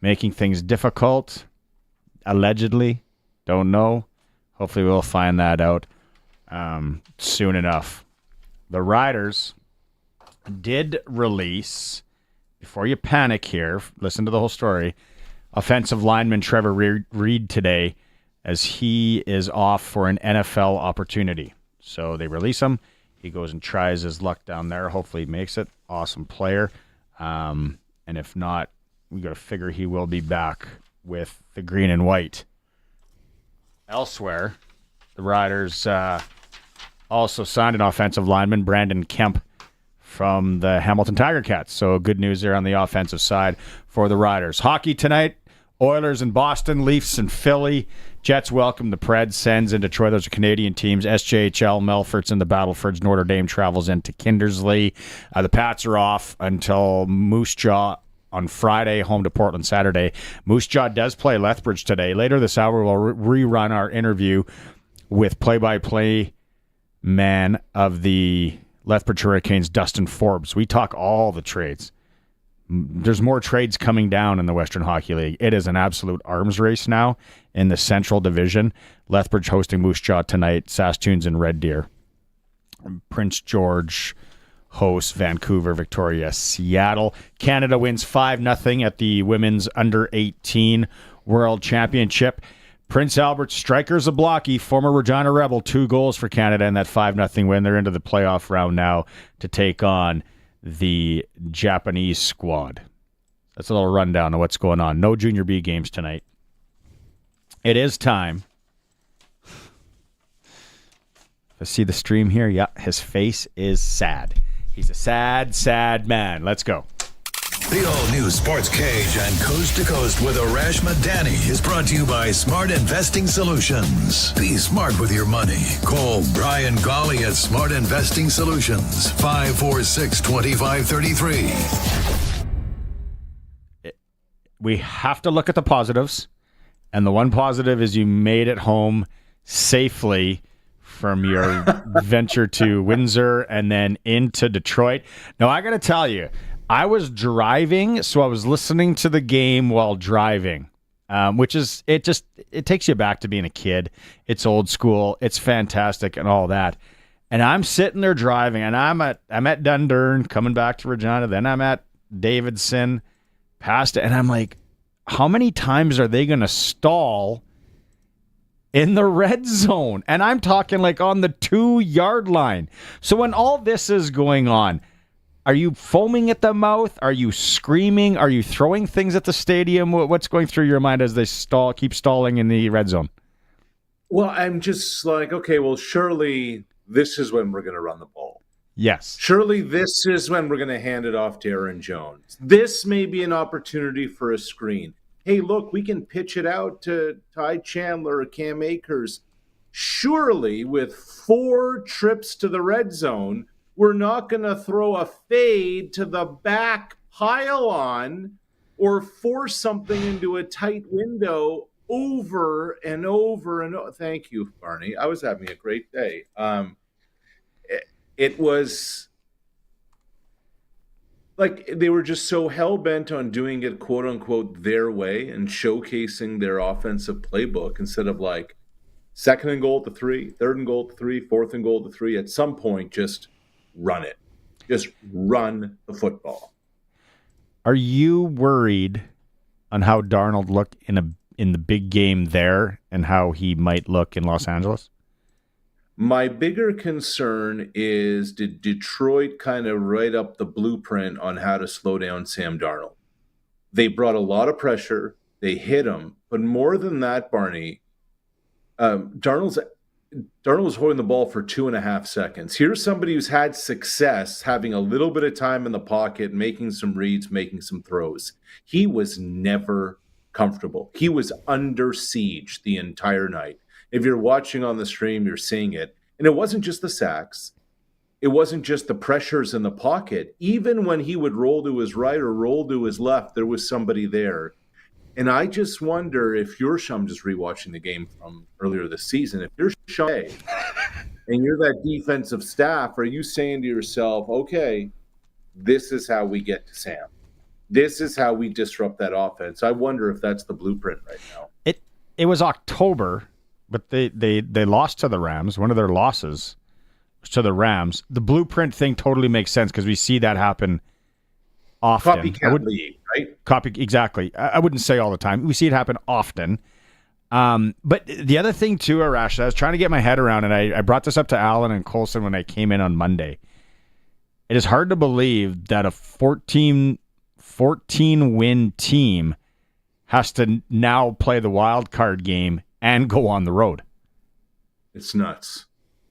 making things difficult. Allegedly. Don't know. Hopefully we'll find that out. soon enough. The Riders did release, before you panic here, listen to the whole story, offensive lineman Trevor Reed today, as he is off for an NFL opportunity. So they release him. He goes and tries his luck down there. Hopefully he makes it. Awesome player. And if not, we got to figure he will be back with the green and white. Elsewhere, the Riders also signed an offensive lineman, Brandon Kemp, from the Hamilton Tiger Cats. So good news there on the offensive side for the Riders. Hockey tonight, Oilers in Boston, Leafs in Philly. Jets welcome the Preds, Sens in Detroit. Those are Canadian teams. SJHL, Melfort's in the Battlefords. Notre Dame travels into Kindersley. The Pats are off until Moose Jaw on Friday, home to Portland Saturday. Moose Jaw does play Lethbridge today. Later this hour, we'll rerun our interview with play-by-play man of the Lethbridge Hurricanes, Dustin Forbes. We talk all the trades. There's more trades coming down in the Western Hockey League. It is an absolute arms race now in the Central Division. Lethbridge hosting Moose Jaw tonight. Saskatoon's in Red Deer. Prince George hosts Vancouver, Victoria, Seattle. Canada wins 5-0 at the Women's Under-18 World Championship. Prince Albert strikers a blocky, former Regina Rebel, 2 goals for Canada in that 5-0 win. They're into the playoff round now to take on the Japanese squad. That's a little rundown of what's going on. No Junior B games tonight. It is time. Let's see the stream here. Yeah, his face is sad. He's a sad, sad man. Let's go. The all-new Sports Cage and Coast to Coast with Arash Madani is brought to you by Smart Investing Solutions. Be smart with your money. Call Brian Golly at Smart Investing Solutions, 546-2533. We have to look at the positives, and the one positive is you made it home safely from your venture to Windsor and then into Detroit. Now, I got to tell you, I was driving, so I was listening to the game while driving, which is, it takes you back to being a kid. It's old school. It's fantastic and all that. And I'm sitting there driving, and I'm at Dundurn, coming back to Regina. Then I'm at Davidson, past it. And I'm like, how many times are they going to stall in the red zone? And I'm talking like on the 2-yard line. So when all this is going on, are you foaming at the mouth? Are you screaming? Are you throwing things at the stadium? What's going through your mind as they keep stalling in the red zone? Well, I'm just like, okay, well, surely this is when we're going to run the ball. Yes. Surely this is when we're going to hand it off to Aaron Jones. This may be an opportunity for a screen. Hey, look, we can pitch it out to Ty Chandler or Cam Akers. Surely with 4 trips to the red zone, we're not going to throw a fade to the back pylon or force something into a tight window over and over and over. Thank you, Barney. I was having a great day. It was like they were just so hell-bent on doing it, quote-unquote, their way and showcasing their offensive playbook instead of like 2nd and goal to 3, 3rd and goal to 3, 4th and goal to 3. At some point, just run it. Just run the football. Are you worried on how Darnold looked in the big game there and how he might look in Los Angeles? My bigger concern is, did Detroit kind of write up the blueprint on how to slow down Sam Darnold? They brought a lot of pressure. They hit him. But more than that, Barney, Darnold was holding the ball for 2.5 seconds. Here's somebody who's had success having a little bit of time in the pocket, making some reads, making some throws. He was never comfortable. He was under siege the entire night. If you're watching on the stream, you're seeing it. And it wasn't just the sacks. It wasn't just the pressures in the pocket. Even when he would roll to his right or roll to his left, there was somebody there. And I just wonder if you're, I'm just rewatching the game from earlier this season, if you're Sean and you're that defensive staff, are you saying to yourself, okay, this is how we get to Sam. This is how we disrupt that offense. I wonder if that's the blueprint right now. It was October but they lost to the Rams. One of their losses was to the Rams. The blueprint thing totally makes sense because we see that happen often. Copycat league, right? Exactly. I wouldn't say all the time. We see it happen often. But the other thing too, Arash, I was trying to get my head around, and I brought this up to Alan and Colson when I came in on Monday. It is hard to believe that a 14-win team has to now play the wild card game and go on the road. It's nuts.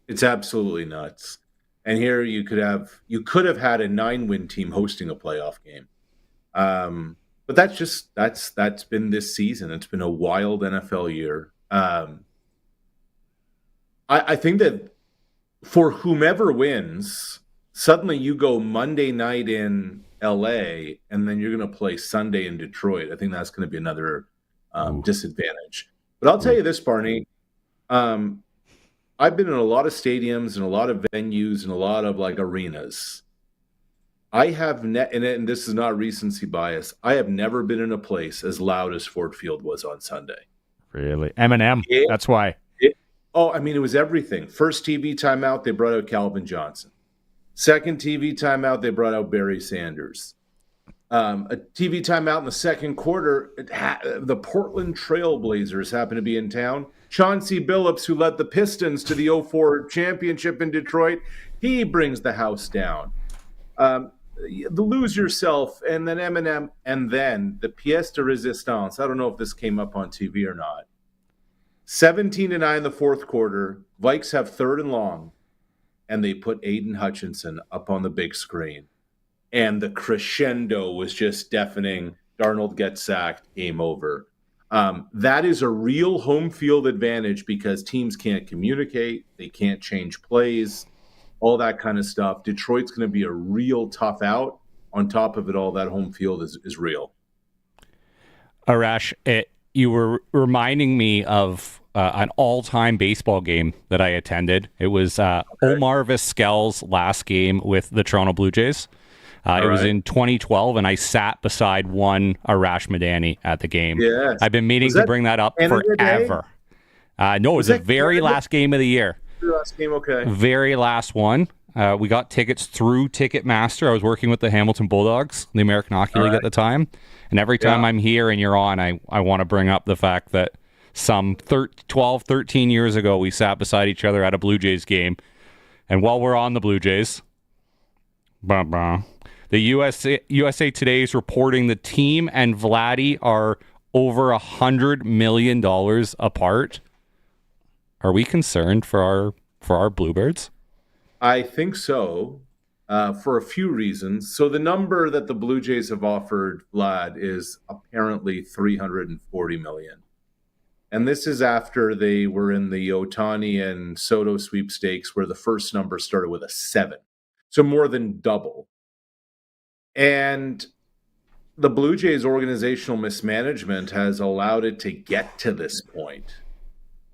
It's absolutely nuts. And here you could have had a 9-win team hosting a playoff game. But that's been this season. It's been a wild NFL year. I think that for whomever wins, suddenly you go Monday night in LA and then you're going to play Sunday in Detroit. I think that's going to be another disadvantage. But I'll tell you this, Barney. I've been in a lot of stadiums and a lot of venues and a lot of like arenas. I have and this is not recency bias. I have never been in a place as loud as Ford Field was on Sunday. Really? Eminem. That's why. It was everything. First TV timeout, they brought out Calvin Johnson. Second TV timeout, they brought out Barry Sanders. A TV timeout in the second quarter, the Portland Trailblazers happened to be in town. Chauncey Billups, who led the Pistons to the 2004 championship in Detroit, he brings the house down. The Lose Yourself, and then Eminem, and then the pièce de résistance. I don't know if this came up on TV or not. 17-9 in the fourth quarter. Vikes have third and long, and they put Aiden Hutchinson up on the big screen. And the crescendo was just deafening. Darnold gets sacked, game over. That is a real home field advantage because teams can't communicate. They can't change plays, all that kind of stuff. Detroit's going to be a real tough out. On top of it all, that home field is real. Arash, you were reminding me of an all-time baseball game that I attended. It was Omar Vizquel's last game with the Toronto Blue Jays. It was in 2012, and I sat beside one Arash Madani at the game. Yes. I've been meaning to bring that up forever. No, it was the very last game of the year. Last game, okay. Very last one. We got tickets through Ticketmaster. I was working with the Hamilton Bulldogs, the American Hockey League at the time. And every time I'm here and you're on, I want to bring up the fact that some 12, 13 years ago, we sat beside each other at a Blue Jays game. And while we're on the Blue Jays, the USA Today is reporting the team and Vladdy are over $100 million apart. Are we concerned for our Bluebirds? I think so, for a few reasons. So the number that the Blue Jays have offered Vlad is apparently $340 million. And this is after they were in the Ohtani and Soto sweepstakes where the first number started with a 7. So more than double. And the Blue Jays organizational mismanagement has allowed it to get to this point.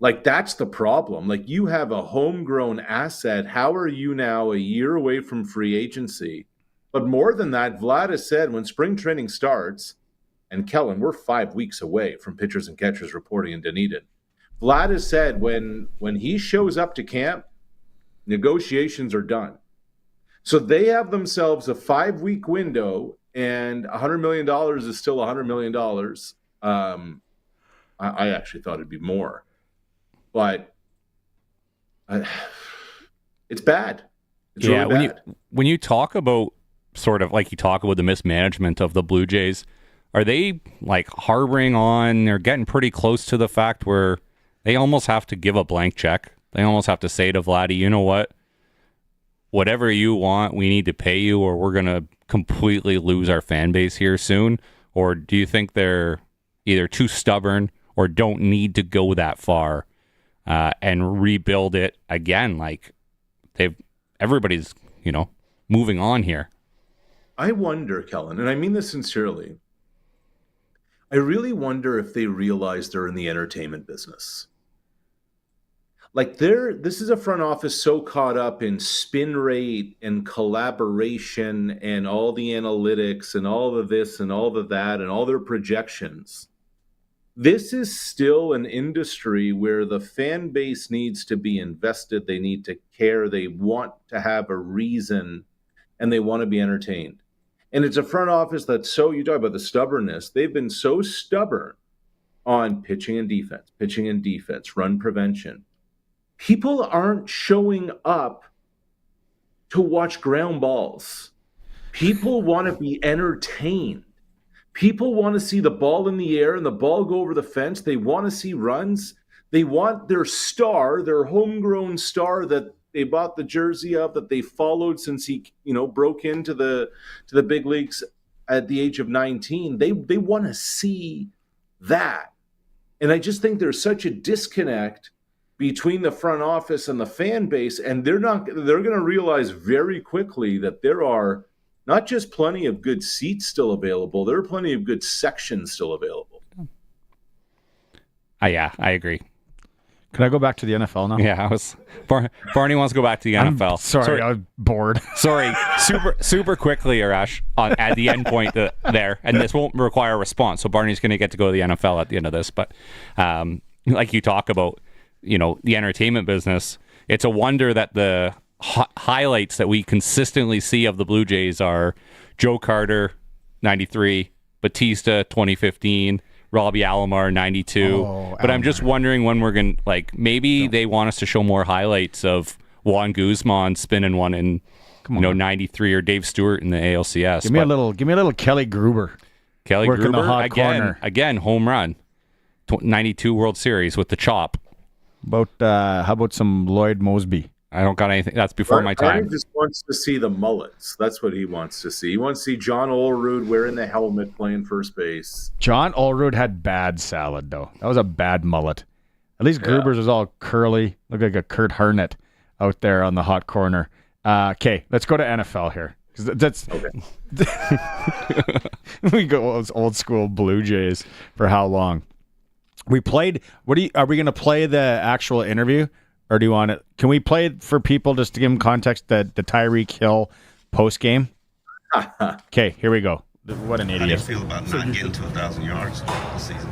Like, that's the problem. Like, you have a homegrown asset. How are you now a year away from free agency? But more than that, Vlad has said when spring training starts, and Kellen, we're 5 weeks away from pitchers and catchers reporting in Dunedin. Vlad has said when he shows up to camp, negotiations are done. So they have themselves a 5-week window, and $100 million is still $100 million. I actually thought it'd be more. But it's bad. It's really bad. When you talk about sort of like you talk about the mismanagement of the Blue Jays, are they like harboring on, they're getting pretty close to the fact where they almost have to give a blank check? They almost have to say to Vladdy, you know what? Whatever you want, we need to pay you or we're going to completely lose our fan base here soon? Or do you think they're either too stubborn or don't need to go that far and rebuild it again? Like everybody's, moving on here. I wonder, Kellen, and I mean this sincerely, I really wonder if they realize they're in the entertainment business. Like this is a front office so caught up in spin rate and collaboration and all the analytics and all of this and all of that and all their projections this is still an industry where the fan base needs to be invested. They need to care. They want to have a reason, and they want to be entertained. And it's a front office that's so, you talk about the stubbornness. They've been so stubborn on pitching and defense, run prevention. People aren't showing up to watch ground balls. People want to be entertained. People want to see the ball in the air and the ball go over the fence. They want to see runs. They want their star, their homegrown star that they bought the jersey of, that they followed since he, broke into the big leagues at the age of 19. They want to see that. And I just think there's such a disconnect between the front office and the fan base, and they're going to realize very quickly that there are not just plenty of good seats still available, there are plenty of good sections still available. Yeah, I agree. Can I go back to the NFL now? Yeah, Barney wants to go back to the NFL. Sorry, I'm bored. Sorry, super quickly, Arash, at the end point there, and this won't require a response, so Barney's going to get to go to the NFL at the end of this, but like you talk about, the entertainment business, it's a wonder that the highlights that we consistently see of the Blue Jays are Joe Carter, 93, Batista, 2015, Robbie Alomar, 92. But I'm just wondering when we're going to, maybe they want us to show more highlights of Juan Guzman spinning one in, 93, or Dave Stewart in the ALCS. Give me a little Kelly Gruber. Kelly Working Gruber, the hot corner. again, home run. 92 World Series with the chop. How about some Lloyd Mosby? I don't got anything. That's before my time. He just wants to see the mullets. That's what he wants to see. He wants to see John Olerud wearing the helmet playing first base. John Olerud had bad salad, though. That was a bad mullet. At least Gruber's was all curly. Looked like a Kurt Harnett out there on the hot corner. Okay, let's go to NFL here. That's okay. We go those old school Blue Jays for how long? We played. Are we going to play the actual interview? Or do you want it? Can we play it for people just to give them context, the Tyreek Hill post game? Okay, here we go. What an idiot. How do you feel about not getting to 1,000 yards this season?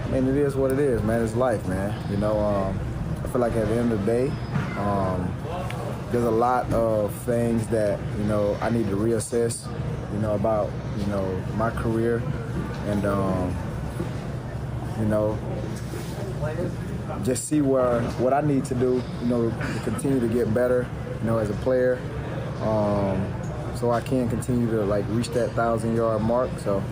I mean, it is what it is, man. It's life, man. I feel like at the end of the day, there's a lot of things that, I need to reassess, about, my career. And, just see what I need to do, to continue to get better, as a player, so I can continue to reach that 1,000-yard mark. So,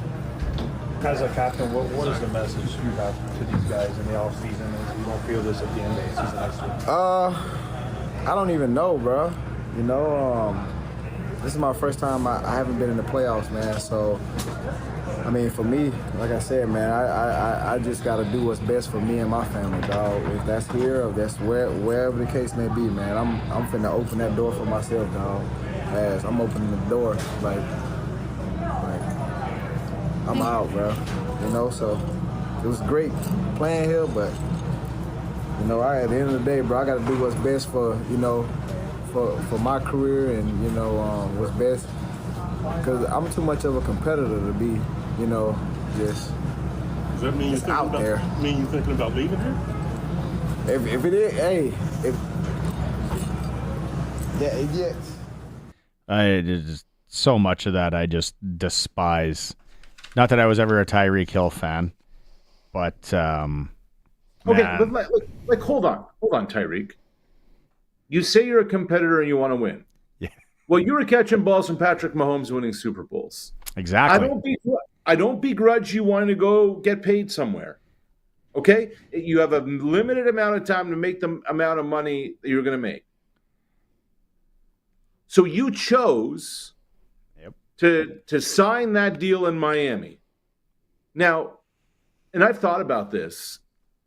as a captain, what is the message you have to these guys in the off season? If you don't feel this at the end of the season next week? I don't even know, bro. This is my first time. I haven't been in the playoffs, man. So, I mean, for me, like I said, man, I just got to do what's best for me and my family, dog. If that's here or that's wherever the case may be, man, I'm finna open that door for myself, dog. As I'm opening the door, I'm out, bro. So it was great playing here, but at the end of the day, bro, I got to do what's best for for my career and what's best, because I'm too much of a competitor to be just. Does that mean you're out there? Mean you thinking about leaving here? If it is, hey, yes. Just so much of that I just despise. Not that I was ever a Tyreek Hill fan, but okay, but hold on, Tyreek. You say you're a competitor and you want to win. Yeah. Well, you were catching balls from Patrick Mahomes winning Super Bowls. Exactly. I don't begrudge you wanting to go get paid somewhere. Okay? You have a limited amount of time to make the amount of money that you're going to make. So you chose to sign that deal in Miami. Now, and I've thought about this.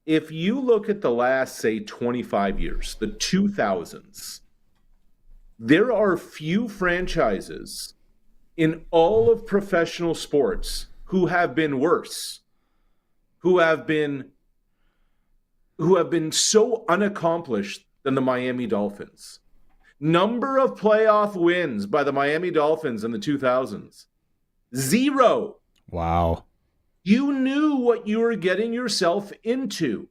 If you look at the last, say, 25 years, the 2000s, there are few franchises in all of professional sports who have been worse, who have been so unaccomplished than the Miami Dolphins. Number of playoff wins by the Miami Dolphins in the 2000s, 0. Wow. You knew what you were getting yourself into.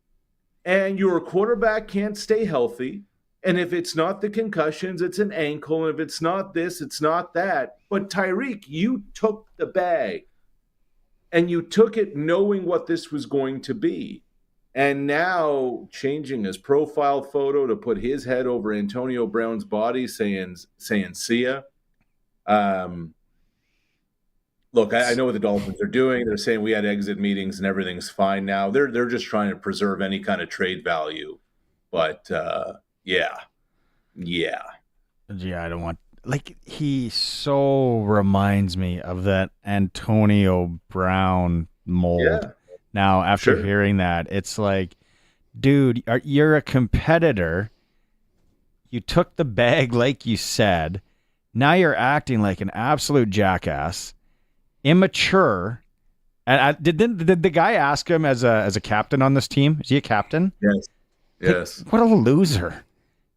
And your quarterback can't stay healthy. And if it's not the concussions, it's an ankle. And if it's not this, it's not that. But Tyreek, you took the bag. And you took it knowing what this was going to be. And now changing his profile photo to put his head over Antonio Brown's body, saying see ya. Look, I know what the Dolphins are doing. They're saying we had exit meetings and everything's fine now. They're just trying to preserve any kind of trade value. But yeah, I don't want, like, he so reminds me of that Antonio Brown mold. Yeah. Now, after Sure. hearing that, it's like, dude, you're a competitor. You took the bag like you said. Now you're acting like an absolute jackass, immature. And did the guy ask him as a captain on this team? Is he a captain? Yes. Yes. What a loser.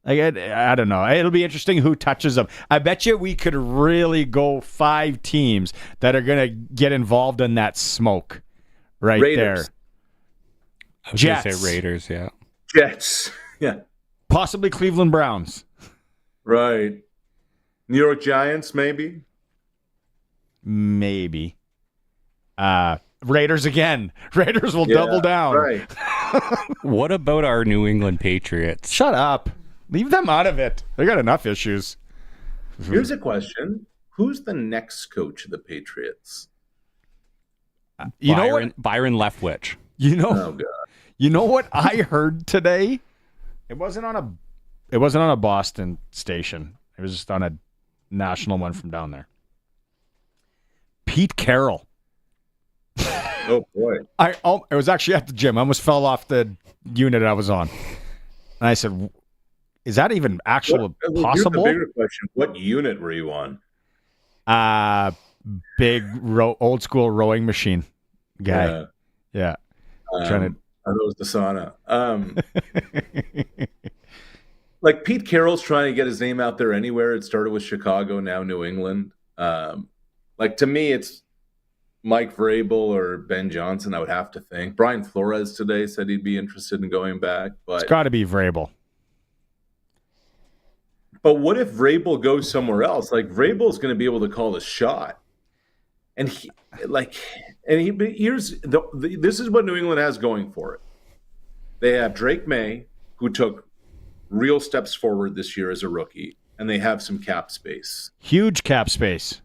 Like, I don't know. It'll be interesting who touches him. I bet you we could really go 5 teams that are going to get involved in that smoke right Raiders. there. I was Jets. going to say Raiders, yeah. Jets. Yeah. Possibly Cleveland Browns. Right. New York Giants, maybe. Maybe. Raiders again. Raiders will double down. Right. What about our New England Patriots? Shut up. Leave them out of it. They got enough issues. Here's a question. Who's the next coach of the Patriots? Byron Leftwich. You know, Oh, God. you know what I heard today? It wasn't on a Boston station. It was just on a national one from down there. Pete Carroll. Oh, boy. It was actually at the gym. I almost fell off the unit I was on. And I said, is that even possible? Here's the bigger question. What unit were you on? Big old school rowing machine guy. Yeah. Trying to. I thought it was the sauna. Like Pete Carroll's trying to get his name out there anywhere. It started with Chicago, now New England. Like to me, it's Mike Vrabel or Ben Johnson, I would have to think. Brian Flores today said he'd be interested in going back. But It's got to be Vrabel. But what if Vrabel goes somewhere else? Like Vrabel's going to be able to call the shot. And this is what New England has going for it. They have Drake May, who took real steps forward this year as a rookie, and they have some cap space. Huge cap space.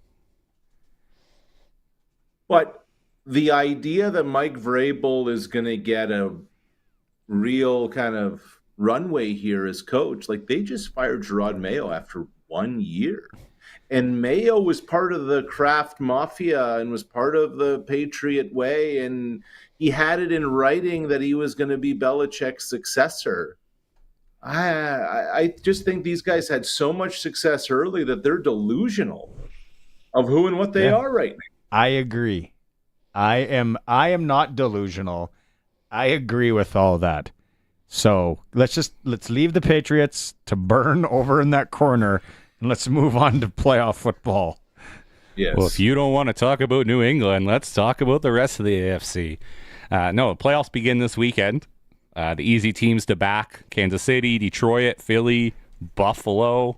But the idea that Mike Vrabel is going to get a real kind of runway here as coach, like they just fired Gerard Mayo after 1 year. And Mayo was part of the Kraft Mafia and was part of the Patriot Way, and he had it in writing that he was going to be Belichick's successor. I just think these guys had so much success early that they're delusional of who and what they are right now. I agree. I am not delusional. I agree with all that. So let's leave the Patriots to burn over in that corner, and let's move on to playoff football. Yes. Well, if you don't want to talk about New England, let's talk about the rest of the AFC. No, playoffs begin this weekend. The easy teams to back: Kansas City, Detroit, Philly, Buffalo.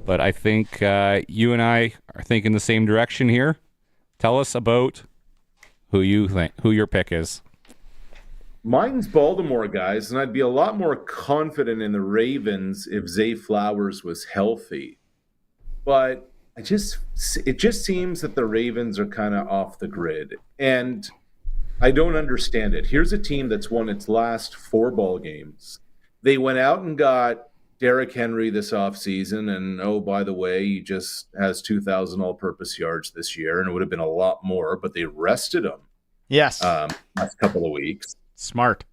But I think you and I are thinking the same direction here. Tell us about who your pick is. Mine's Baltimore, guys, and I'd be a lot more confident in the Ravens if Zay Flowers was healthy. But it just seems that the Ravens are kind of off the grid, and I don't understand it. Here's a team that's won its last 4 ball games. They went out and got Derrick Henry this offseason, and oh, by the way, he just has 2,000 all-purpose yards this year, and it would have been a lot more, but they rested him. Yes. Last couple of weeks. Smart.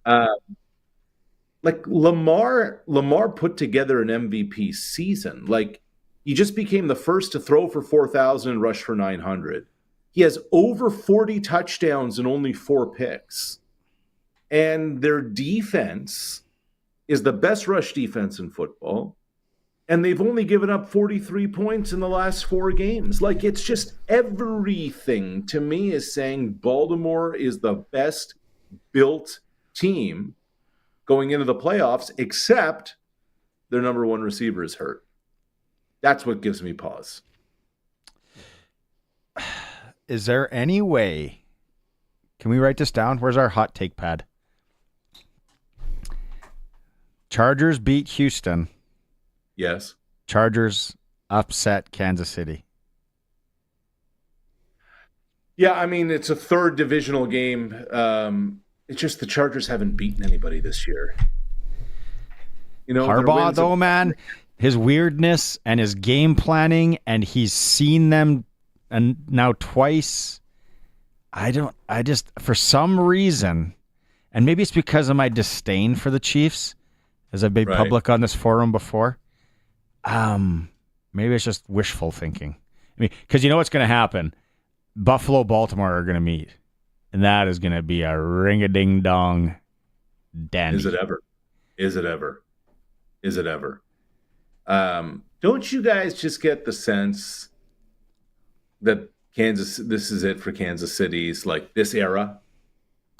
Like Lamar put together an MVP season. Like he just became the first to throw for 4,000 and rush for 900. He has over 40 touchdowns and only 4 picks. And their defense is the best rush defense in football. and they've only given up 43 points in the last 4 games. Like, it's just everything to me is saying Baltimore is the best built team going into the playoffs, except their number one receiver is hurt. That's what gives me pause. Is there any way? Can we write this down? Where's our hot take pad? Chargers beat Houston. Yes. Chargers upset Kansas City. Yeah, I mean, it's a third divisional game. It's just the Chargers haven't beaten anybody this year. You know, Harbaugh, though, man, his weirdness and his game planning, and he's seen them and now twice. I just, for some reason, and maybe it's because of my disdain for the Chiefs, as I've been public on this forum before. Maybe it's just wishful thinking. I mean, because you know what's going to happen? Buffalo, Baltimore are going to meet, and that is going to be a ring-a-ding-dong dandy. Is it ever? Is it ever? Is it ever? Don't you guys just get the sense that this is it for Kansas City's, like, this era?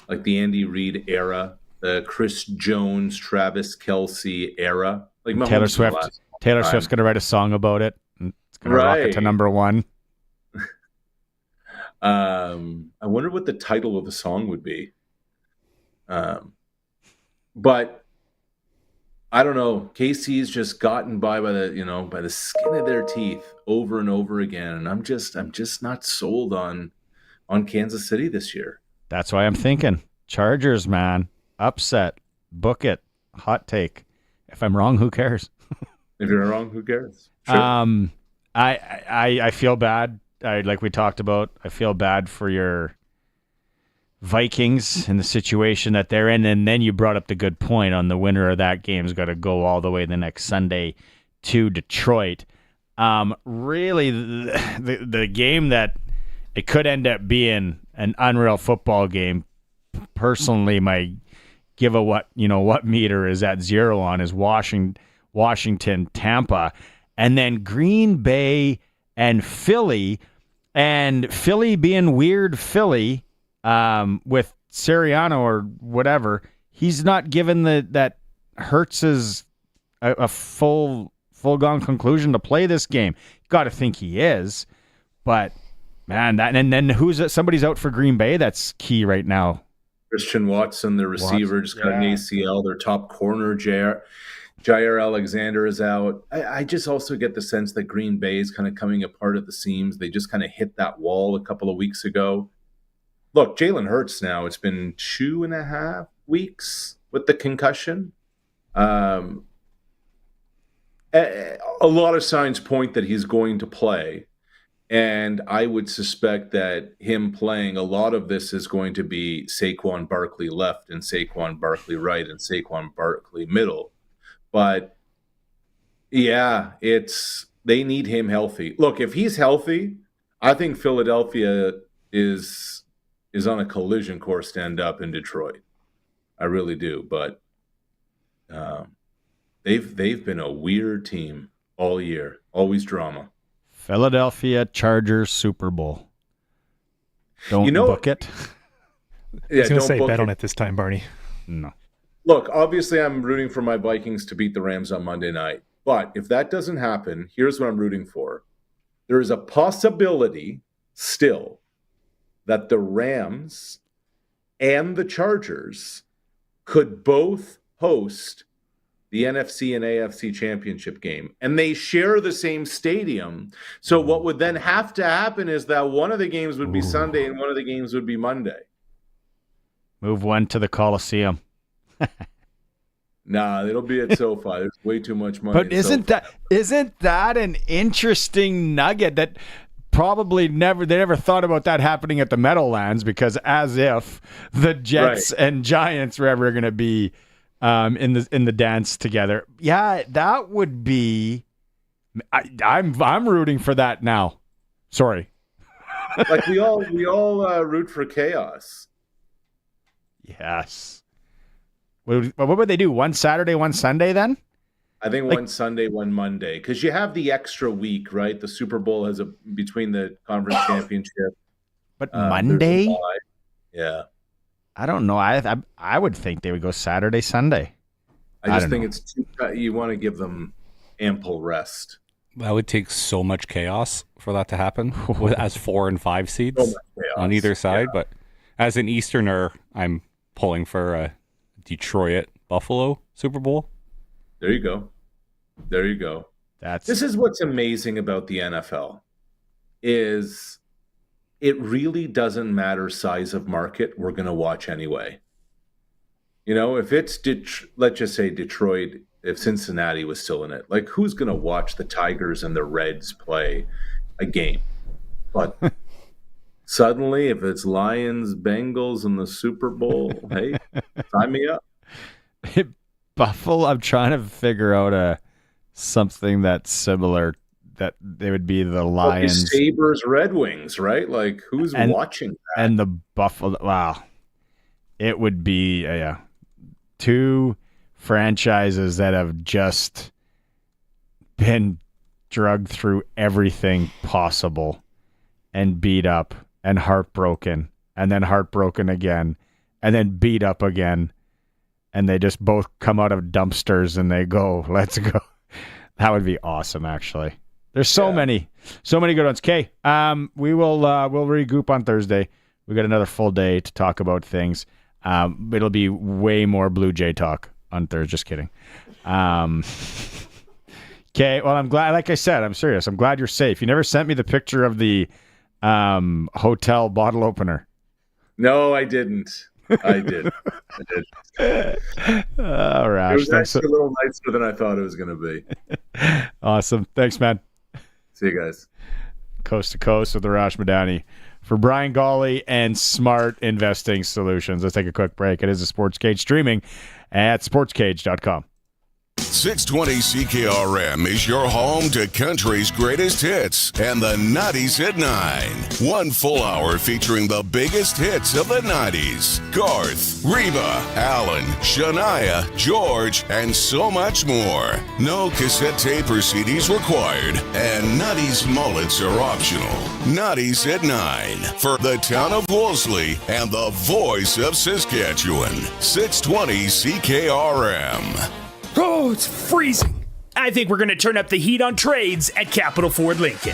Like the Andy Reid era, the Chris Jones, Travis Kelce era? Like Taylor Swift's going to write a song about it. And it's going to rock it to number 1. I wonder what the title of the song would be. But I don't know. KC's just gotten by the skin of their teeth over and over again, and I'm just not sold on Kansas City this year. That's why I'm thinking Chargers, man, upset, book it, hot take. If I'm wrong, who cares? If you're wrong, who cares? Sure. I feel bad. Like we talked about, I feel bad for your Vikings and the situation that they're in. And then you brought up the good point on the winner of that game's got to go all the way the next Sunday to Detroit. Really, the game that it could end up being an unreal football game. Personally, my give a what meter is at 0 on is Washington, Tampa, and then Green Bay and Philly. And Philly being weird Philly with Sirianni or whatever, he's not given that Hurts is a full-gone conclusion to play this game. Got to think he is. But, man, and then somebody's out for Green Bay that's key right now. Christian Watson, the receiver, just got an ACL. Their top corner, Jair Alexander, is out. I just also get the sense that Green Bay is kind of coming apart at the seams. They just kind of hit that wall a couple of weeks ago. Look, Jalen Hurts now, it's been 2.5 weeks with the concussion. A lot of signs point that he's going to play. And I would suspect that him playing, a lot of this is going to be Saquon Barkley left and Saquon Barkley right and Saquon Barkley middle. But, yeah, they need him healthy. Look, if he's healthy, I think Philadelphia is on a collision course to end up in Detroit. I really do. But they've been a weird team all year. Always drama. Philadelphia Chargers Super Bowl. Don't book it. I was going to say bet on it this time, Barney. No. Look, obviously I'm rooting for my Vikings to beat the Rams on Monday night. But if that doesn't happen, here's what I'm rooting for. There is a possibility still that the Rams and the Chargers could both host the NFC and AFC championship game. And they share the same stadium. So what would then have to happen is that one of the games would be Sunday and one of the games would be Monday. Move one to the Coliseum. Nah, it'll be at SoFi. There's way too much money. But isn't that an interesting nugget that probably they never thought about that happening at the Meadowlands, because as if the Jets and Giants were ever going to be in the dance together. Yeah, that would be. I'm rooting for that now. Sorry. Like we all root for chaos. Yes. What would they do? One Saturday, one Sunday then? I think one Sunday, one Monday, because you have the extra week, right? The Super Bowl has between the conference championship. But Monday? Yeah. I don't know. I would think they would go Saturday, Sunday. I just think it's too. You want to give them ample rest. That would take so much chaos for that to happen as 4 and 5 seeds on either side. Yeah. But as an Easterner, I'm pulling for a Detroit Buffalo Super Bowl. There you go. This is what's amazing about the NFL is it really doesn't matter size of market. We're going to watch anyway. You know, if it's let's just say Detroit, if Cincinnati was still in it, like who's going to watch the Tigers and the Reds play a game? But suddenly, if it's Lions, Bengals in the Super Bowl, hey, sign me up. Buffalo, I'm trying to figure out something that's similar. That they would be the Lions, Sabres, Red Wings, right? Like who's watching that? And the Buffalo. Wow, it would be two franchises that have just been drugged through everything possible and beat up and heartbroken and then heartbroken again and then beat up again. And they just both come out of dumpsters and they go, let's go. That would be awesome, actually. There's so many good ones. Okay, we'll regroup on Thursday. We got another full day to talk about things. It'll be way more Blue Jay talk on Thursday. Just kidding. Okay, well, I'm glad. Like I said, I'm serious. I'm glad you're safe. You never sent me the picture of the hotel bottle opener. No, I didn't. I did. All right. It was actually a little nicer than I thought it was going to be. Awesome. Thanks, man. See you guys. Coast to Coast with Arash Madani. For Brian Gawley and Smart Investing Solutions. Let's take a quick break. It is a Sportscage streaming at sportscage.com. 620 CKRM is your home to country's greatest hits and the 90s at 9. 1 full hour featuring the biggest hits of the 90s. Garth, Reba, Alan, Shania, George, and so much more. No cassette tape or CDs required, and 90s mullets are optional. 90s at 9 for the town of Wolseley and the voice of Saskatchewan. 620 CKRM. Oh, it's freezing. I think we're going to turn up the heat on trades at Capital Ford Lincoln.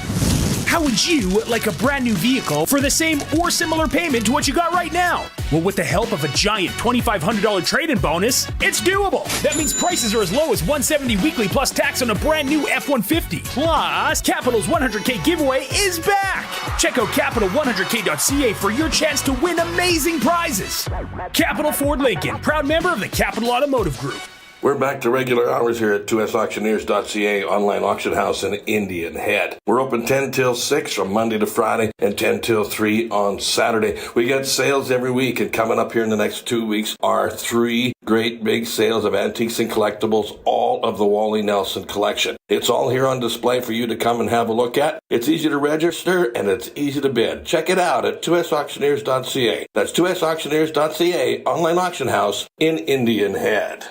How would you like a brand new vehicle for the same or similar payment to what you got right now? Well, with the help of a giant $2,500 trade-in bonus, it's doable. That means prices are as low as $170 weekly plus tax on a brand new F-150. Plus, Capital's 100K giveaway is back. Check out capital100k.ca for your chance to win amazing prizes. Capital Ford Lincoln, proud member of the Capital Automotive Group. We're back to regular hours here at 2sauctioneers.ca online auction house in Indian Head. We're open 10 till 6 from Monday to Friday and 10 till 3 on Saturday. We got sales every week, and coming up here in the next 2 weeks are 3 great big sales of antiques and collectibles, all of the Wally Nelson collection. It's all here on display for you to come and have a look at. It's easy to register and it's easy to bid. Check it out at 2sauctioneers.ca. That's 2sauctioneers.ca online auction house in Indian Head.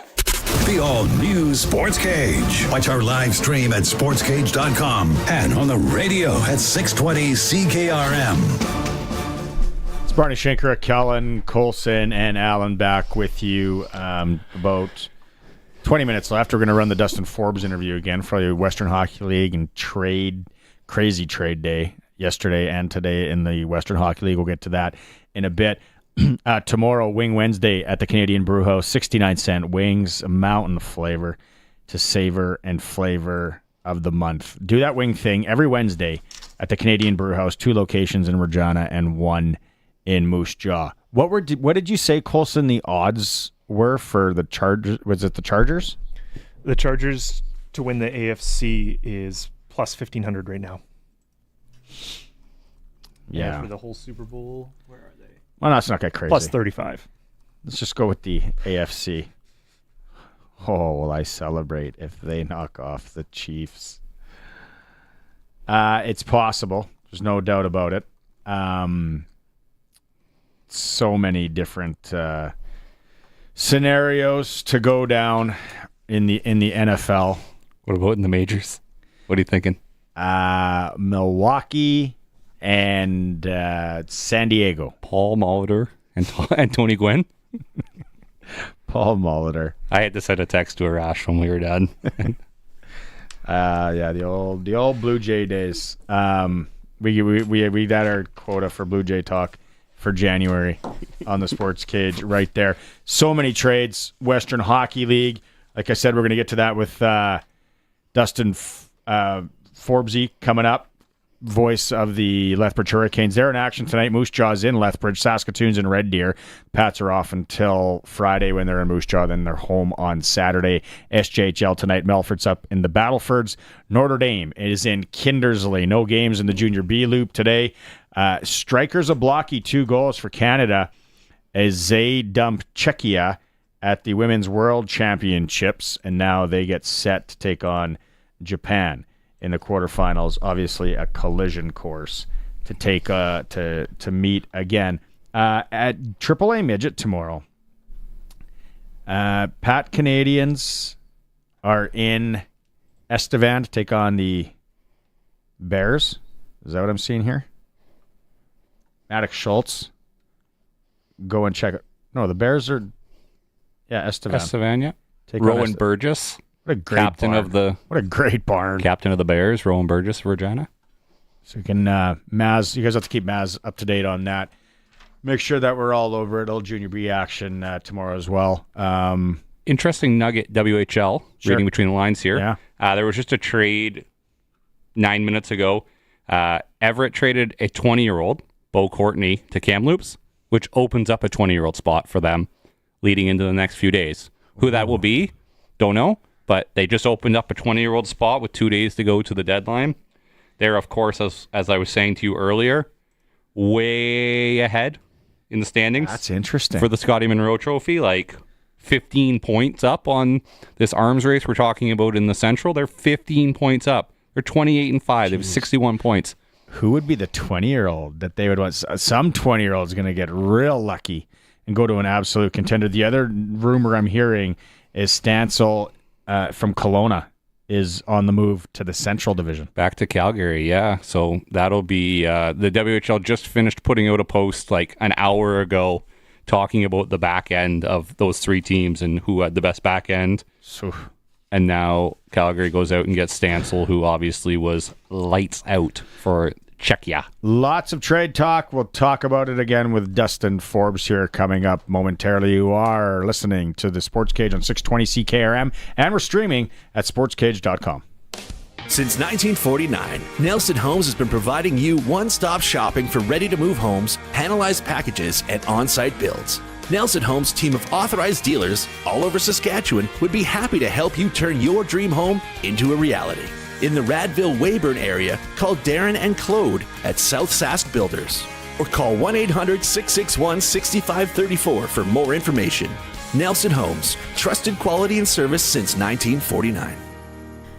The all-new Sports Cage. Watch our live stream at sportscage.com and on the radio at 620 CKRM. It's Barney Schenker, Kellen, Colson, and Alan back with you. About 20 minutes left. We're going to run the Dustin Forbes interview again for the Western Hockey League and crazy trade day yesterday and today in the Western Hockey League. We'll get to that in a bit. Tomorrow, Wing Wednesday at the Canadian Brew House, 69-cent wings, mountain flavor to savor and flavor of the month. Do that wing thing every Wednesday at the Canadian Brew House, 2 locations in Regina and 1 in Moose Jaw. What did you say, Colson, the odds were for the Chargers? Was it the Chargers? The Chargers to win the AFC is plus 1,500 right now. Yeah. And for the whole Super Bowl, where are they? Well, that's not that crazy. Plus 35. Let's just go with the AFC. Oh, will I celebrate if they knock off the Chiefs? It's possible. There's no doubt about it. So many different scenarios to go down. in the NFL. What about in the majors? What are you thinking? Milwaukee and San Diego. Paul Molitor and Tony Gwynn. Paul Molitor. I had to send a text to Arash when we were done. Yeah, the old Blue Jay days. We got our quota for Blue Jay talk for January on the Sports Cage right there. So many trades. Western Hockey League. Like I said, we're going to get to that with Dustin Forbes coming up. Voice of the Lethbridge Hurricanes. They're in action tonight. Moose Jaw's in Lethbridge. Saskatoon's in Red Deer. Pats are off until Friday when they're in Moose Jaw. Then they're home on Saturday. SJHL tonight. Melford's up in the Battlefords. Notre Dame is in Kindersley. No games in the Junior B Loop today. Strikers of Blocky, 2 goals for Canada as they dump Czechia at the Women's World Championships. And now they get set to take on Japan in the quarterfinals. Obviously a collision course to take to meet again at AAA Midget tomorrow. Pat Canadians are in Estevan to take on the Bears. Is that what I'm seeing here? Maddox Schultz. Go and check it. No, the Bears are Estevan. Estevan, yeah. Take Rowan Burgess. What a great barn. What a great barn. Captain of the Bears, Rowan Burgess, Regina. So you can, Maz, you guys have to keep Maz up to date on that. Make sure that we're all over it. Old Junior B action tomorrow as well. Interesting nugget, WHL, reading between the lines here. Yeah. There was just a trade 9 minutes ago. Everett traded a 20-year-old, Bo Courtney, to Kamloops, which opens up a 20-year-old spot for them leading into the next few days. Who that will be, don't know. But they just opened up a 20-year-old spot with 2 days to go to the deadline. They're, of course, as I was saying to you earlier, way ahead in the standings. That's interesting. For the Scotty Monroe Trophy, like 15 points up on this arms race we're talking about in the Central. They're 15 points up. They're 28-5. They have 61 points. Who would be the 20-year-old that they would want? Some 20-year-old's going to get real lucky and go to an absolute contender. The other rumor I'm hearing is Stancil from Kelowna is on the move to the Central Division. Back to Calgary, yeah. So that'll be the WHL just finished putting out a post like an hour ago talking about the back end of those 3 teams and who had the best back end. And now Calgary goes out and gets Stancil, who obviously was lights out for Czechia. Lots of trade talk. We'll talk about it again with Dustin Forbes here coming up momentarily. You are listening to the Sports Cage on 620 CKRM, and we're streaming at sportscage.com. Since 1949, Nelson Homes has been providing you one-stop shopping for ready-to-move homes, panelized packages, and on-site builds. Nelson Homes' team of authorized dealers all over Saskatchewan would be happy to help you turn your dream home into a reality. In the Radville-Weyburn area, call Darren and Claude at South Sask Builders. Or call 1-800-661-6534 for more information. Nelson Homes, trusted quality and service since 1949.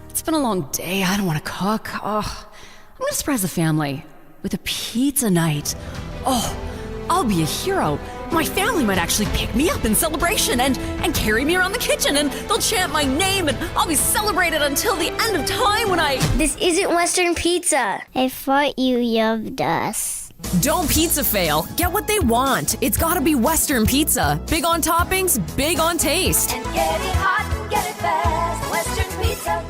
It's been a long day. I don't want to cook. I'm going to surprise the family with a pizza night. I'll be a hero. My family might actually pick me up in celebration and carry me around the kitchen, and they'll chant my name, and I'll be celebrated until the end of time when I... This isn't Western Pizza. I thought you loved us. Don't pizza fail. Get what they want. It's gotta be Western Pizza. Big on toppings, big on taste. And get it hot and get it fast. Western Pizza.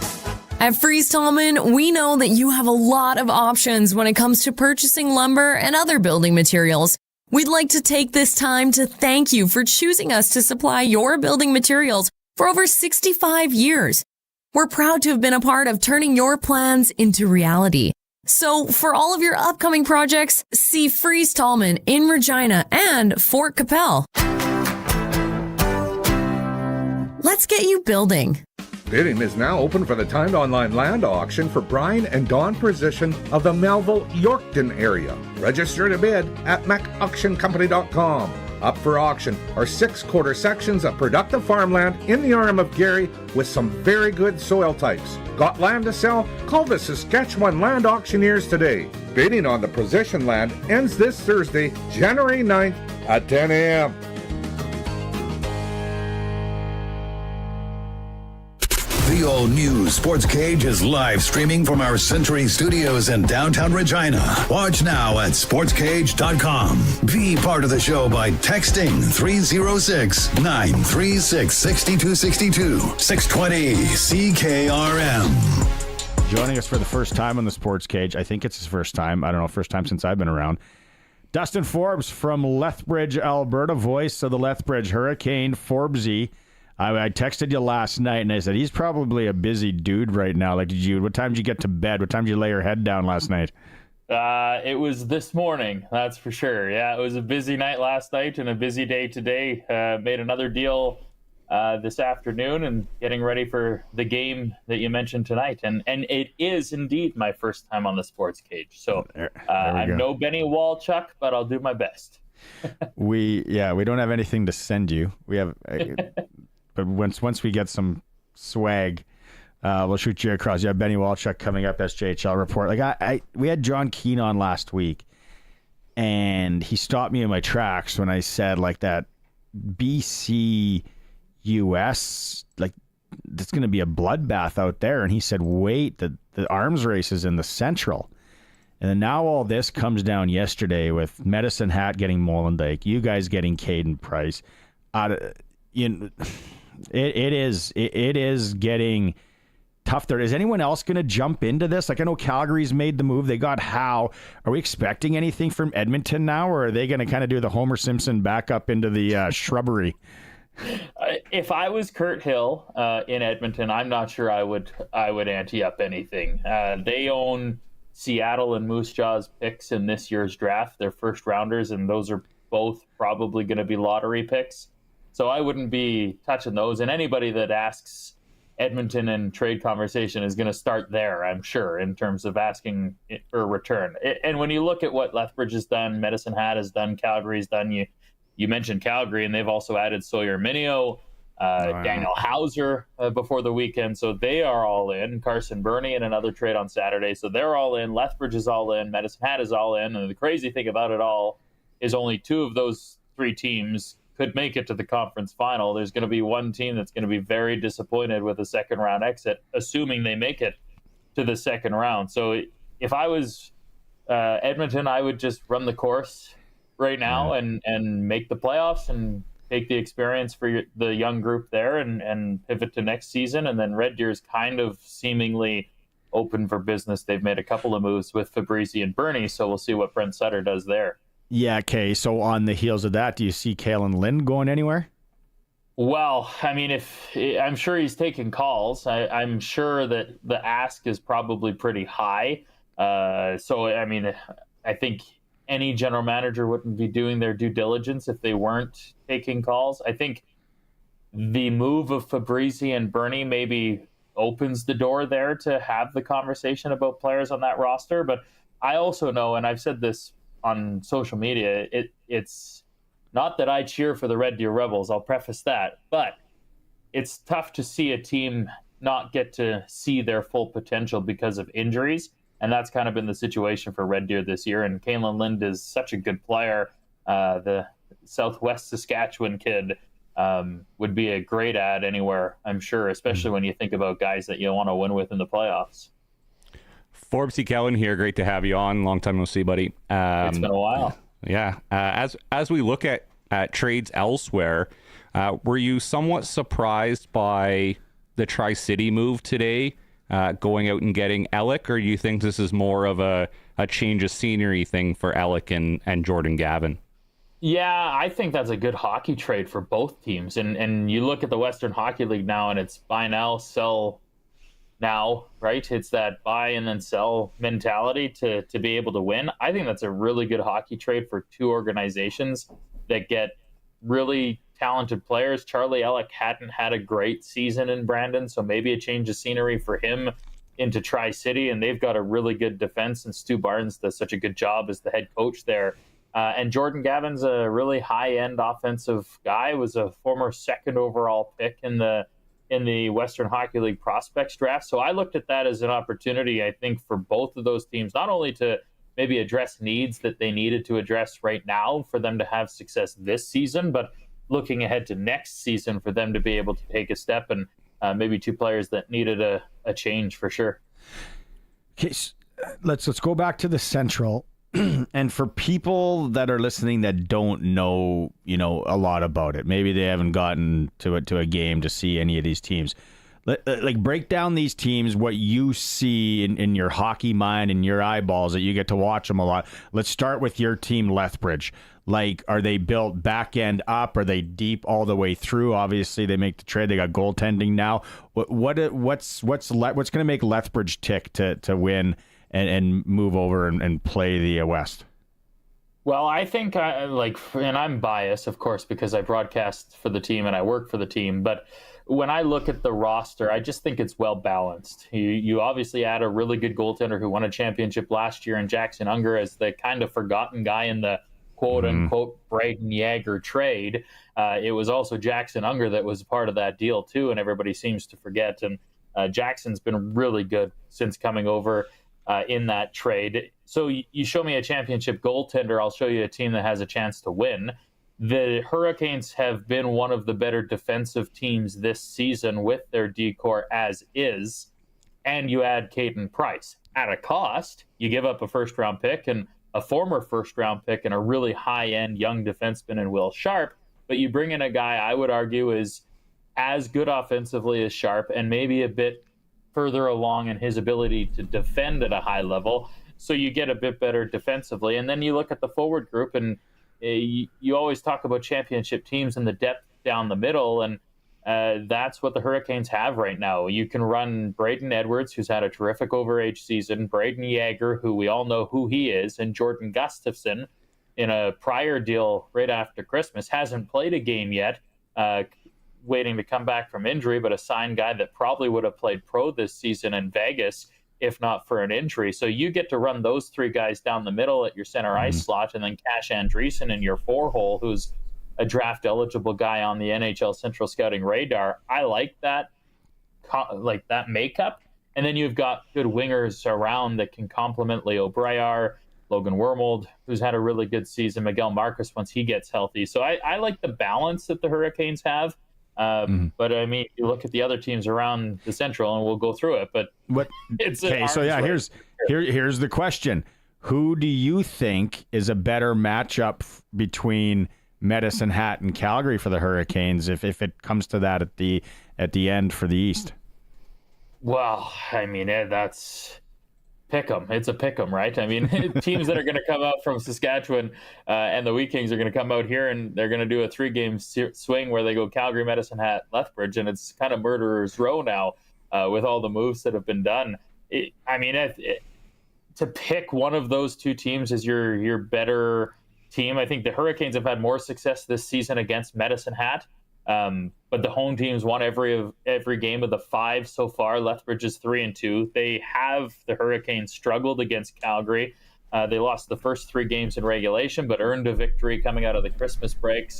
At Freeze Tallman, we know that you have a lot of options when it comes to purchasing lumber and other building materials. We'd like to take this time to thank you for choosing us to supply your building materials for over 65 years. We're proud to have been a part of turning your plans into reality. So for all of your upcoming projects, see Freeze Tallman in Regina and Fort Capel. Let's get you building. Bidding is now open for the timed online land auction for Brian and Dawn Precision of the Melville-Yorkton area. Register to bid at macauctioncompany.com. Up for auction are 6 quarter sections of productive farmland in the arm of Gary with some very good soil types. Got land to sell? Call the Saskatchewan Land Auctioneers today. Bidding on the Precision land ends this Thursday, January 9th at 10 a.m. The all-new Sportscage is live streaming from our Century Studios in downtown Regina. Watch now at sportscage.com. Be part of the show by texting 306-936-6262. 620 CKRM. Joining us for the first time on the Sportscage. I think it's his first time. I don't know, first time since I've been around. Dustin Forbes from Lethbridge, Alberta, voice of the Lethbridge Hurricane, Forbesy. I texted you last night, and I said, he's probably a busy dude right now. Like, what time did you get to bed? What time did you lay your head down last night? It was this morning, that's for sure. Yeah, it was a busy night last night and a busy day today. Made another deal this afternoon and getting ready for the game that you mentioned tonight. And it is indeed my first time on the Sportscage. So I'm no Benny Walchuk, but I'll do my best. We don't have anything to send you. We have... But once we get some swag, we'll shoot you across. You have Benny Walchuk coming up, SJHL report. Like we had John Keane on last week, and he stopped me in my tracks when I said like that BC US, like it's going to be a bloodbath out there. And he said, wait, the arms race is in the Central. And then now all this comes down yesterday with Medicine Hat getting Molendyk, you guys getting Caden Price. It is getting tough there. Is anyone else going to jump into this? Like, I know Calgary's made the move. They got Howe. Are we expecting anything from Edmonton now, or are they going to kind of do the Homer Simpson back up into the shrubbery? If I was Kurt Hill in Edmonton, I'm not sure I would ante up anything. They own Seattle and Moose Jaw's picks in this year's draft. They're first rounders, and those are both probably going to be lottery picks. So I wouldn't be touching those. And anybody that asks Edmonton in trade conversation is going to start there, I'm sure, in terms of asking for a return. And when you look at what Lethbridge has done, Medicine Hat has done, Calgary's done, you mentioned Calgary, and they've also added Sawyer Mineo, Daniel Hauser before the weekend. So they are all in. Carson Burney in another trade on Saturday. So they're all in. Lethbridge is all in. Medicine Hat is all in. And the crazy thing about it all is only two of those three teams could make it to the conference final. There's going to be one team that's going to be very disappointed with a second round exit, assuming they make it to the second round. So if I was Edmonton, I would just run the course right now and make the playoffs and take the experience for the young group there and pivot to next season. And then Red Deer's kind of seemingly open for business. They've made a couple of moves with Fabrizi and Burney, so we'll see what Brent Sutter does there. Yeah, okay. So on the heels of that, do you see Kalen Lind going anywhere? Well, I mean, I'm sure he's taking calls. I'm sure that the ask is probably pretty high. So, I mean, I think any general manager wouldn't be doing their due diligence if they weren't taking calls. I think the move of Fabrizi and Burney maybe opens the door there to have the conversation about players on that roster. But I also know, and I've said this on social media, it's not that I cheer for the Red Deer Rebels, I'll preface that, but it's tough to see a team not get to see their full potential because of injuries, and that's kind of been the situation for Red Deer this year. And Kalen Lind is such a good player. The Southwest Saskatchewan kid would be a great add anywhere, I'm sure, especially when you think about guys that you want to win with in the playoffs. Forbesy Kellen here. Great to have you on. Long time no see, buddy. It's been a while. Yeah. As we look at trades elsewhere, were you somewhat surprised by the Tri-City move today, going out and getting Alec, or do you think this is more of a change of scenery thing for Alec and Jordan Gavin? Yeah, I think that's a good hockey trade for both teams. And you look at the Western Hockey League now, and it's buy now, sell now, right? It's that buy and then sell mentality to be able to win. I think that's a really good hockey trade for two organizations that get really talented players. Charlie Alec hadn't had a great season in Brandon, so maybe a change of scenery for him into Tri-City, and they've got a really good defense, and Stu Barnes does such a good job as the head coach there. And Jordan Gavin's a really high-end offensive guy, was a former second overall pick in the Western Hockey League prospects draft. So I looked at that as an opportunity, I think, for both of those teams, not only to maybe address needs that they needed to address right now for them to have success this season, but looking ahead to next season for them to be able to take a step and maybe two players that needed a change for sure. Okay, let's go back to the Central. And for people that are listening that don't know, a lot about it, maybe they haven't gotten to a game to see any of these teams. Like, break down these teams, what you see in your hockey mind and your eyeballs that you get to watch them a lot. Let's start with your team, Lethbridge. Like, are they built back end up? Are they deep all the way through? Obviously, they make the trade. They got goaltending now. What's going to make Lethbridge tick to win and move over and play the West? Well, I think and I'm biased, of course, because I broadcast for the team and I work for the team. But when I look at the roster, I just think it's well balanced. You obviously add a really good goaltender who won a championship last year in Jackson Unger as the kind of forgotten guy in the quote unquote Braden Yager trade. It was also Jackson Unger that was part of that deal too, and everybody seems to forget. And Jackson's been really good since coming over in that trade. So you show me a championship goaltender, I'll show you a team that has a chance to win. The Hurricanes have been one of the better defensive teams this season with their D-core as is, and you add Caden Price. At a cost, you give up a first-round pick and a former first-round pick and a really high-end young defenseman in Will Sharp, but you bring in a guy I would argue is as good offensively as Sharp and maybe a bit further along in his ability to defend at a high level, so you get a bit better defensively. And then you look at the forward group, and you always talk about championship teams and the depth down the middle, and that's what the Hurricanes have right now. You can run Braden Edwards, who's had a terrific overage season, Braden Yager, who we all know who he is, and Jordan Gustafson in a prior deal right after Christmas. Hasn't played a game yet, waiting to come back from injury, but a signed guy that probably would have played pro this season in Vegas if not for an injury. So you get to run those three guys down the middle at your center ice slot, and then Cash Andreessen in your four hole, who's a draft eligible guy on the NHL Central Scouting radar. I like that makeup. And then you've got good wingers around that can complement Leo Breyer, Logan Wormold, who's had a really good season, Miguel Marcus once he gets healthy. So I like the balance that the Hurricanes have. But I mean, you look at the other teams around the Central, and we'll go through it. But it's okay. So yeah, here's the question: who do you think is a better matchup between Medicine Hat and Calgary for the Hurricanes, if it comes to that at the end for the East? Well, I mean, that's pick 'em. It's a pick 'em, right? I mean, teams that are going to come out from Saskatchewan and the Wheat Kings are going to come out here, and they're going to do a 3-game swing where they go Calgary, Medicine Hat, Lethbridge, and it's kind of murderer's row now with all the moves that have been done. To pick one of those two teams as your better team, I think the Hurricanes have had more success this season against Medicine Hat. But the home teams won every game of the 5 so far. Lethbridge is 3-2. The Hurricanes struggled against Calgary. They lost the first 3 games in regulation, but earned a victory coming out of the Christmas break.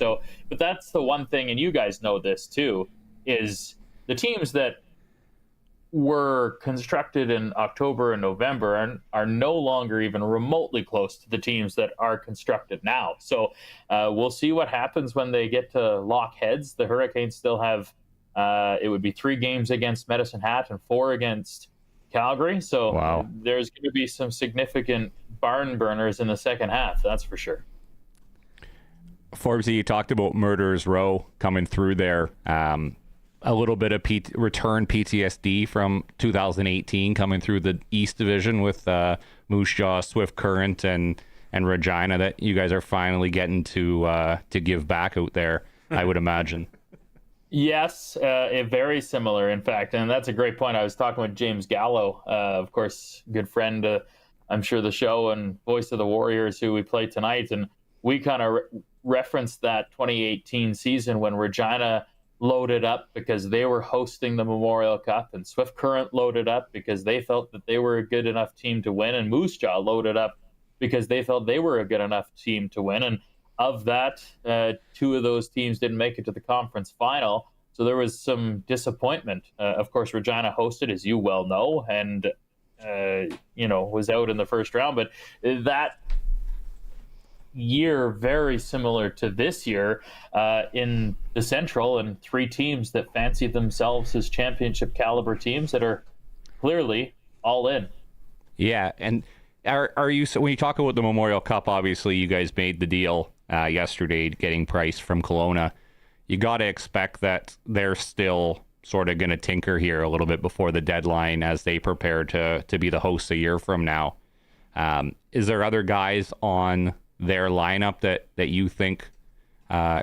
But that's the one thing, and you guys know this too, is the teams that were constructed in October and November are no longer even remotely close to the teams that are constructed now. So we'll see what happens when they get to lock heads. The Hurricanes still have, it would be 3 games against Medicine Hat and 4 against Calgary. So There's going to be some significant barn burners in the second half, that's for sure. Forbes, you talked about Murderers Row coming through there. A little bit of return PTSD from 2018 coming through the East Division with Moose Jaw, Swift Current, and Regina that you guys are finally getting to give back out there, I would imagine. Yes, very similar, in fact, and that's a great point. I was talking with James Gallo, of course, good friend, I'm sure, the show, and voice of the Warriors, who we play tonight, and we kind of referenced that 2018 season when Regina loaded up because they were hosting the Memorial Cup, and Swift Current loaded up because they felt that they were a good enough team to win, and Moose Jaw loaded up because they felt they were a good enough team to win. And of that, 2 of those teams didn't make it to the conference final, so there was some disappointment. Of course, Regina hosted, as you well know, and was out in the first round, but year very similar to this year in the Central, and 3 teams that fancy themselves as championship caliber teams that are clearly all in. Yeah, and are you, so when you talk about the Memorial Cup, obviously you guys made the deal yesterday getting Price from Kelowna. You got to expect that they're still sort of going to tinker here a little bit before the deadline as they prepare to be the hosts a year from now. Is there other guys on their lineup that you think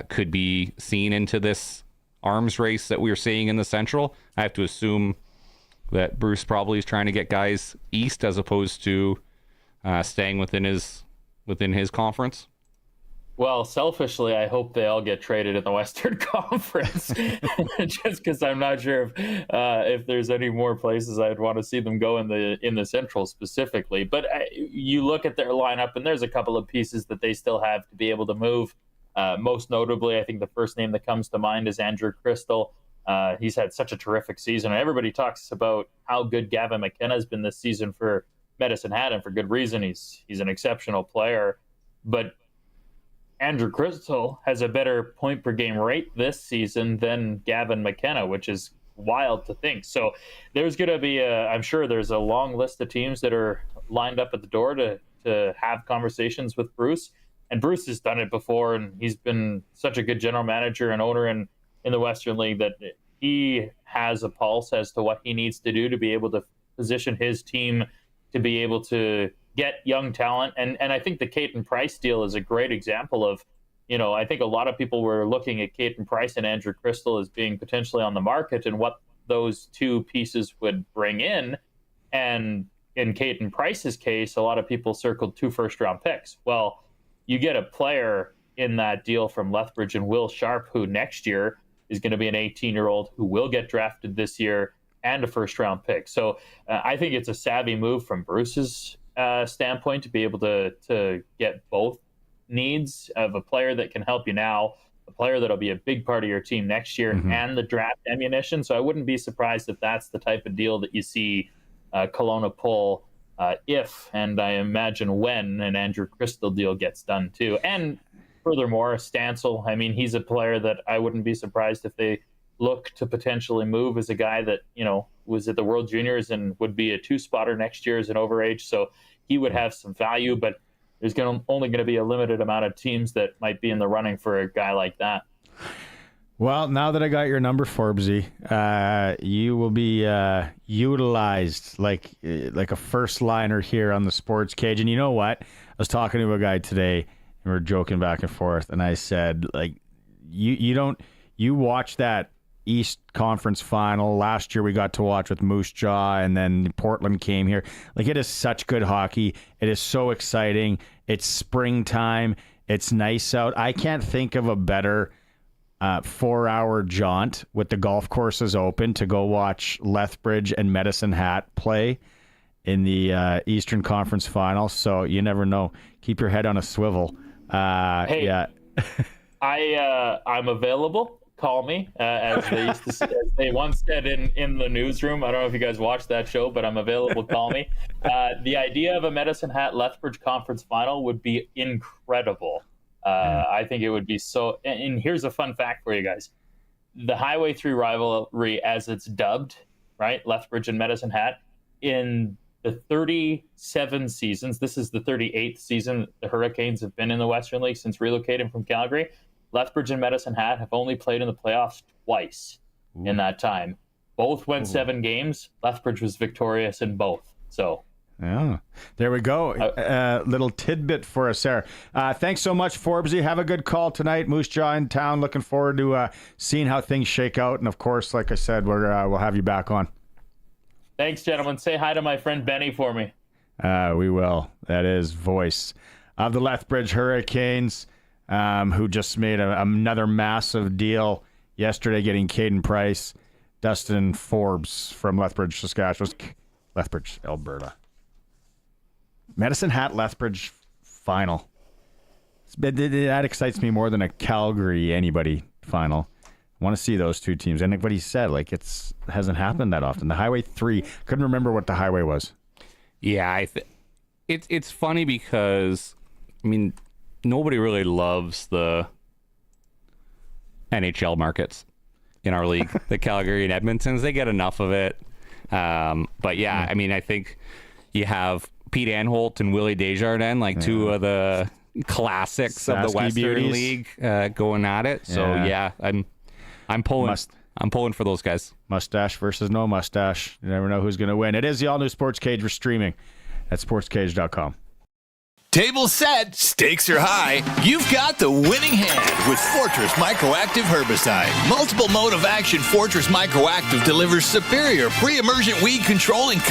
could be seen into this arms race that we're seeing in the Central? I have to assume that Bruce probably is trying to get guys east as opposed to staying within his conference. Well, selfishly, I hope they all get traded in the Western Conference, just because I'm not sure if there's any more places I'd want to see them go in the Central specifically. But you look at their lineup, and there's a couple of pieces that they still have to be able to move. Most notably, I think the first name that comes to mind is Andrew Crystal. He's had such a terrific season, and everybody talks about how good Gavin McKenna has been this season for Medicine Hat, and for good reason. He's an exceptional player, but Andrew Crystal has a better point per game rate this season than Gavin McKenna, which is wild to think. So there's going to be I'm sure there's a long list of teams that are lined up at the door to have conversations with Bruce. And Bruce has done it before, and he's been such a good general manager and owner in the Western League that he has a pulse as to what he needs to do to be able to position his team to be able to get young talent. And I think the Caden Price deal is a great example of, I think a lot of people were looking at Caden Price and Andrew Crystal as being potentially on the market and what those two pieces would bring in. And in Caden Price's case, a lot of people circled 2 first-round picks. Well, you get a player in that deal from Lethbridge and Will Sharp, who next year is going to be an 18-year-old who will get drafted this year and a first-round pick. So I think it's a savvy move from Bruce's standpoint to be able to get both needs of a player that can help you now, a player that'll be a big part of your team next year, and the draft ammunition. So I wouldn't be surprised if that's the type of deal that you see Kelowna pull if, and I imagine when, an Andrew Crystal deal gets done too. And furthermore, Stancil, I mean, he's a player that I wouldn't be surprised if they look to potentially move as a guy that, was at the World Juniors and would be a 2-spotter next year as an overage. So he would have some value, but there's only going to be a limited amount of teams that might be in the running for a guy like that. Well, now that I got your number, Forbesy, you will be utilized like a first liner here on the Sports Cage. And you know what? I was talking to a guy today, and we were joking back and forth, and I said, you watch that East Conference final. Last year we got to watch with Moose Jaw, and then Portland came here. It is such good hockey. It is so exciting. It's springtime. It's nice out. I can't think of a better 4-hour jaunt with the golf courses open to go watch Lethbridge and Medicine Hat play in the Eastern Conference final. So you never know. Keep your head on a swivel. Hey, yeah. I'm available. Call me, as they once said in the newsroom. I don't know if you guys watched that show, but I'm available. Call me. The idea of a Medicine Hat Lethbridge Conference final would be incredible. I think it would be so. And here's a fun fact for you guys: the Highway 3 rivalry, as it's dubbed, right, Lethbridge and Medicine Hat, in the 37 seasons. This is the 38th season the Hurricanes have been in the Western League since relocating from Calgary. Lethbridge and Medicine Hat have only played in the playoffs twice in that time. Both went 7 games. Lethbridge was victorious in both. So, yeah, there we go. Little tidbit for us there. Thanks so much, Forbesy. Have a good call tonight. Moose Jaw in town. Looking forward to seeing how things shake out. And of course, like I said, we'll have you back on. Thanks, gentlemen. Say hi to my friend Benny for me. We will. That is voice of the Lethbridge Hurricanes. Who just made another massive deal yesterday, getting Caden Price, Dustin Forbes from Lethbridge, Saskatchewan, Lethbridge, Alberta. Medicine Hat Lethbridge final. That excites me more than a Calgary anybody final. I want to see those two teams. And what he said, it hasn't happened that often. The Highway 3, couldn't remember what the highway was. Yeah, it's funny because, nobody really loves the NHL markets in our league. The Calgary and Edmontons, they get enough of it. But yeah, I mean, I think you have Pete Anholt and Willie Desjardins, like two of the classics of the Sasky Western beauties. League, going at it. So yeah, I'm pulling. I'm pulling for those guys. Mustache versus no mustache. You never know who's going to win. It is the all-new Sportscage. We're streaming at sportscage.com. Table set, stakes are high. You've got the winning hand with Fortress Microactive Herbicide. Multiple mode of action, Fortress Microactive delivers superior pre-emergent weed control and